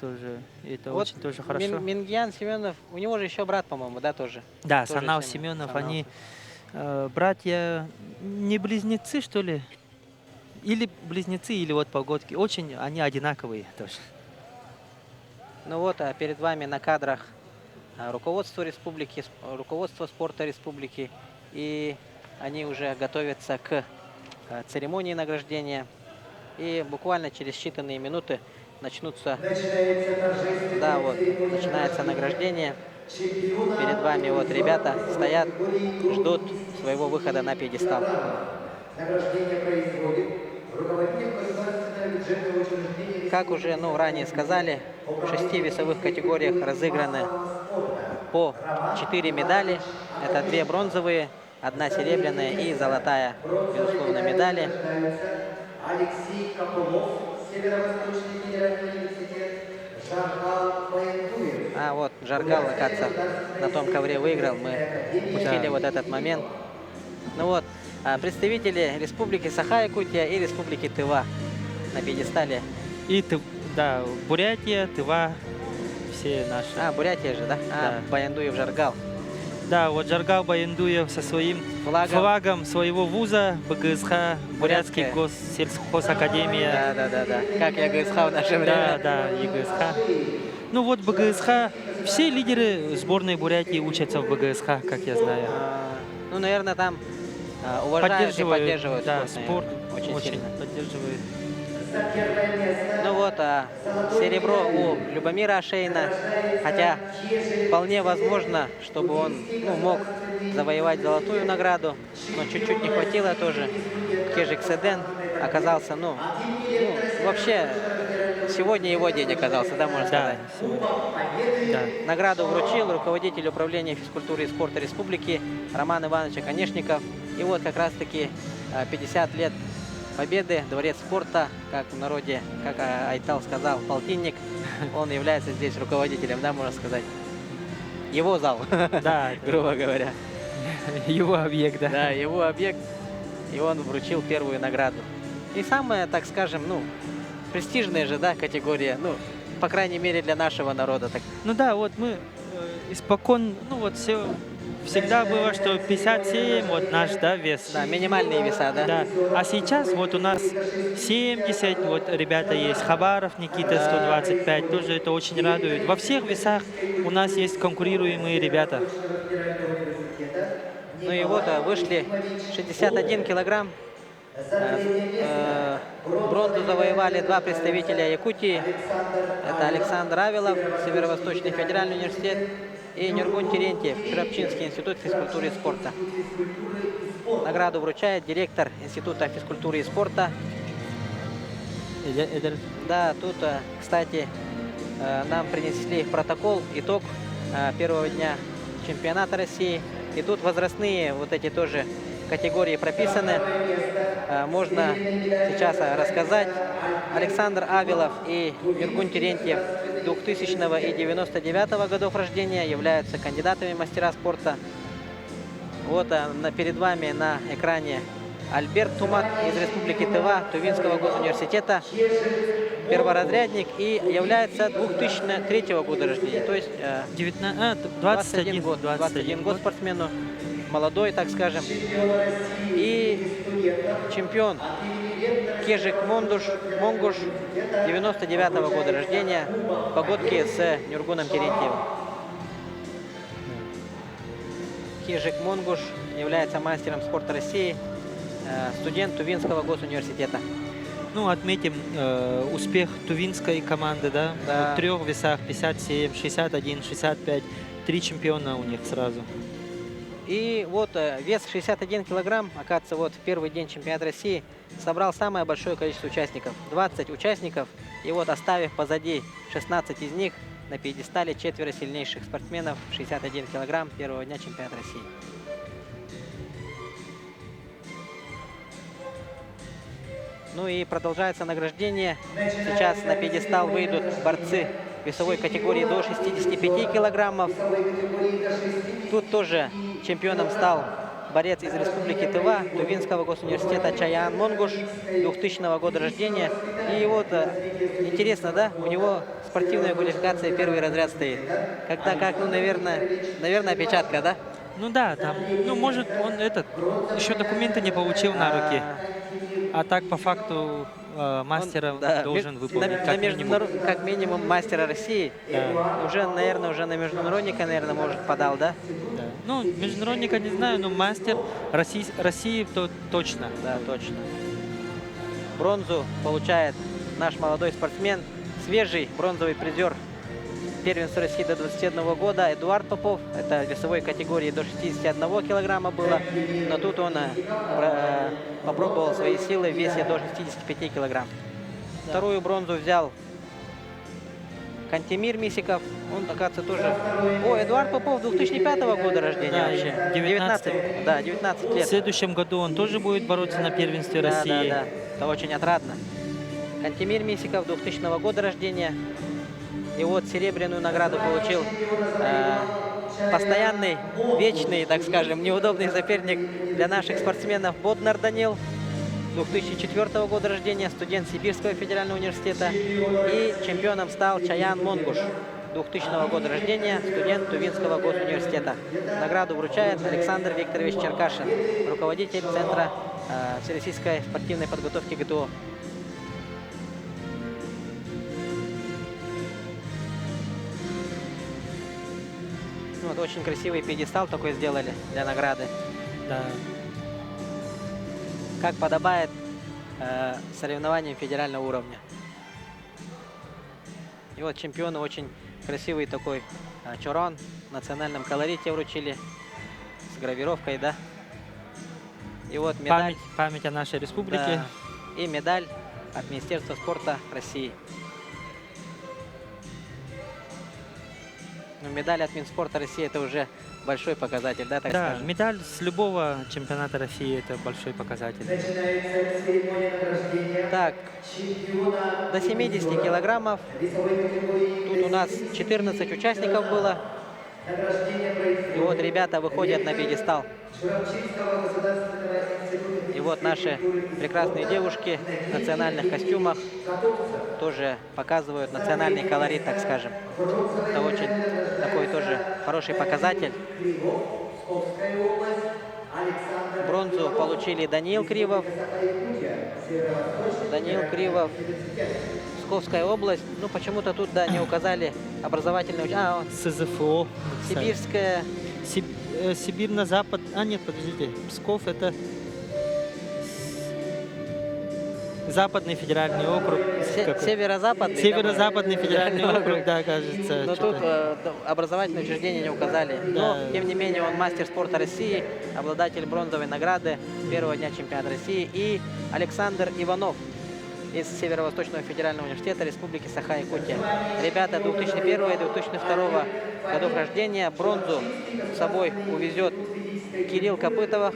[SPEAKER 6] Тоже, и это
[SPEAKER 5] Вот
[SPEAKER 6] очень тоже хорошо.
[SPEAKER 5] Мингьян Семенов, у него же еще брат, по-моему, да, тоже?
[SPEAKER 6] Да,
[SPEAKER 5] тоже
[SPEAKER 6] Санал
[SPEAKER 5] Семенов,
[SPEAKER 6] Семенов,
[SPEAKER 5] Санал.
[SPEAKER 6] они братья, не близнецы, что ли? Или близнецы, или вот погодки. Очень они одинаковые тоже.
[SPEAKER 5] Ну вот, а перед вами на кадрах руководство республики, руководство спорта республики. И они уже готовятся к церемонии награждения. И буквально через считанные минуты начнутся... Да, вот, начинается награждение. Перед вами вот ребята стоят, ждут своего выхода на пьедестал.
[SPEAKER 1] Награждение производит руководитель государственного бюджетного учреждения.
[SPEAKER 5] Как уже ранее сказали, в 6 весовых категориях разыграны по 4 медали. Это 2 бронзовые, 1 серебряная и золотая, безусловно, медали.
[SPEAKER 1] Алексей Копылов, Северо-Восточный федеральный университет, Жаргал Баяндуев.
[SPEAKER 5] А вот Жаргал, оказывается, на том ковре выиграл. Мы упустили вот этот момент. Ну вот, представители Республики Саха-Якутия и Республики Тыва на пьедестале.
[SPEAKER 6] И да, Бурятия, Тыва, все наши.
[SPEAKER 5] Бурятия же, да?
[SPEAKER 6] Да.
[SPEAKER 5] Баяндуев, Жаргал.
[SPEAKER 6] Да, вот Жаргал Баяндуев со своим флагом своего вуза БГСХ, Бурятский
[SPEAKER 5] Бурятская.
[SPEAKER 6] госсельхозакадемия.
[SPEAKER 5] Да. Как я ГСХ в наше время.
[SPEAKER 6] Да, ЕГСХ. Ну вот БГСХ, все лидеры сборной Бурятии учатся в БГСХ, как я знаю.
[SPEAKER 5] Ну, наверное, там уважают и поддерживают
[SPEAKER 6] да,
[SPEAKER 5] спорт,
[SPEAKER 6] спорт
[SPEAKER 5] наверное, очень сильно.
[SPEAKER 6] поддерживает.
[SPEAKER 5] Ну вот, вот серебро у Любомира Ашейна, хотя вполне возможно, чтобы он мог завоевать золотую награду, но чуть-чуть не хватило тоже. Кежик Седен оказался, вообще сегодня его день оказался, да, можно
[SPEAKER 6] Да,
[SPEAKER 5] сказать.
[SPEAKER 6] сегодня. Да.
[SPEAKER 5] Награду вручил руководитель управления физкультуры и спорта республики Роман Иванович Оконечников. И вот как раз-таки 50 лет победы, дворец спорта, как в народе, как Айтал сказал, полтинник, он является здесь руководителем, да, можно сказать. Его зал,
[SPEAKER 6] Да,
[SPEAKER 5] грубо говоря.
[SPEAKER 6] его объект, да.
[SPEAKER 5] Да, его объект, и он вручил первую награду. И самая, так скажем, престижная же, да, категория, по крайней мере, для нашего народа. Так.
[SPEAKER 6] Ну да, вот мы испокон, всегда было, что 57, вот наш, да, вес.
[SPEAKER 5] Да, минимальные веса, да?
[SPEAKER 6] Да. А сейчас вот у нас 70, вот ребята есть, Хабаров Никита 125, тоже это очень радует. Во всех весах у нас есть конкурируемые ребята.
[SPEAKER 5] Ну и вот вышли 61 килограмм. Бронзу завоевали два представителя Якутии. Это Александр Авилов, Северо-Восточный федеральный университет, и Нюргун Терентьев, Широпчинский институт физкультуры и спорта. Награду вручает директор Института физкультуры и спорта. Да, тут, кстати, нам принесли протокол, итог первого дня чемпионата России. И тут возрастные вот эти тоже категории прописаны. Можно сейчас рассказать. Александр Авилов и Нюргун Терентьев 2000 и 99 годов рождения являются кандидатами в мастера спорта. Вот перед вами на экране Альберт Тумат из Республики Тыва, Тувинского госуниверситета, перворазрядник и является 2003 года рождения, то есть 21 год спортсмену, молодой, так скажем. И чемпион Кежик Монгуш 99 года рождения, погодки с Нюргуном Терентьевым. Кежик Монгуш является мастером спорта России, студент Тувинского госуниверситета.
[SPEAKER 6] Отметим успех тувинской команды, да?
[SPEAKER 5] Да.
[SPEAKER 6] В трех весах 57, 61, 65. 3 чемпиона у них сразу.
[SPEAKER 5] И вот вес 61 килограмм, оказывается, вот в первый день чемпионата России собрал самое большое количество участников. 20 участников. И вот оставив позади 16 из них, на пьедестале 4 сильнейших спортсменов 61 килограмм первого дня чемпионата России. Ну и продолжается награждение. Сейчас на пьедестал выйдут борцы весовой категории до 65 килограммов. Тут тоже чемпионом стал борец из Республики Тыва, Тувинского госуниверситета Чаян Монгуш, 2000 года рождения. И вот интересно, да, у него спортивная квалификация первый разряд стоит. Когда как, наверное, опечатка, да?
[SPEAKER 6] Да, там, может, он еще документы не получил на руки. А так, по факту, мастера должен выполнить
[SPEAKER 5] как минимум мастера России.
[SPEAKER 6] Да.
[SPEAKER 5] Уже, наверное, на международника, может, подал, да?
[SPEAKER 6] Да. Международника не знаю, но мастер России то точно.
[SPEAKER 5] Да, точно. Бронзу получает наш молодой спортсмен, свежий бронзовый призер первенства России до 21 года Эдуард Попов. Это в весовой категории до 61 килограмма было, но тут он попробовал свои силы в весе до 65 килограмм. Да. Вторую бронзу взял Кантемир Мисиков. Он, оказывается, тоже... Эдуард Попов 2005 года рождения,
[SPEAKER 6] да,
[SPEAKER 5] вообще. 19 лет.
[SPEAKER 6] В следующем году он тоже будет бороться на первенстве России.
[SPEAKER 5] Да. Это очень отрадно. Кантемир Мисиков 2000 года рождения. И вот серебряную награду получил постоянный, вечный, так скажем, неудобный соперник для наших спортсменов Боднар Данил, 2004 года рождения, студент Сибирского федерального университета. И чемпионом стал Чаян Монгуш, 2000 года рождения, студент Тувинского госуниверситета. Награду вручает Александр Викторович Черкашин, руководитель Центра всероссийской спортивной подготовки ГТО. Вот очень красивый пьедестал такой сделали для награды.
[SPEAKER 6] Да.
[SPEAKER 5] Как подобает соревнованиям федерального уровня. И вот чемпиону очень красивый такой чорон в национальном колорите вручили с гравировкой, да. И вот медаль.
[SPEAKER 6] Память о нашей республике.
[SPEAKER 5] Да, и медаль от Министерства спорта России. Ну, медаль от Минспорта России — это уже большой показатель, да, так
[SPEAKER 6] Да,
[SPEAKER 5] скажем?
[SPEAKER 6] медаль с любого чемпионата России — это большой показатель.
[SPEAKER 1] Начинается церемония награждения
[SPEAKER 5] Так,
[SPEAKER 1] чемпиона
[SPEAKER 5] до 70 килограммов.
[SPEAKER 1] весовой категории.
[SPEAKER 5] Тут у нас 14 участников было.
[SPEAKER 1] Награждение происходит
[SPEAKER 5] И вот ребята выходят на пьедестал.
[SPEAKER 1] Широбчинского государственного института.
[SPEAKER 5] И вот наши прекрасные девушки в национальных костюмах тоже показывают национальный колорит, так скажем. Это очень такой тоже хороший показатель.
[SPEAKER 1] Псковская область. Александр
[SPEAKER 5] Бронзу получили Даниил Кривов. Даниил Кривов. Псковская область. Ну, почему-то тут, да, не указали образовательный... вот
[SPEAKER 6] СЗФО.
[SPEAKER 5] Сибирская.
[SPEAKER 6] Сибирь на запад. Нет, подождите. Псков — это Западный федеральный округ. Какой?
[SPEAKER 5] Северо-западный.
[SPEAKER 6] Северо-западный федеральный округ, да, кажется.
[SPEAKER 5] Но тут
[SPEAKER 6] что-то.
[SPEAKER 5] образовательное учреждение не указали. Но,
[SPEAKER 6] Да.
[SPEAKER 5] тем не менее, он мастер спорта России, обладатель бронзовой награды первого дня чемпионата России. И Александр Иванов из Северо-Восточного федерального университета Республики Саха-Якутия. Ребята 2001 и 2002 годов рождения. Бронзу с собой увезет Кирилл Копытов.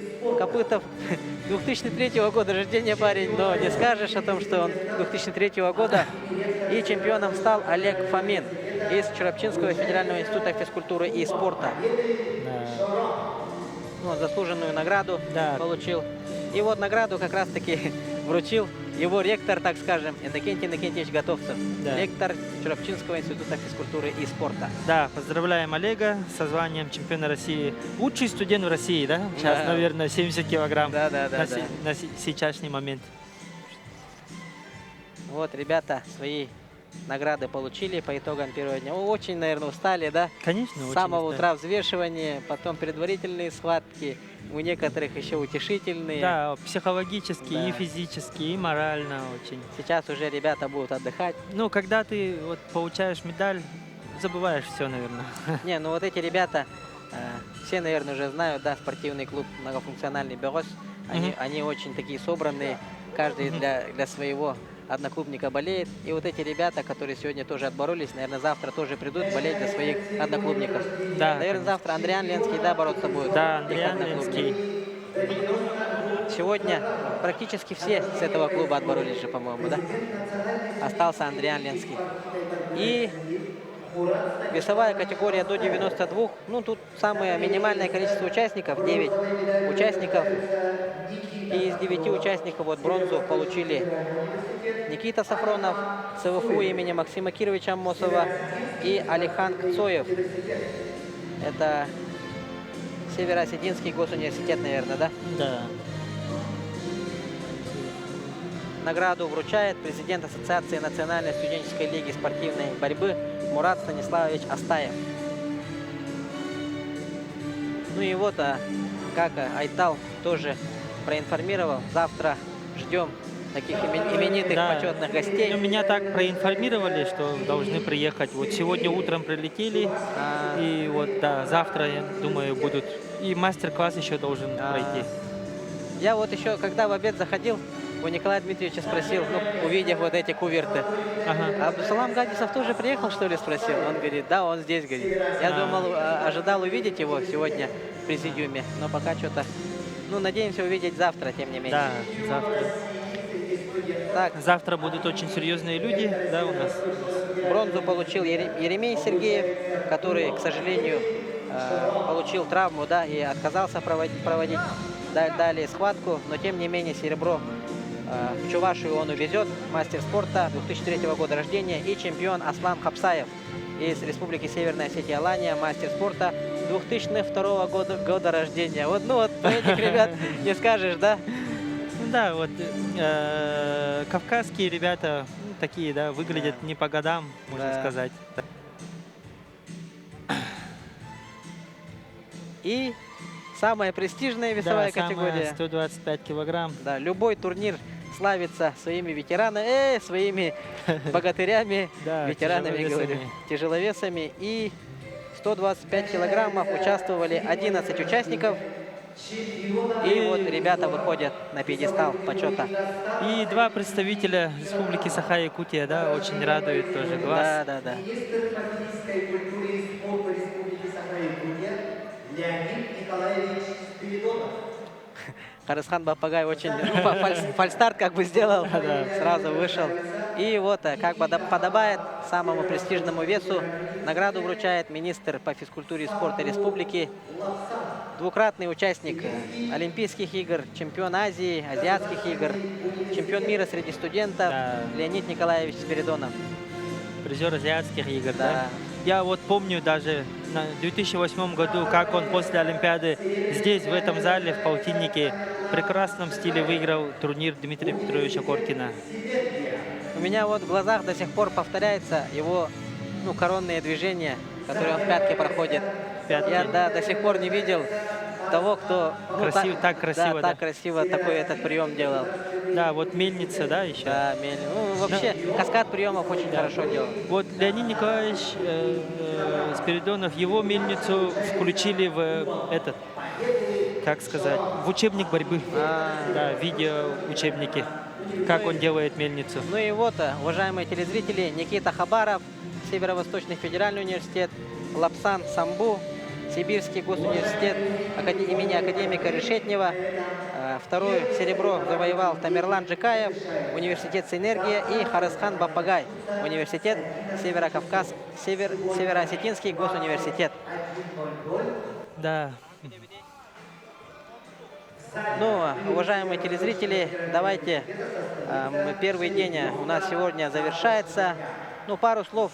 [SPEAKER 5] 2003 года рождения парень, но не скажешь о том, что он 2003 года. И чемпионом стал Олег Фомин из Чурапчинского федерального института физкультуры и спорта. Ну, заслуженную награду
[SPEAKER 6] Да.
[SPEAKER 5] получил. И вот награду как раз-таки вручил его ректор, так скажем, Иннокентий Иннокентьевич Готовцев.
[SPEAKER 6] Да.
[SPEAKER 5] Ректор Чурапчинского института физкультуры и спорта.
[SPEAKER 6] Да, поздравляем Олега со званием чемпиона России. Лучший студент в России, да? Сейчас,
[SPEAKER 5] Да.
[SPEAKER 6] наверное, 70 килограмм
[SPEAKER 5] Да.
[SPEAKER 6] на сейчасшний момент.
[SPEAKER 5] Вот ребята свои награды получили по итогам первого дня. Очень, наверное, устали, да?
[SPEAKER 6] Конечно,
[SPEAKER 5] С
[SPEAKER 6] очень
[SPEAKER 5] самого
[SPEAKER 6] устали.
[SPEAKER 5] утра взвешивание, потом предварительные схватки, у некоторых еще утешительные.
[SPEAKER 6] Да, психологически,
[SPEAKER 5] Да.
[SPEAKER 6] и физически, и морально очень.
[SPEAKER 5] Сейчас уже ребята будут отдыхать.
[SPEAKER 6] Ну, когда ты вот получаешь медаль, забываешь все, наверное.
[SPEAKER 5] Не, ну вот эти ребята, все, наверное, уже знают, да, спортивный клуб многофункциональный «Берос». Они очень такие собранные, каждый для своего одноклубника болеет. И вот эти ребята, которые сегодня тоже отборолись, наверное, завтра тоже придут болеть за своих одноклубников.
[SPEAKER 6] Да,
[SPEAKER 5] Наверное,
[SPEAKER 6] конечно.
[SPEAKER 5] завтра Андриан Ленский, да, бороться будет.
[SPEAKER 6] Да,
[SPEAKER 5] их
[SPEAKER 6] Андриан
[SPEAKER 5] одноклубник.
[SPEAKER 6] Ленский.
[SPEAKER 5] Сегодня практически все с этого клуба отборолись же, по-моему, да? Остался Андриан Ленский. И весовая категория до 92. Ну, тут самое минимальное количество участников, 9 участников. И из 9 участников вот бронзу получили Никита Сафронов, ЦВФУ имени Максима Кировича Аммосова и Алихан Кцоев. Это Северо-Осетинский госуниверситет, наверное, да?
[SPEAKER 6] Да.
[SPEAKER 5] Награду вручает президент Ассоциации Национальной студенческой лиги спортивной борьбы Мурат Станиславович Астаев. Ну и вот, как Айтал тоже проинформировал, завтра ждем таких именитых
[SPEAKER 6] Да.
[SPEAKER 5] почетных гостей.
[SPEAKER 6] Ну, меня так проинформировали, что должны приехать. Вот сегодня утром прилетели, и вот, да, завтра, я думаю, будут. И мастер-класс еще должен пройти.
[SPEAKER 5] Я вот еще, когда в обед заходил, у Николая Дмитриевича спросил, ну, увидев вот эти куверты,
[SPEAKER 6] Ага.
[SPEAKER 5] Абдусалам Гадисов тоже приехал, что ли, спросил? Он говорит, да, он здесь, говорит. Я думал, ожидал увидеть его сегодня в президиуме, но пока что-то, ну, надеемся увидеть завтра, тем не менее.
[SPEAKER 6] Да, завтра.
[SPEAKER 5] Так,
[SPEAKER 6] Завтра будут очень серьезные люди, да, у нас.
[SPEAKER 5] бронзу получил Еремей Сергеев, который, к сожалению, получил травму, да, и отказался проводить далее схватку, но тем не менее серебро в Чувашию он увезет. Мастер спорта 2003 года рождения и чемпион Аслан Хапсаев из Республики Северная Осетия Алания, мастер спорта 2002 года рождения. Вот, ну вот, про этих ребят не скажешь, да?
[SPEAKER 6] Ну да, вот кавказские ребята, ну, такие, да, выглядят не по годам, можно
[SPEAKER 5] Да.
[SPEAKER 6] сказать.
[SPEAKER 5] И самая престижная весовая
[SPEAKER 6] Да, самая
[SPEAKER 5] категория.
[SPEAKER 6] 125 килограмм.
[SPEAKER 5] Да, любой турнир славится своими ветеранами, своими богатырями,
[SPEAKER 6] Да,
[SPEAKER 5] ветеранами,
[SPEAKER 6] тяжеловесами.
[SPEAKER 5] говорю, тяжеловесами. И 125 килограммов участвовали 11 участников. И вот ребята выходят на пьедестал почета.
[SPEAKER 6] И два представителя Республики Саха-Якутия, да, очень радует тоже глаз.
[SPEAKER 5] Да, да, да.
[SPEAKER 1] Министр патриотической культуры и спорта Республики Саха-Якутия Леонид Николаевич Спиридонов.
[SPEAKER 5] Харысхан Бапагай очень фальстарт как бы сделал, сразу вышел. И вот, как бы подобает самому престижному весу, награду вручает министр по физкультуре и спорту республики, двукратный участник Олимпийских игр, чемпион Азии, Азиатских игр, чемпион мира среди студентов
[SPEAKER 6] Да.
[SPEAKER 5] Леонид Николаевич Спиридонов.
[SPEAKER 6] Призер азиатских игр, да.
[SPEAKER 5] Да.
[SPEAKER 6] Я вот помню даже в 2008 году, как он после Олимпиады здесь, в этом зале, в Паутиннике, в прекрасном стиле выиграл турнир Дмитрия Петровича Коркина.
[SPEAKER 5] У меня вот в глазах до сих пор повторяется его коронные движения, которые он в пятке проходит.
[SPEAKER 6] Пятки.
[SPEAKER 5] Я до сих пор не видел того, кто
[SPEAKER 6] Так красиво,
[SPEAKER 5] так
[SPEAKER 6] да.
[SPEAKER 5] красиво такой этот прием делал.
[SPEAKER 6] Да, вот мельница, да, еще.
[SPEAKER 5] Да, вообще каскад приемов очень хорошо делал.
[SPEAKER 6] Вот Леонид Николаевич Спиридонов, его мельницу включили в этот, как сказать, в учебник борьбы. Да, видеоучебники, как он делает мельницу.
[SPEAKER 5] Ну и вот, уважаемые телезрители, Никита Хабаров, Северо-Восточный федеральный университет, Лапсан Самбу, Сибирский госуниверситет имени академика Решетнева. Второе серебро завоевал Тамерлан Джикаев, университет Синергия, и Харысхан Бапагай, университет Северо-Осетинский госуниверситет.
[SPEAKER 6] Да.
[SPEAKER 5] Ну, уважаемые телезрители, давайте, первый день у нас сегодня завершается. Ну, пару слов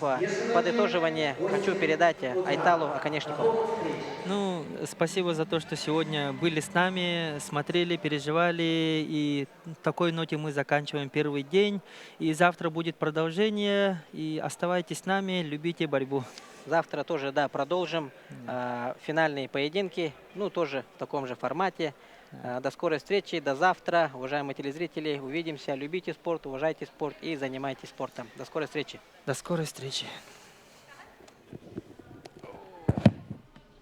[SPEAKER 5] подытоживания хочу передать Айталу Аконешникову.
[SPEAKER 6] Ну, спасибо за то, что сегодня были с нами, смотрели, переживали. И в такой ноте мы заканчиваем первый день. И завтра будет продолжение. И оставайтесь с нами, любите борьбу.
[SPEAKER 5] Завтра тоже, да, продолжим финальные поединки. Ну, тоже в таком же формате. До скорой встречи, до завтра. Уважаемые телезрители, увидимся. Любите спорт, уважайте спорт и занимайтесь спортом. До скорой встречи.
[SPEAKER 6] До скорой встречи.